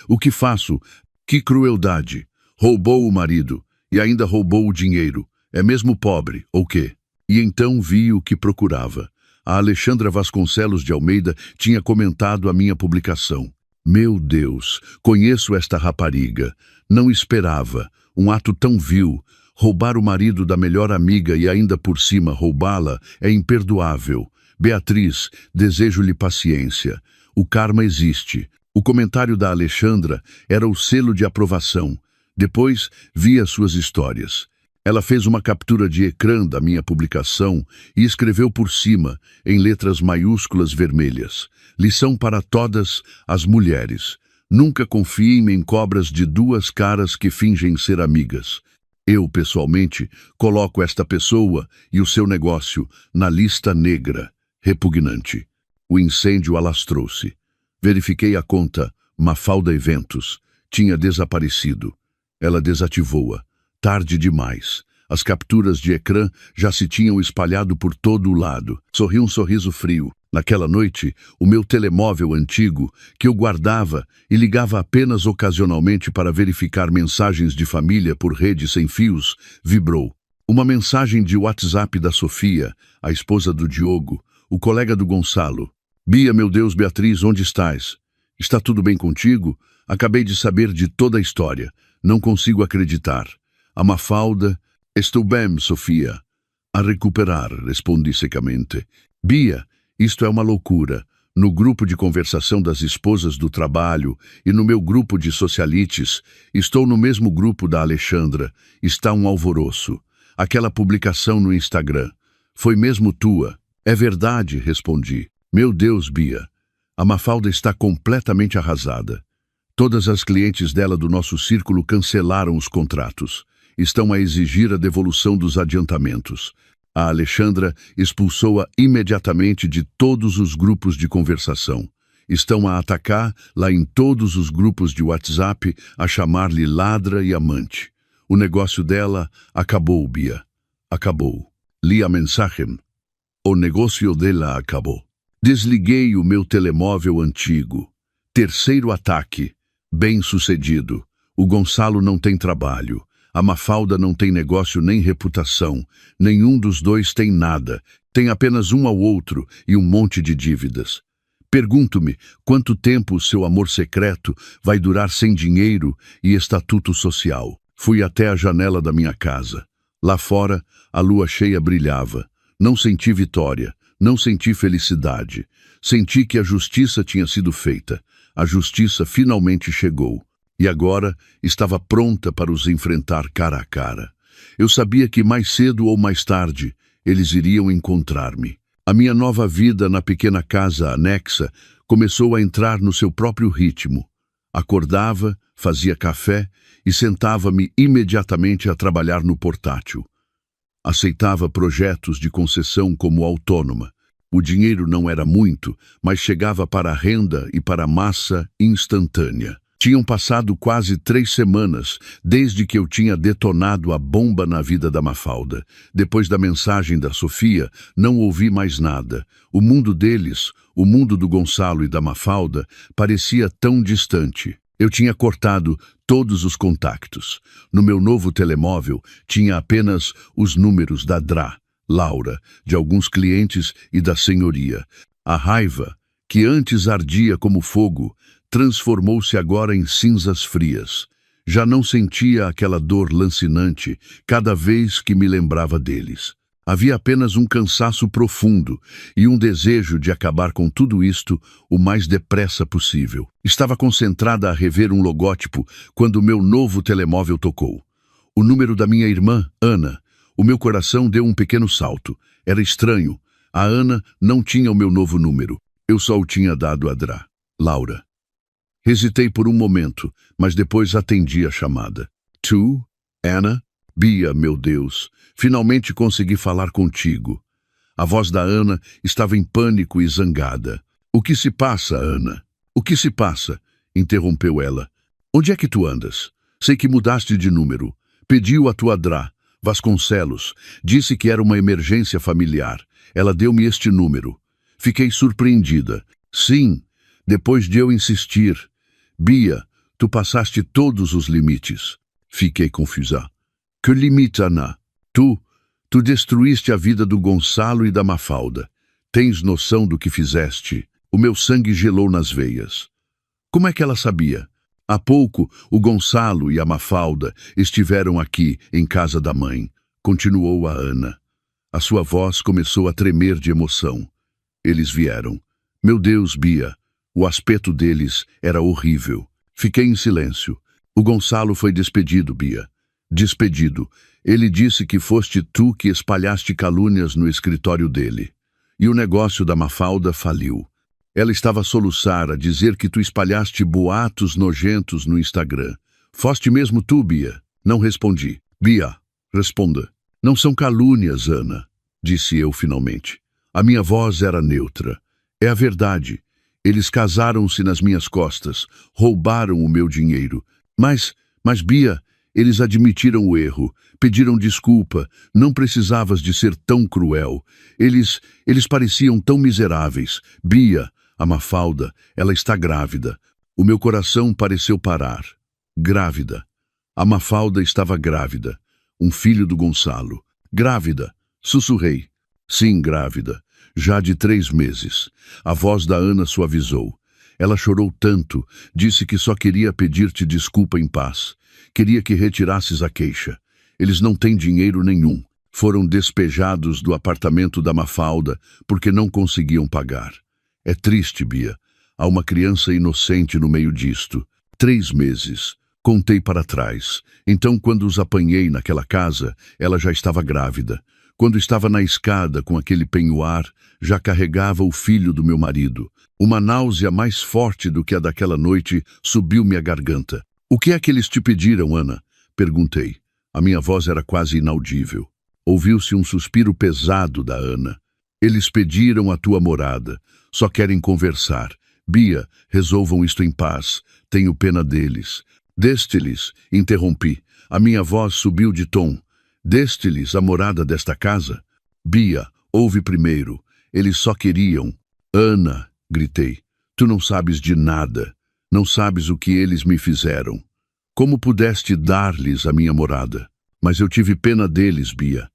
o que faço? Que crueldade! Roubou o marido e ainda roubou o dinheiro. É mesmo pobre, ou quê? E então vi o que procurava. A Alexandra Vasconcelos de Almeida tinha comentado a minha publicação. Meu Deus, conheço esta rapariga. Não esperava. Um ato tão vil. Roubar o marido da melhor amiga e ainda por cima roubá-la é imperdoável. Beatriz, desejo-lhe paciência. O karma existe. O comentário da Alexandra era o selo de aprovação. Depois, vi as suas histórias. Ela fez uma captura de ecrã da minha publicação e escreveu por cima, em letras maiúsculas vermelhas: lição para todas as mulheres. Nunca confiem em cobras de 2 caras que fingem ser amigas. Eu, pessoalmente, coloco esta pessoa e o seu negócio na lista negra. Repugnante. O incêndio alastrou-se. Verifiquei a conta, Mafalda Eventos. Tinha desaparecido. Ela desativou-a. Tarde demais. As capturas de ecrã já se tinham espalhado por todo o lado. Sorri um sorriso frio. Naquela noite, o meu telemóvel antigo, que eu guardava e ligava apenas ocasionalmente para verificar mensagens de família por rede sem fios, vibrou. Uma mensagem de WhatsApp da Sofia, a esposa do Diogo, o colega do Gonçalo. Bia, meu Deus, Beatriz, onde estás? Está tudo bem contigo? Acabei de saber de toda a história. Não consigo acreditar. A Mafalda... Estou bem, Sofia. A recuperar, respondi secamente. Bia, isto é uma loucura. No grupo de conversação das esposas do trabalho e no meu grupo de socialites, estou no mesmo grupo da Alexandra, está um alvoroço. Aquela publicação no Instagram. Foi mesmo tua? É verdade, respondi. Meu Deus, Bia. A Mafalda está completamente arrasada. Todas as clientes dela do nosso círculo cancelaram os contratos. Estão a exigir a devolução dos adiantamentos. A Alexandra expulsou-a imediatamente de todos os grupos de conversação. Estão a atacar lá em todos os grupos de WhatsApp, a chamar-lhe ladra e amante. O negócio dela acabou, Bia. Acabou. Li a mensagem. O negócio dela acabou. Desliguei o meu telemóvel antigo. Terceiro ataque. Bem-sucedido. O Gonçalo não tem trabalho. A Mafalda não tem negócio nem reputação. Nenhum dos dois tem nada. Tem apenas um ao outro e um monte de dívidas. Pergunto-me quanto tempo o seu amor secreto vai durar sem dinheiro e estatuto social. Fui até a janela da minha casa. Lá fora, a lua cheia brilhava. Não senti vitória. Não senti felicidade. Senti que a justiça tinha sido feita. A justiça finalmente chegou. E agora estava pronta para os enfrentar cara a cara. Eu sabia que mais cedo ou mais tarde eles iriam encontrar-me. A minha nova vida na pequena casa anexa começou a entrar no seu próprio ritmo. Acordava, fazia café e sentava-me imediatamente a trabalhar no portátil. Aceitava projetos de concessão como autônoma. O dinheiro não era muito, mas chegava para a renda e para a massa instantânea. Tinham passado quase 3 semanas desde que eu tinha detonado a bomba na vida da Mafalda. Depois da mensagem da Sofia, não ouvi mais nada. O mundo deles, o mundo do Gonçalo e da Mafalda, parecia tão distante. Eu tinha cortado todos os contactos. No meu novo telemóvel, tinha apenas os números da Drá, Laura, de alguns clientes e da senhoria. A raiva, que antes ardia como fogo, transformou-se agora em cinzas frias. Já não sentia aquela dor lancinante cada vez que me lembrava deles. Havia apenas um cansaço profundo e um desejo de acabar com tudo isto o mais depressa possível. Estava concentrada a rever um logótipo quando o meu novo telemóvel tocou. O número da minha irmã, Ana. O meu coração deu um pequeno salto. Era estranho. A Ana não tinha o meu novo número. Eu só o tinha dado a Drá, Laura. Hesitei por um momento, mas depois atendi a chamada. Tu? Ana? Bia, meu Deus, finalmente consegui falar contigo. A voz da Ana estava em pânico e zangada. O que se passa, Ana? O que se passa? Interrompeu ela. Onde é que tu andas? Sei que mudaste de número. Pediu a tua Drá, Vasconcelos. Disse que era uma emergência familiar. Ela deu-me este número. Fiquei surpreendida. Sim, depois de eu insistir. Bia, tu passaste todos os limites. Fiquei confusa. Que limite, Ana? Tu destruíste a vida do Gonçalo e da Mafalda. Tens noção do que fizeste? O meu sangue gelou nas veias. Como é que ela sabia? Há pouco, o Gonçalo e a Mafalda estiveram aqui, em casa da mãe. Continuou a Ana. A sua voz começou a tremer de emoção. Eles vieram. Meu Deus, Bia. O aspecto deles era horrível. Fiquei em silêncio. O Gonçalo foi despedido, Bia. Despedido. Ele disse que foste tu que espalhaste calúnias no escritório dele. E o negócio da Mafalda faliu. Ela estava a soluçar, a dizer que tu espalhaste boatos nojentos no Instagram. Foste mesmo tu, Bia? Não respondi. Bia, responda. Não são calúnias, Ana, disse eu finalmente. A minha voz era neutra. É a verdade. Eles casaram-se nas minhas costas, roubaram o meu dinheiro. Mas Bia, eles admitiram o erro, pediram desculpa, não precisavas de ser tão cruel. Eles pareciam tão miseráveis. Bia, a Mafalda, ela está grávida. O meu coração pareceu parar. Grávida. A Mafalda estava grávida. Um filho do Gonçalo. Grávida. Sussurrei. Sim, grávida. Já de 3 meses. A voz da Ana suavizou. Ela chorou tanto, disse que só queria pedir-te desculpa em paz. Queria que retirasses a queixa. Eles não têm dinheiro nenhum. Foram despejados do apartamento da Mafalda porque não conseguiam pagar. É triste, Bia. Há uma criança inocente no meio disto. 3 meses. Contei para trás. Então, quando os apanhei naquela casa, ela já estava grávida. Quando estava na escada com aquele penhoar, já carregava o filho do meu marido. Uma náusea mais forte do que a daquela noite subiu-me à garganta. O que é que eles te pediram, Ana? Perguntei. A minha voz era quase inaudível. Ouviu-se um suspiro pesado da Ana. Eles pediram a tua morada. Só querem conversar. Bia, resolvam isto em paz. Tenho pena deles. Deste-lhes, interrompi. A minha voz subiu de tom. Deste-lhes a morada desta casa? Bia, ouve primeiro. Eles só queriam. Ana, gritei. Tu não sabes de nada. Não sabes o que eles me fizeram. Como pudeste dar-lhes a minha morada? Mas eu tive pena deles, Bia.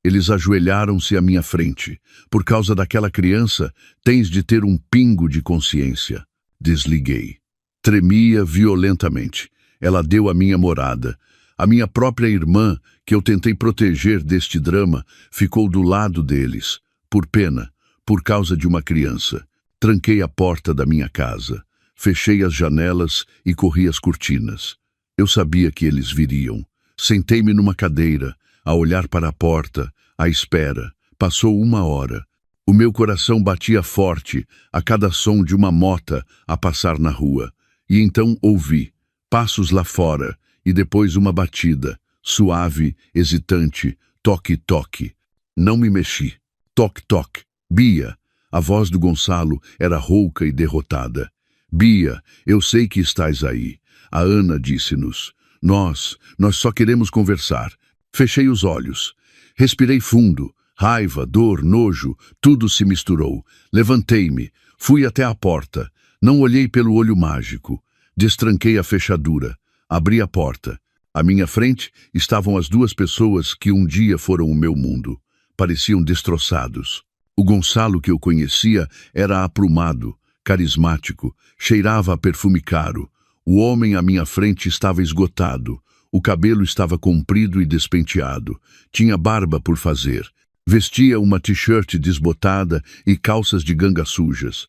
Eles ajoelharam-se à minha frente. Por causa daquela criança, tens de ter um pingo de consciência. Desliguei. Tremia violentamente. Ela deu a minha morada. A minha própria irmã, que eu tentei proteger deste drama, ficou do lado deles. Por pena, por causa de uma criança. Tranquei a porta da minha casa. Fechei as janelas e corri as cortinas. Eu sabia que eles viriam. Sentei-me numa cadeira, a olhar para a porta, à espera. Passou 1 hora. O meu coração batia forte a cada som de uma mota a passar na rua. E então ouvi passos lá fora e depois uma batida, suave, hesitante, toque-toque. Não me mexi. Toque-toque. Bia. A voz do Gonçalo era rouca e derrotada. Bia, eu sei que estás aí. A Ana disse-nos. Nós só queremos conversar. Fechei os olhos. Respirei fundo. Raiva, dor, nojo, tudo se misturou. Levantei-me. Fui até a porta. Não olhei pelo olho mágico. Destranquei a fechadura. Abri a porta. À minha frente estavam as 2 pessoas que um dia foram o meu mundo. Pareciam destroçados. O Gonçalo que eu conhecia era aprumado, carismático, cheirava a perfume caro. O homem à minha frente estava esgotado. O cabelo estava comprido e despenteado. Tinha barba por fazer. Vestia uma t-shirt desbotada e calças de ganga sujas.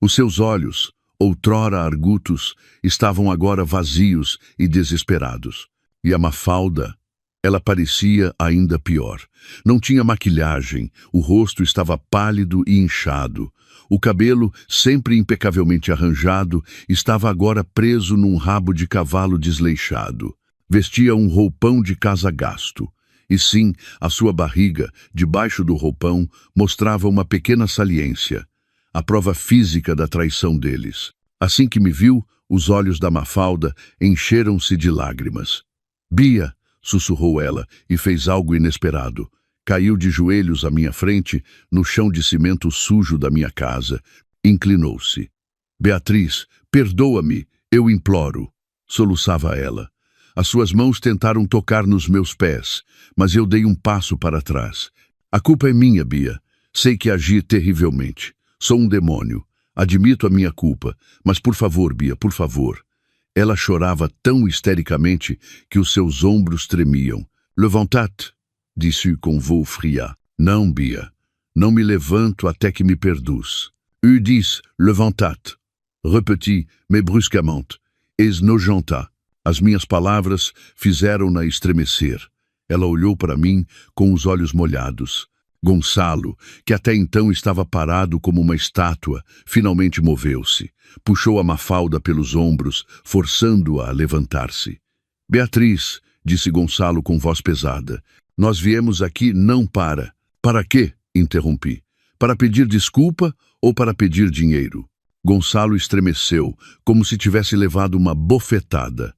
Os seus olhos, outrora argutos, estavam agora vazios e desesperados. E a Mafalda, ela parecia ainda pior. Não tinha maquilhagem, o rosto estava pálido e inchado. O cabelo, sempre impecavelmente arranjado, estava agora preso num rabo de cavalo desleixado. Vestia um roupão de casa gasto. E sim, a sua barriga, debaixo do roupão, mostrava uma pequena saliência. A prova física da traição deles. Assim que me viu, os olhos da Mafalda encheram-se de lágrimas. Bia, sussurrou ela e fez algo inesperado. Caiu de joelhos à minha frente, no chão de cimento sujo da minha casa. Inclinou-se. Beatriz, perdoa-me, eu imploro, soluçava ela. As suas mãos tentaram tocar nos meus pés, mas eu dei um passo para trás. A culpa é minha, Bia. Sei que agi terrivelmente. Sou um demônio. Admito a minha culpa, mas por favor, Bia, por favor. Ela chorava tão histericamente que os seus ombros tremiam. Levantate, disse com voz fria. Não, Bia. Não me levanto até que me perdoes. Eu disse, levantate. Repeti, mais bruscamente. Es nojenta. As minhas palavras fizeram-na estremecer. Ela olhou para mim com os olhos molhados. Gonçalo, que até então estava parado como uma estátua, finalmente moveu-se. Puxou a Mafalda pelos ombros, forçando-a a levantar-se. Beatriz, disse Gonçalo com voz pesada, nós viemos aqui não para... Para quê? Interrompi. Para pedir desculpa ou para pedir dinheiro? Gonçalo estremeceu, como se tivesse levado uma bofetada.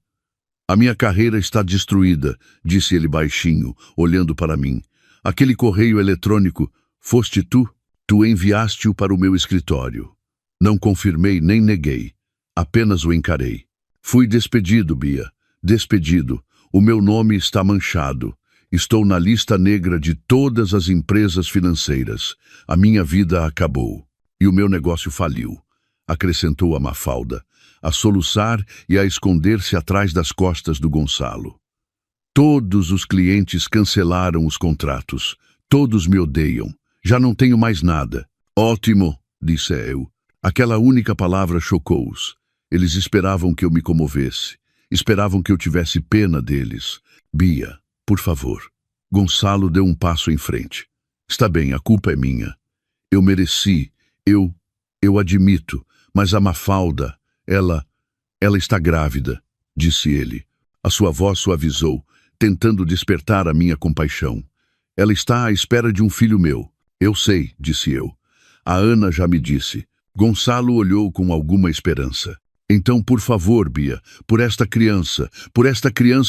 A minha carreira está destruída, disse ele baixinho, olhando para mim. Aquele correio eletrônico, foste tu? Tu enviaste-o para o meu escritório. Não confirmei nem neguei. Apenas o encarei. Fui despedido, Bia. Despedido. O meu nome está manchado. Estou na lista negra de todas as empresas financeiras. A minha vida acabou. E o meu negócio faliu. acrescentou a Mafalda, a soluçar e a esconder-se atrás das costas do Gonçalo. Todos os clientes cancelaram os contratos. Todos me odeiam. Já não tenho mais nada. Ótimo, disse eu. Aquela única palavra chocou-os. Eles esperavam que eu me comovesse. Esperavam que eu tivesse pena deles. Bia, por favor. Gonçalo deu um passo em frente. Está bem, a culpa é minha. Eu mereci. Eu admito. Mas a Mafalda, ela está grávida, disse ele. A sua voz suavizou, tentando despertar a minha compaixão. Ela está à espera de um filho meu. Eu sei, disse eu. A Ana já me disse. Gonçalo olhou com alguma esperança. Então, por favor, Bia, por esta criança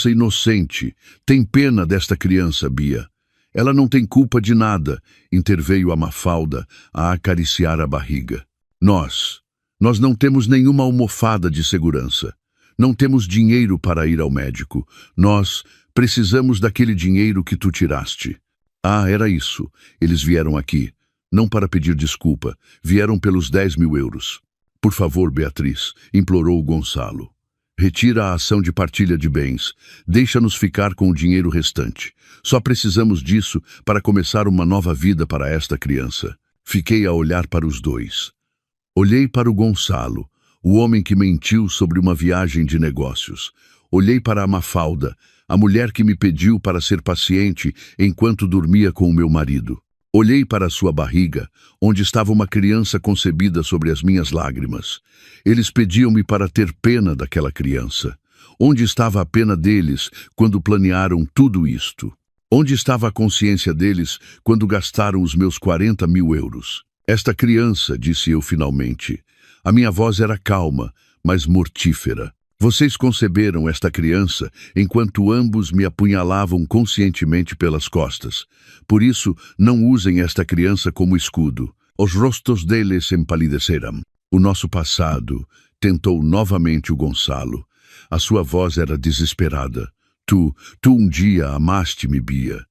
inocente. Tem pena desta criança, Bia. Ela não tem culpa de nada, interveio a Mafalda a acariciar a barriga. Nós não temos nenhuma almofada de segurança. Não temos dinheiro para ir ao médico. Nós precisamos daquele dinheiro que tu tiraste. Ah, era isso. Eles vieram aqui. Não para pedir desculpa. Vieram pelos 10.000 euros. Por favor, Beatriz, implorou Gonçalo. Retira a ação de partilha de bens. Deixa-nos ficar com o dinheiro restante. Só precisamos disso para começar uma nova vida para esta criança. Fiquei a olhar para os dois. Olhei para o Gonçalo, o homem que mentiu sobre uma viagem de negócios. Olhei para a Mafalda, a mulher que me pediu para ser paciente enquanto dormia com o meu marido. Olhei para sua barriga, onde estava uma criança concebida sobre as minhas lágrimas. Eles pediam-me para ter pena daquela criança. Onde estava a pena deles quando planearam tudo isto? Onde estava a consciência deles quando gastaram os meus 40.000 euros? Esta criança, disse eu finalmente. A minha voz era calma, mas mortífera. Vocês conceberam esta criança enquanto ambos me apunhalavam conscientemente pelas costas. Por isso, não usem esta criança como escudo. Os rostos deles empalideceram. O nosso passado, tentou novamente o Gonçalo. A sua voz era desesperada. Tu um dia amaste-me, Bia,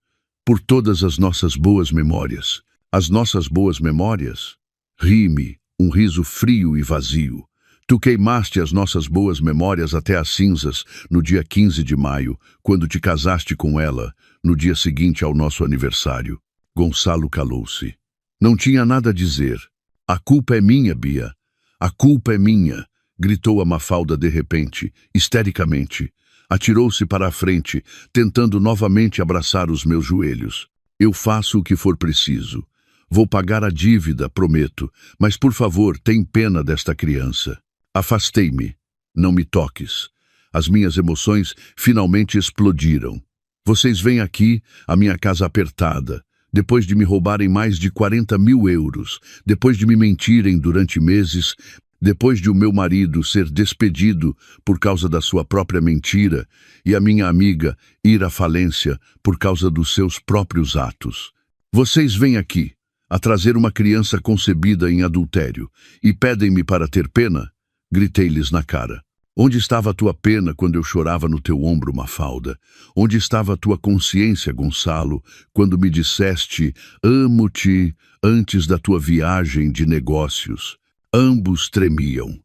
por todas as nossas boas memórias. As nossas boas memórias? Ri-me, um riso frio e vazio. Tu queimaste as nossas boas memórias até as cinzas no dia 15 de maio, quando te casaste com ela, no dia seguinte ao nosso aniversário. Gonçalo calou-se. Não tinha nada a dizer. A culpa é minha, Bia. A culpa é minha, gritou a Mafalda de repente, histericamente. Atirou-se para a frente, tentando novamente abraçar os meus joelhos. Eu faço o que for preciso. Vou pagar a dívida, prometo, mas por favor, tem pena desta criança. Afastei-me. Não me toques. As minhas emoções finalmente explodiram. Vocês vêm aqui, a minha casa apertada, depois de me roubarem mais de 40.000 euros, depois de me mentirem durante meses, depois de o meu marido ser despedido por causa da sua própria mentira e a minha amiga ir à falência por causa dos seus próprios atos. Vocês vêm aqui a trazer uma criança concebida em adultério e pedem-me para ter pena? Gritei-lhes na cara. Onde estava a tua pena quando eu chorava no teu ombro, Mafalda? Onde estava a tua consciência, Gonçalo, quando me disseste amo-te antes da tua viagem de negócios? Ambos tremiam.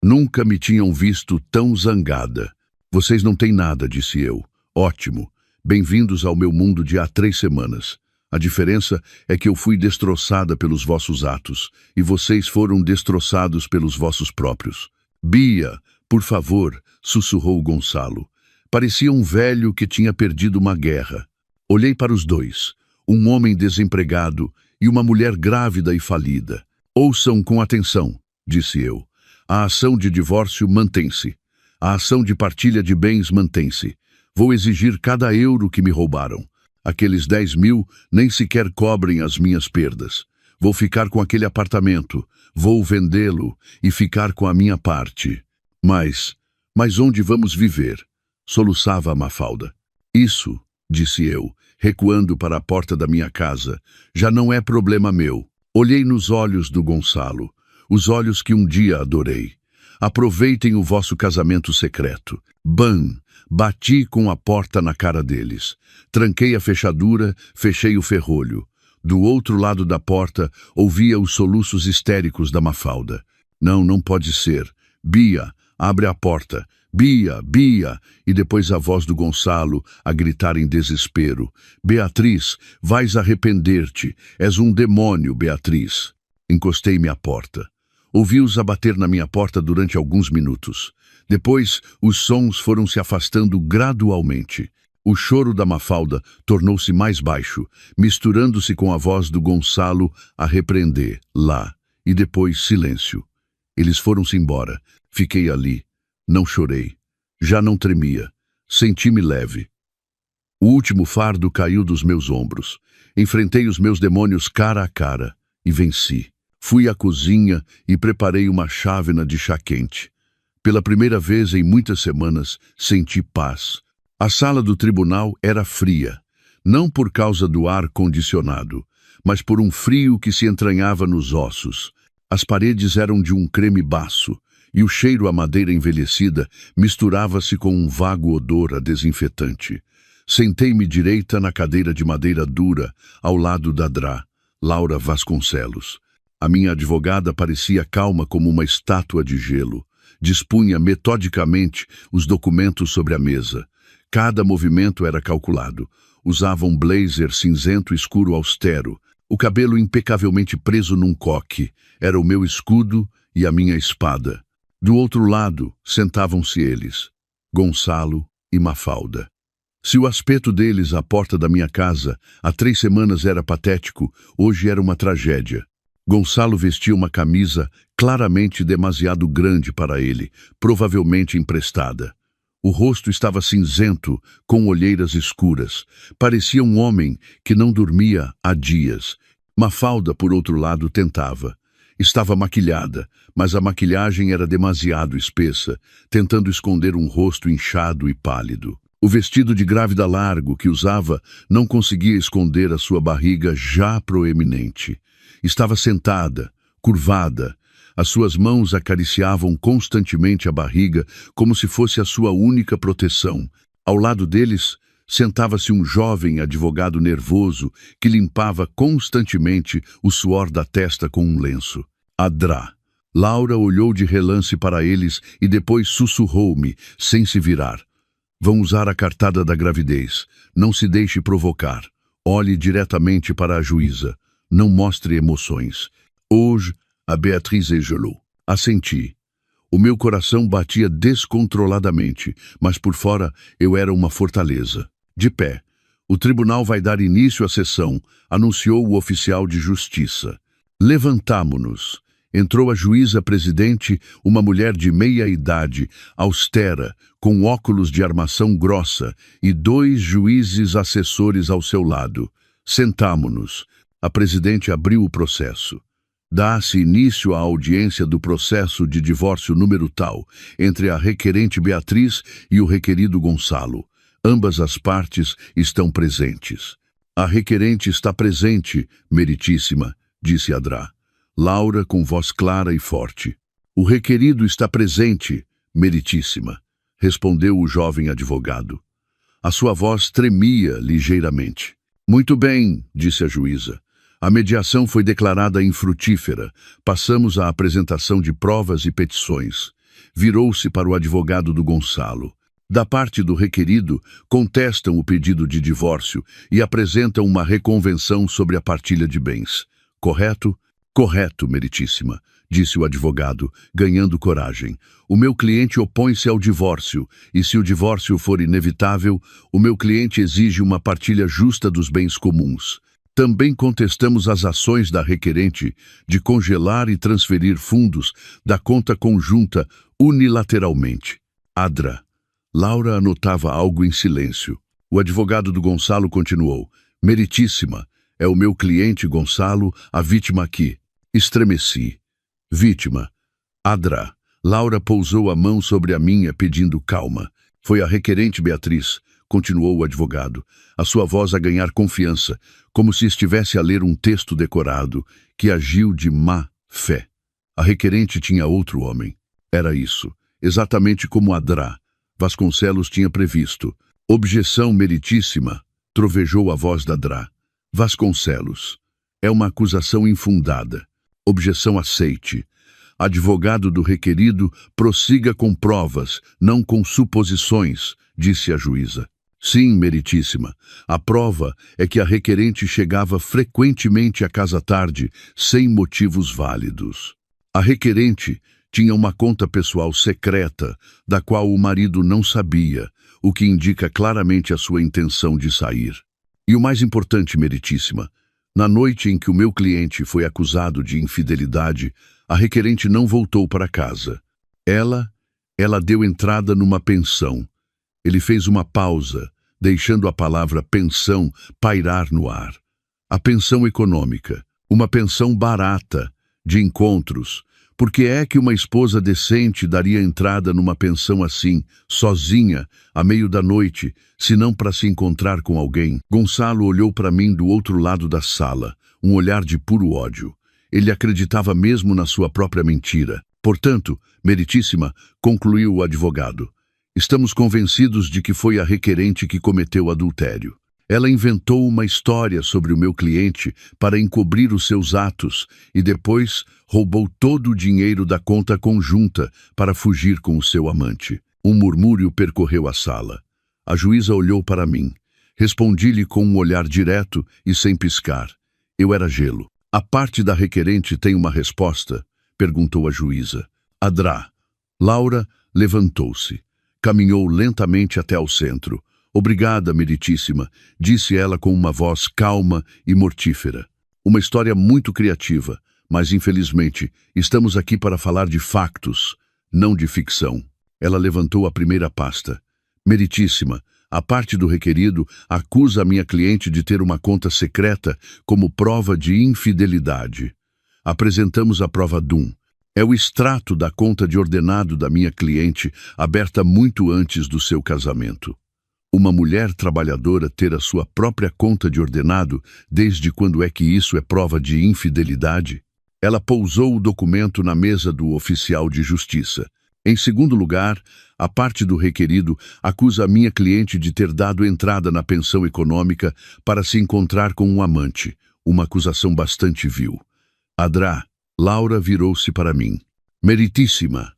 Nunca me tinham visto tão zangada. Vocês não têm nada, disse eu. Ótimo. Bem-vindos ao meu mundo de há 3 semanas. A diferença é que eu fui destroçada pelos vossos atos, e vocês foram destroçados pelos vossos próprios. Bia, por favor, sussurrou Gonçalo. Parecia um velho que tinha perdido uma guerra. Olhei para os dois, um homem desempregado e uma mulher grávida e falida. Ouçam com atenção, disse eu. A ação de divórcio mantém-se. A ação de partilha de bens mantém-se. Vou exigir cada euro que me roubaram. Aqueles 10.000 nem sequer cobrem as minhas perdas. Vou ficar com aquele apartamento, vou vendê-lo e ficar com a minha parte. Mas onde vamos viver? Soluçava a Mafalda. Isso, disse eu, recuando para a porta da minha casa, já não é problema meu. Olhei nos olhos do Gonçalo, os olhos que um dia adorei. Aproveitem o vosso casamento secreto. Bam! Bati com a porta na cara deles. Tranquei a fechadura, fechei o ferrolho. Do outro lado da porta, ouvia os soluços histéricos da Mafalda. Não, não pode ser. Bia, abre a porta. Bia, Bia! E depois a voz do Gonçalo a gritar em desespero. Beatriz, vais arrepender-te. És um demônio, Beatriz. Encostei-me à porta. Ouvi-os a bater na minha porta durante alguns minutos. Depois, os sons foram se afastando gradualmente. O choro da Mafalda tornou-se mais baixo, misturando-se com a voz do Gonçalo a repreender, lá. E depois, silêncio. Eles foram-se embora. Fiquei ali. Não chorei. Já não tremia. Senti-me leve. O último fardo caiu dos meus ombros. Enfrentei os meus demônios cara a cara e venci. Fui à cozinha e preparei uma chávena de chá quente. Pela primeira vez em muitas semanas, senti paz. A sala do tribunal era fria, não por causa do ar condicionado, mas por um frio que se entranhava nos ossos. As paredes eram de um creme baço, e o cheiro à madeira envelhecida misturava-se com um vago odor a desinfetante. Sentei-me direita na cadeira de madeira dura, ao lado da Drá, Laura Vasconcelos. A minha advogada parecia calma como uma estátua de gelo. Dispunha metodicamente os documentos sobre a mesa. Cada movimento era calculado. Usava um blazer cinzento escuro austero, o cabelo impecavelmente preso num coque. Era o meu escudo e a minha espada. Do outro lado, sentavam-se eles, Gonçalo e Mafalda. Se o aspecto deles à porta da minha casa há 3 semanas era patético, hoje era uma tragédia. Gonçalo vestia uma camisa claramente demasiado grande para ele, provavelmente emprestada. O rosto estava cinzento, com olheiras escuras. Parecia um homem que não dormia há dias. Mafalda, por outro lado, tentava. Estava maquilhada, mas a maquilhagem era demasiado espessa, tentando esconder um rosto inchado e pálido. O vestido de grávida largo que usava não conseguia esconder a sua barriga já proeminente. Estava sentada, curvada. As suas mãos acariciavam constantemente a barriga, como se fosse a sua única proteção. Ao lado deles, sentava-se um jovem advogado nervoso que limpava constantemente o suor da testa com um lenço. A Drá. Laura olhou de relance para eles e depois sussurrou-me, sem se virar. Vão usar a cartada da gravidez. Não se deixe provocar. Olhe diretamente para a juíza. Não mostre emoções. Hoje, a Beatriz gelou. Assenti. O meu coração batia descontroladamente, mas por fora eu era uma fortaleza. De pé. O tribunal vai dar início à sessão, anunciou o oficial de justiça. Levantamo-nos. Entrou a juíza-presidente, uma mulher de meia idade, austera, com óculos de armação grossa, e 2 juízes assessores ao seu lado. Sentamo-nos. A presidente abriu o processo. Dá-se início à audiência do processo de divórcio número tal, entre a requerente Beatriz e o requerido Gonçalo. Ambas as partes estão presentes. A requerente está presente, meritíssima, disse a Drá. Laura com voz clara e forte. O requerido está presente, meritíssima, respondeu o jovem advogado. A sua voz tremia ligeiramente. Muito bem, disse a juíza. A mediação foi declarada infrutífera. Passamos à apresentação de provas e petições. Virou-se para o advogado do Gonçalo. Da parte do requerido, contestam o pedido de divórcio e apresentam uma reconvenção sobre a partilha de bens. Correto? Correto, meritíssima, disse o advogado, ganhando coragem. O meu cliente opõe-se ao divórcio, e se o divórcio for inevitável, o meu cliente exige uma partilha justa dos bens comuns. Também contestamos as ações da requerente de congelar e transferir fundos da conta conjunta unilateralmente. Adra. Laura anotava algo em silêncio. O advogado do Gonçalo continuou. Meritíssima, é o meu cliente Gonçalo, a vítima aqui. Estremeci. Vítima. Adra. Laura pousou a mão sobre a minha, pedindo calma. Foi a requerente Beatriz, continuou o advogado, a sua voz a ganhar confiança, como se estivesse a ler um texto decorado, que agiu de má fé. A requerente tinha outro homem. Era isso, exatamente como Adra. Vasconcelos tinha previsto. Objeção meritíssima, trovejou a voz da Drá. Vasconcelos. É uma acusação infundada. Objeção aceite. Advogado do requerido, prossiga com provas, não com suposições, disse a juíza. Sim, meritíssima. A prova é que a requerente chegava frequentemente à casa tarde, sem motivos válidos. A requerente tinha uma conta pessoal secreta, da qual o marido não sabia, o que indica claramente a sua intenção de sair. E o mais importante, meritíssima, na noite em que o meu cliente foi acusado de infidelidade, a requerente não voltou para casa. Ela deu entrada numa pensão. Ele fez uma pausa, deixando a palavra pensão pairar no ar. A pensão econômica, uma pensão barata, de encontros. Por que é que uma esposa decente daria entrada numa pensão assim, sozinha, à meio da noite, se não para se encontrar com alguém? Gonçalo olhou para mim do outro lado da sala, um olhar de puro ódio. Ele acreditava mesmo na sua própria mentira. Portanto, meritíssima, concluiu o advogado, estamos convencidos de que foi a requerente que cometeu adultério. Ela inventou uma história sobre o meu cliente para encobrir os seus atos e depois roubou todo o dinheiro da conta conjunta para fugir com o seu amante. Um murmúrio percorreu a sala. A juíza olhou para mim. Respondi-lhe com um olhar direto e sem piscar. Eu era gelo. A parte da requerente tem uma resposta? Perguntou a juíza. Adrá. Laura levantou-se. Caminhou lentamente até ao centro. Obrigada, meritíssima, disse ela com uma voz calma e mortífera. Uma história muito criativa, mas infelizmente estamos aqui para falar de factos, não de ficção. Ela levantou a primeira pasta. Meritíssima, a parte do requerido acusa a minha cliente de ter uma conta secreta como prova de infidelidade. Apresentamos a prova DUM. É o extrato da conta de ordenado da minha cliente, aberta muito antes do seu casamento. Uma mulher trabalhadora ter a sua própria conta de ordenado, desde quando é que isso é prova de infidelidade? Ela pousou o documento na mesa do oficial de justiça. Em segundo lugar, a parte do requerido acusa a minha cliente de ter dado entrada na pensão econômica para se encontrar com um amante, uma acusação bastante vil. Adrá. Laura virou-se para mim. Meritíssima,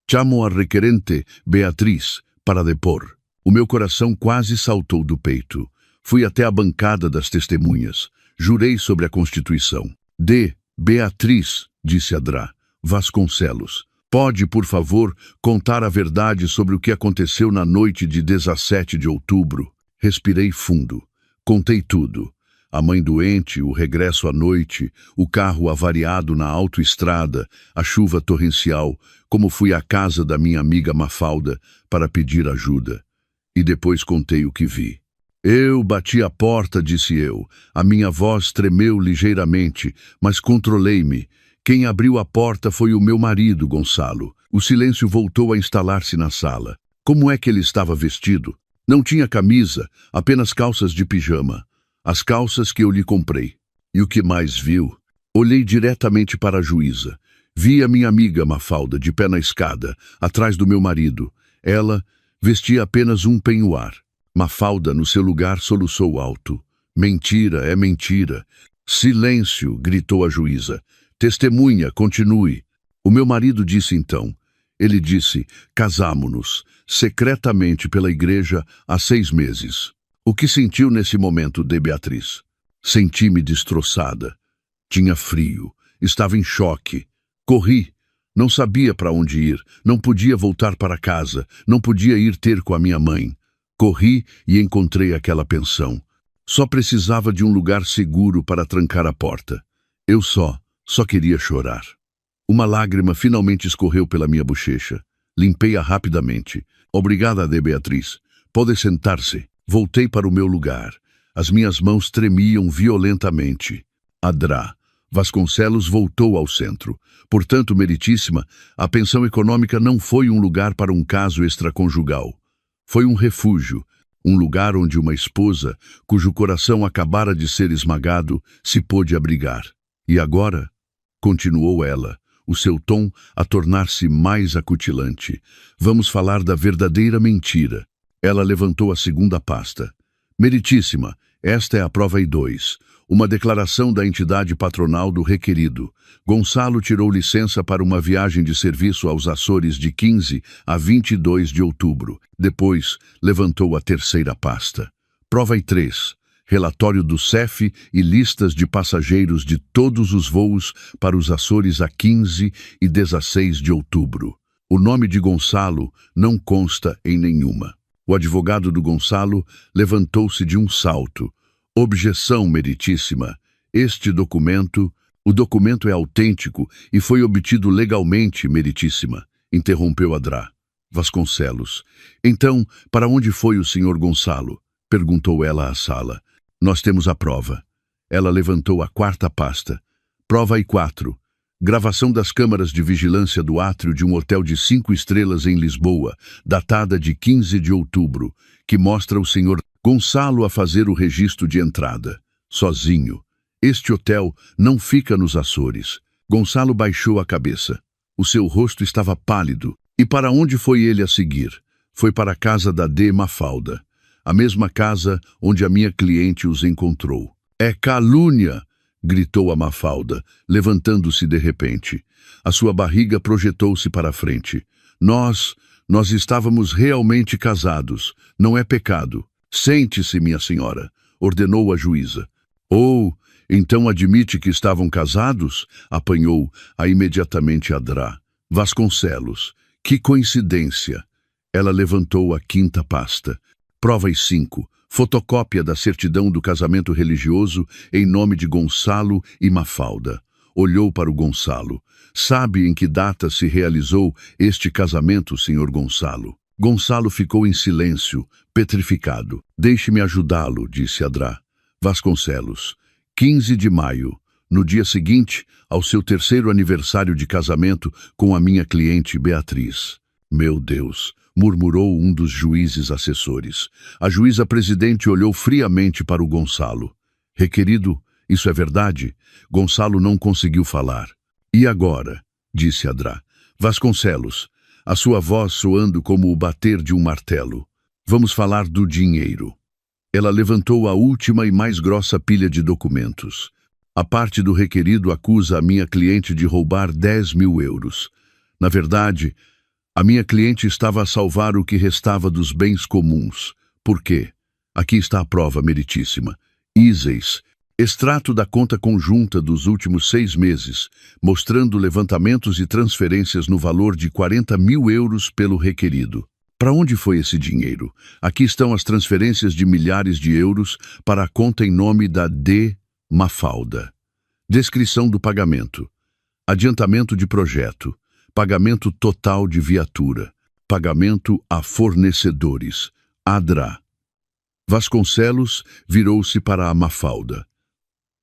chamo a requerente Beatriz para depor. O meu coração quase saltou do peito. Fui até a bancada das testemunhas. Jurei sobre a Constituição. Beatriz, disse Adrá Vasconcelos. Pode, por favor, contar a verdade sobre o que aconteceu na noite de 17 de outubro? Respirei fundo. Contei tudo. A mãe doente, o regresso à noite, o carro avariado na autoestrada, a chuva torrencial, como fui à casa da minha amiga Mafalda para pedir ajuda. E depois contei o que vi. Eu bati a porta, disse eu. A minha voz tremeu ligeiramente, mas controlei-me. Quem abriu a porta foi o meu marido, Gonçalo. O silêncio voltou a instalar-se na sala. Como é que ele estava vestido? Não tinha camisa, apenas calças de pijama. As calças que eu lhe comprei. E o que mais viu? Olhei diretamente para a juíza. Vi a minha amiga Mafalda de pé na escada, atrás do meu marido. Ela vestia apenas um penhoar. Mafalda, no seu lugar, soluçou alto. Mentira, é mentira. Silêncio, gritou a juíza. Testemunha, continue. O meu marido disse então. Ele disse, casamo-nos, secretamente pela igreja há 6 meses. O que sentiu nesse momento, Beatriz? Senti-me destroçada. Tinha frio. Estava em choque. Corri. Não sabia para onde ir. Não podia voltar para casa. Não podia ir ter com a minha mãe. Corri e encontrei aquela pensão. Só precisava de um lugar seguro para trancar a porta. Eu só queria chorar. Uma lágrima finalmente escorreu pela minha bochecha. Limpei-a rapidamente. Obrigada, Beatriz. Pode sentar-se. Voltei para o meu lugar. As minhas mãos tremiam violentamente. Adrá Vasconcelos voltou ao centro. Portanto, meritíssima, a pensão econômica não foi um lugar para um caso extraconjugal. Foi um refúgio, um lugar onde uma esposa, cujo coração acabara de ser esmagado, se pôde abrigar. E agora, continuou ela, o seu tom a tornar-se mais acutilante, vamos falar da verdadeira mentira. Ela levantou a segunda pasta. Meritíssima, esta é a prova I2. Uma declaração da entidade patronal do requerido. Gonçalo tirou licença para uma viagem de serviço aos Açores de 15 a 22 de outubro. Depois, levantou a terceira pasta. Prova 3. Relatório do CEF e listas de passageiros de todos os voos para os Açores a 15 e 16 de outubro. O nome de Gonçalo não consta em nenhuma. O advogado do Gonçalo levantou-se de um salto. Objeção, meritíssima. O documento é autêntico e foi obtido legalmente, meritíssima, interrompeu Adrá. Vasconcelos. Então, para onde foi o senhor Gonçalo? Perguntou ela à sala. Nós temos a prova. Ela levantou a quarta pasta. Prova 4. Gravação das câmaras de vigilância do átrio de um hotel de 5 estrelas em Lisboa, datada de 15 de outubro, que mostra o senhor Gonçalo a fazer o registro de entrada, sozinho. Este hotel não fica nos Açores. Gonçalo baixou a cabeça. O seu rosto estava pálido. E para onde foi ele a seguir? Foi para a casa da D. Mafalda, a mesma casa onde a minha cliente os encontrou. É calúnia! Gritou a Mafalda, levantando-se de repente. A sua barriga projetou-se para a frente. Nós estávamos realmente casados. Não é pecado. Sente-se, minha senhora, ordenou a juíza. Oh, então admite que estavam casados? Apanhou-a imediatamente Adrá. Vasconcelos. Que coincidência! Ela levantou a quinta pasta. Prova 5. Fotocópia da certidão do casamento religioso em nome de Gonçalo e Mafalda. Olhou para o Gonçalo. Sabe em que data se realizou este casamento, senhor Gonçalo? Gonçalo ficou em silêncio, petrificado. Deixe-me ajudá-lo, disse Adrá. Vasconcelos. 15 de maio. No dia seguinte, ao seu terceiro aniversário de casamento com a minha cliente Beatriz. Meu Deus! Murmurou um dos juízes assessores. A juíza presidente olhou friamente para o Gonçalo. Requerido, isso é verdade? Gonçalo não conseguiu falar. E agora? Disse Adrá. Vasconcelos, a sua voz soando como o bater de um martelo. Vamos falar do dinheiro. Ela levantou a última e mais grossa pilha de documentos. A parte do requerido acusa a minha cliente de roubar 10.000 euros. Na verdade, a minha cliente estava a salvar o que restava dos bens comuns. Por quê? Aqui está a prova, meritíssima. Iseis, extrato da conta conjunta dos últimos 6 meses, mostrando levantamentos e transferências no valor de 40.000 euros pelo requerido. Para onde foi esse dinheiro? Aqui estão as transferências de milhares de euros para a conta em nome da D. Mafalda. Descrição do pagamento. Adiantamento de projeto. Pagamento total de viatura. Pagamento a fornecedores. Adrá. Vasconcelos virou-se para a Mafalda.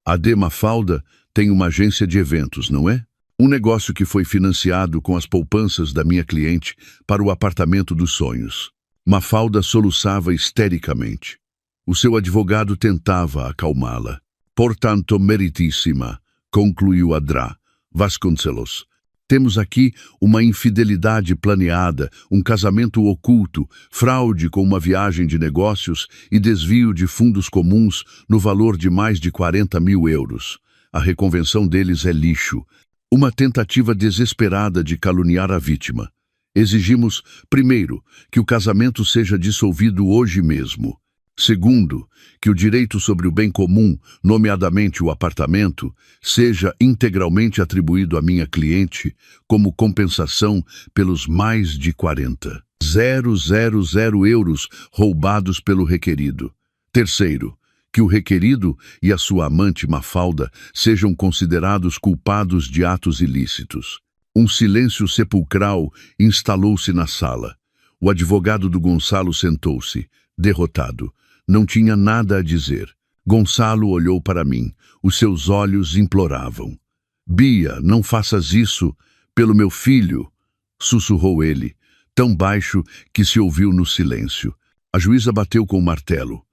A D. Mafalda tem uma agência de eventos, não é? Um negócio que foi financiado com as poupanças da minha cliente para o apartamento dos sonhos. Mafalda soluçava histericamente. O seu advogado tentava acalmá-la. Portanto, meritíssima, concluiu Adrá. Vasconcelos. Temos aqui uma infidelidade planeada, um casamento oculto, fraude com uma viagem de negócios e desvio de fundos comuns no valor de mais de 40.000 euros. A reconvenção deles é lixo. Uma tentativa desesperada de caluniar a vítima. Exigimos, primeiro, que o casamento seja dissolvido hoje mesmo. Segundo, que o direito sobre o bem comum, nomeadamente o apartamento, seja integralmente atribuído à minha cliente como compensação pelos mais de 40.000 euros roubados pelo requerido. Terceiro, que o requerido e a sua amante Mafalda sejam considerados culpados de atos ilícitos. Um silêncio sepulcral instalou-se na sala. O advogado do Gonçalo sentou-se, derrotado. Não tinha nada a dizer. Gonçalo olhou para mim. Os seus olhos imploravam. Bia, não faças isso pelo meu filho, sussurrou ele, tão baixo que se ouviu no silêncio. A juíza bateu com o martelo.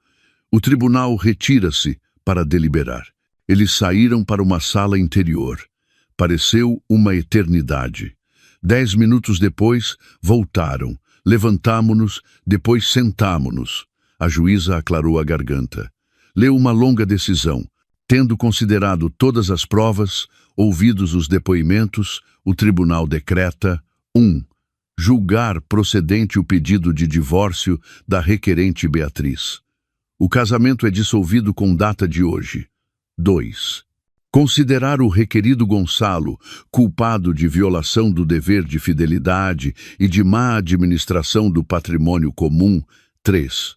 O tribunal retira-se para deliberar. Eles saíram para uma sala interior. Pareceu uma eternidade. 10 minutos depois, voltaram. Levantámo-nos, depois sentámo-nos. A juíza aclarou a garganta. Leu uma longa decisão. Tendo considerado todas as provas, ouvidos os depoimentos, o tribunal decreta: 1. Julgar procedente o pedido de divórcio da requerente Beatriz. O casamento é dissolvido com data de hoje. 2. Considerar o requerido Gonçalo culpado de violação do dever de fidelidade e de má administração do patrimônio comum. 3.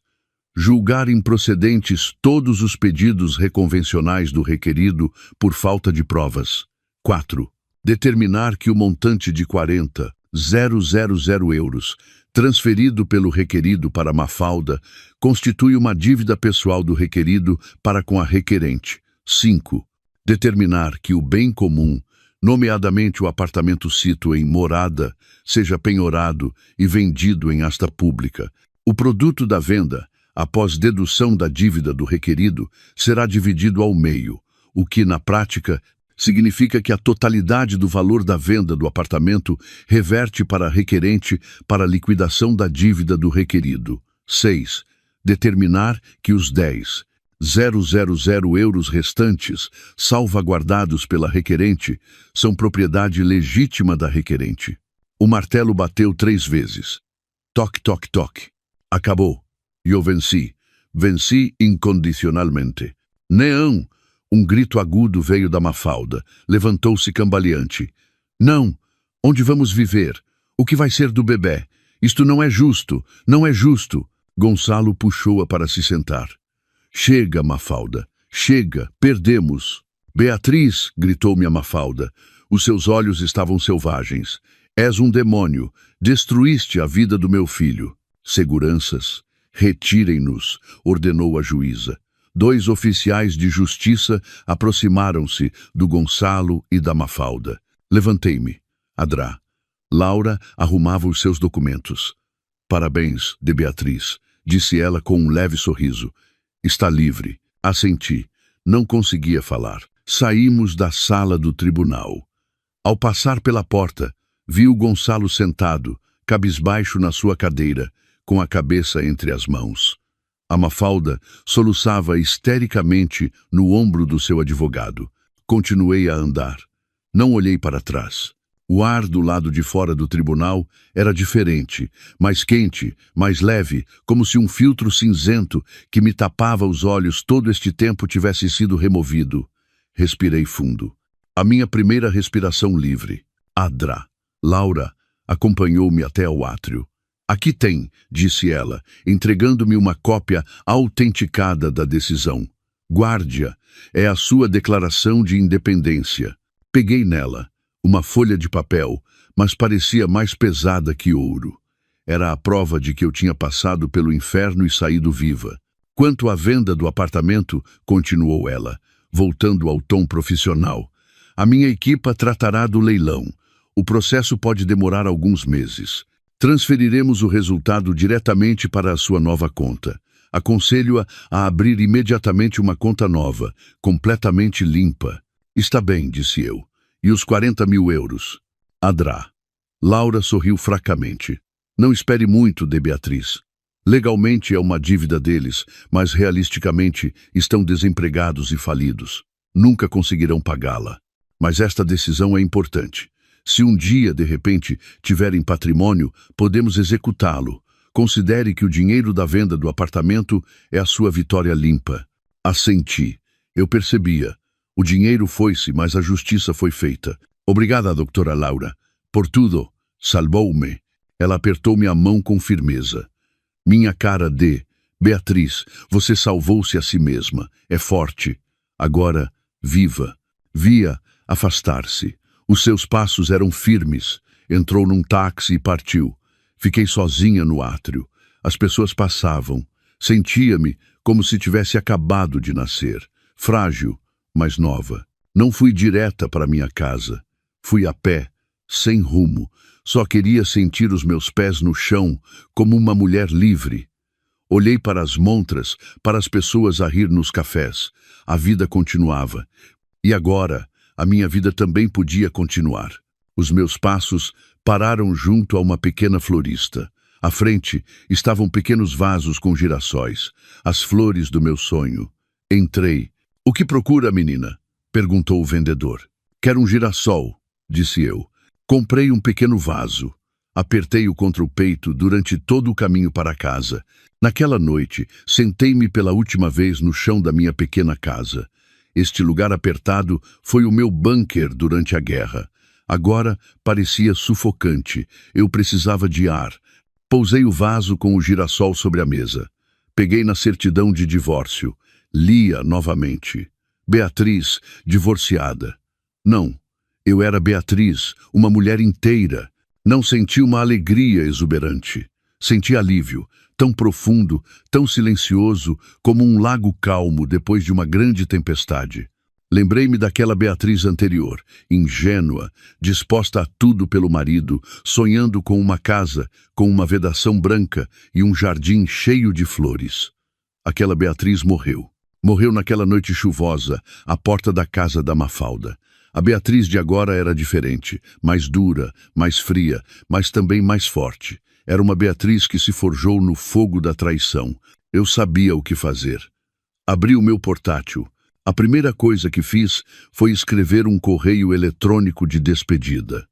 Julgar improcedentes todos os pedidos reconvencionais do requerido por falta de provas. 4. Determinar que o montante de 40.000 euros, transferido pelo requerido para Mafalda, constitui uma dívida pessoal do requerido para com a requerente. 5. Determinar que o bem comum, nomeadamente o apartamento cito em morada, seja penhorado e vendido em asta pública. O produto da venda, após dedução da dívida do requerido, será dividido ao meio, o que, na prática, significa que a totalidade do valor da venda do apartamento reverte para a requerente para a liquidação da dívida do requerido. 6. Determinar que os 10.000 euros restantes, salvaguardados pela requerente, são propriedade legítima da requerente. O martelo bateu 3 vezes. Toque, toque, toque. Acabou. Eu venci. Venci incondicionalmente. Não! Um grito agudo veio da Mafalda. Levantou-se cambaleante. Não! Onde vamos viver? O que vai ser do bebê? Isto não é justo! Não é justo! Gonçalo puxou-a para se sentar. Chega, Mafalda. Chega. Perdemos. Beatriz, gritou-me a Mafalda. Os seus olhos estavam selvagens. És um demônio. Destruíste a vida do meu filho. Seguranças. Retirem-nos, ordenou a juíza. 2 oficiais de justiça aproximaram-se do Gonçalo e da Mafalda. Levantei-me. Adrá. Laura arrumava os seus documentos. Parabéns, de Beatriz, disse ela com um leve sorriso. Está livre. Assenti. Não conseguia falar. Saímos da sala do tribunal. Ao passar pela porta, vi o Gonçalo sentado, cabisbaixo na sua cadeira, com a cabeça entre as mãos. A Mafalda soluçava histericamente no ombro do seu advogado. Continuei a andar. Não olhei para trás. O ar do lado de fora do tribunal era diferente, mais quente, mais leve, como se um filtro cinzento que me tapava os olhos todo este tempo tivesse sido removido. Respirei fundo. A minha primeira respiração livre. Adrá. Laura acompanhou-me até ao átrio. Aqui tem, disse ela, entregando-me uma cópia autenticada da decisão. Guarde-a, é a sua declaração de independência. Peguei nela, uma folha de papel, mas parecia mais pesada que ouro. Era a prova de que eu tinha passado pelo inferno e saído viva. Quanto à venda do apartamento, continuou ela, voltando ao tom profissional, a minha equipa tratará do leilão. O processo pode demorar alguns meses. Transferiremos o resultado diretamente para a sua nova conta. Aconselho-a a abrir imediatamente uma conta nova, completamente limpa. Está bem, disse eu. E os 40.000 euros? Adrá. Laura sorriu fracamente. Não espere muito, de Beatriz. Legalmente é uma dívida deles, mas realisticamente estão desempregados e falidos. Nunca conseguirão pagá-la. Mas esta decisão é importante. Se um dia, de repente, tiverem patrimônio, podemos executá-lo. Considere que o dinheiro da venda do apartamento é a sua vitória limpa. Assenti. Eu percebia. O dinheiro foi-se, mas a justiça foi feita. Obrigada, doutora Laura. Por tudo. Salvou-me. Ela apertou-me a mão com firmeza. Minha cara de... Beatriz, você salvou-se a si mesma. É forte. Agora, viva. Via afastar-se. Os seus passos eram firmes. Entrou num táxi e partiu. Fiquei sozinha no átrio. As pessoas passavam. Sentia-me como se tivesse acabado de nascer. Frágil, mas nova. Não fui direta para minha casa. Fui a pé, sem rumo. Só queria sentir os meus pés no chão, como uma mulher livre. Olhei para as montras, para as pessoas a rir nos cafés. A vida continuava. E agora... a minha vida também podia continuar. Os meus passos pararam junto a uma pequena florista. À frente estavam pequenos vasos com girassóis, as flores do meu sonho. Entrei. O que procura, menina? Perguntou o vendedor. Quero um girassol, disse eu. Comprei um pequeno vaso. Apertei-o contra o peito durante todo o caminho para casa. Naquela noite, sentei-me pela última vez no chão da minha pequena casa. Este lugar apertado foi o meu bunker durante a guerra. Agora parecia sufocante. Eu precisava de ar. Pousei o vaso com o girassol sobre a mesa. Peguei na certidão de divórcio. Li-a novamente. Beatriz, divorciada. Não, eu era Beatriz, uma mulher inteira. Não senti uma alegria exuberante. Senti alívio, tão profundo, tão silencioso, como um lago calmo depois de uma grande tempestade. Lembrei-me daquela Beatriz anterior, ingênua, disposta a tudo pelo marido, sonhando com uma casa, com uma vedação branca e um jardim cheio de flores. Aquela Beatriz morreu. Morreu naquela noite chuvosa, à porta da casa da Mafalda. A Beatriz de agora era diferente, mais dura, mais fria, mas também mais forte. Era uma Beatriz que se forjou no fogo da traição. Eu sabia o que fazer. Abri o meu portátil. A primeira coisa que fiz foi escrever um correio eletrônico de despedida.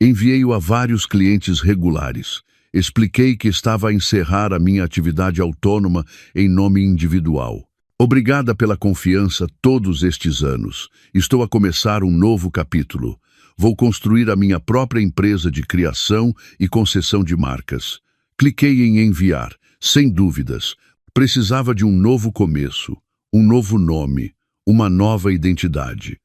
Enviei-o a vários clientes regulares. Expliquei que estava a encerrar a minha atividade autônoma em nome individual. Obrigada pela confiança todos estes anos. Estou a começar um novo capítulo. Vou construir a minha própria empresa de criação e concessão de marcas. Cliquei em enviar, sem dúvidas. Precisava de um novo começo, um novo nome, uma nova identidade.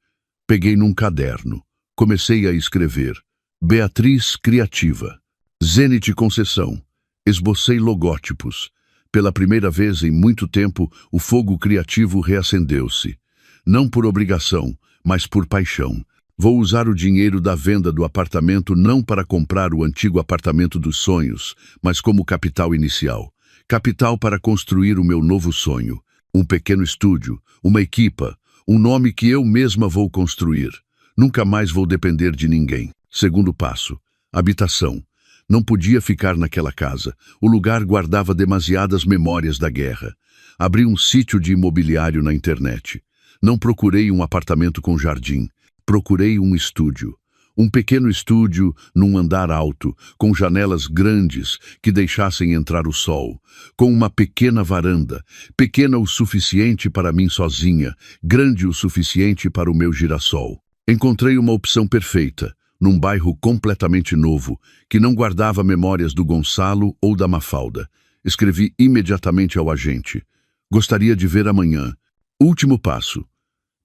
Peguei num caderno. Comecei a escrever. Beatriz Criativa. Zenit Concessão. Esbocei logótipos. Pela primeira vez em muito tempo, o fogo criativo reacendeu-se. Não por obrigação, mas por paixão. Vou usar o dinheiro da venda do apartamento não para comprar o antigo apartamento dos sonhos, mas como capital inicial. Capital para construir o meu novo sonho. Um pequeno estúdio, uma equipa, um nome que eu mesma vou construir. Nunca mais vou depender de ninguém. Segundo passo, habitação. Não podia ficar naquela casa. O lugar guardava demasiadas memórias da guerra. Abri um sítio de imobiliário na internet. Não procurei um apartamento com jardim. Procurei um estúdio. Um pequeno estúdio num andar alto, com janelas grandes que deixassem entrar o sol, com uma pequena varanda, pequena o suficiente para mim sozinha, grande o suficiente para o meu girassol. Encontrei uma opção perfeita, num bairro completamente novo, que não guardava memórias do Gonçalo ou da Mafalda. Escrevi imediatamente ao agente. Gostaria de ver amanhã. Último passo.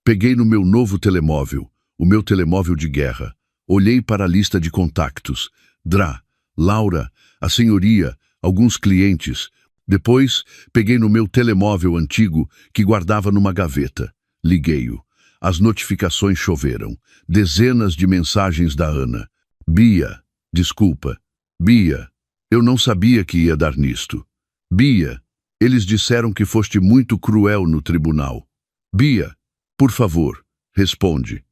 Peguei no meu novo telemóvel, o meu telemóvel de guerra. Olhei para a lista de contactos. Drá, Laura, a senhoria, alguns clientes. Depois, peguei no meu telemóvel antigo, que guardava numa gaveta. Liguei-o. As notificações choveram. Dezenas de mensagens da Ana. Bia, desculpa. Bia, eu não sabia que ia dar nisto. Bia, eles disseram que foste muito cruel no tribunal. Bia, por favor, responde.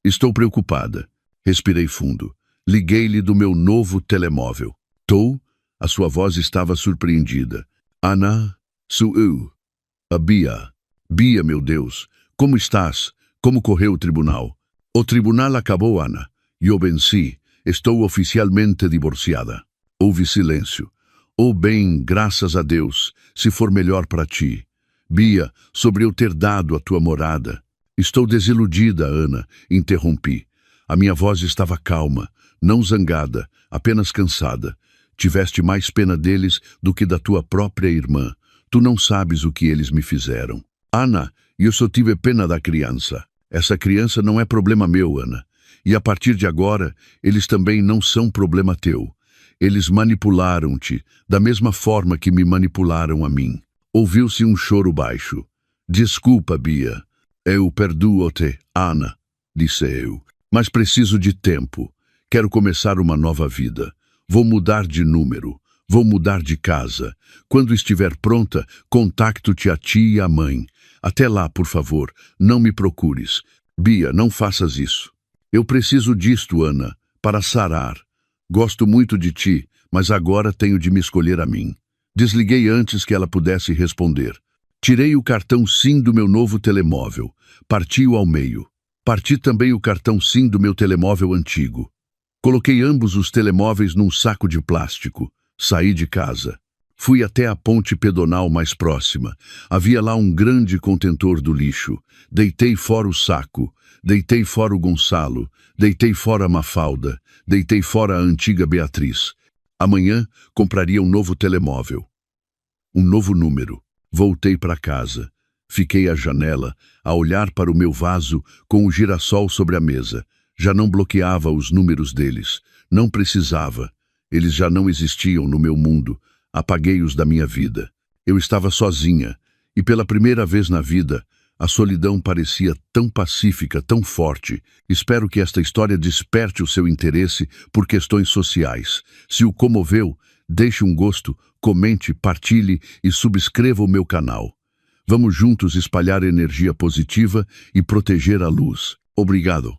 Estou preocupada. Respirei fundo. Liguei-lhe do meu novo telemóvel. Tô? A sua voz estava surpreendida. Ana, sou eu. A Bia. Bia, meu Deus. Como estás? Como correu o tribunal? O tribunal acabou, Ana. Eu venci. Estou oficialmente divorciada. Houve silêncio. Oh bem, graças a Deus, se for melhor para ti. Bia, sobre eu ter dado a tua morada. Estou desiludida, Ana, interrompi. A minha voz estava calma, não zangada, apenas cansada. Tiveste mais pena deles do que da tua própria irmã. Tu não sabes o que eles me fizeram. Ana, eu só tive pena da criança. Essa criança não é problema meu, Ana. E a partir de agora, eles também não são problema teu. Eles manipularam-te, da mesma forma que me manipularam a mim. Ouviu-se um choro baixo. Desculpa, Bia. Eu perdoo-te, Ana, disse eu. Mas preciso de tempo. Quero começar uma nova vida. Vou mudar de número. Vou mudar de casa. Quando estiver pronta, contacto-te a ti e a mãe. Até lá, por favor, não me procures. Bia, não faças isso. Eu preciso disto, Ana, para sarar. Gosto muito de ti, mas agora tenho de me escolher a mim. Desliguei antes que ela pudesse responder. Tirei o cartão SIM do meu novo telemóvel. Parti-o ao meio. Parti também o cartão SIM do meu telemóvel antigo. Coloquei ambos os telemóveis num saco de plástico. Saí de casa. Fui até a ponte pedonal mais próxima. Havia lá um grande contentor do lixo. Deitei fora o saco. Deitei fora o Gonçalo. Deitei fora a Mafalda. Deitei fora a antiga Beatriz. Amanhã compraria um novo telemóvel. Um novo número. Voltei para casa. Fiquei à janela, a olhar para o meu vaso com o girassol sobre a mesa. Já não bloqueava os números deles. Não precisava. Eles já não existiam no meu mundo. Apaguei-os da minha vida. Eu estava sozinha, e pela primeira vez na vida, a solidão parecia tão pacífica, tão forte. Espero que esta história desperte o seu interesse por questões sociais. Se o comoveu, deixe um gosto, comente, partilhe e subscreva o meu canal. Vamos juntos espalhar energia positiva e proteger a luz. Obrigado.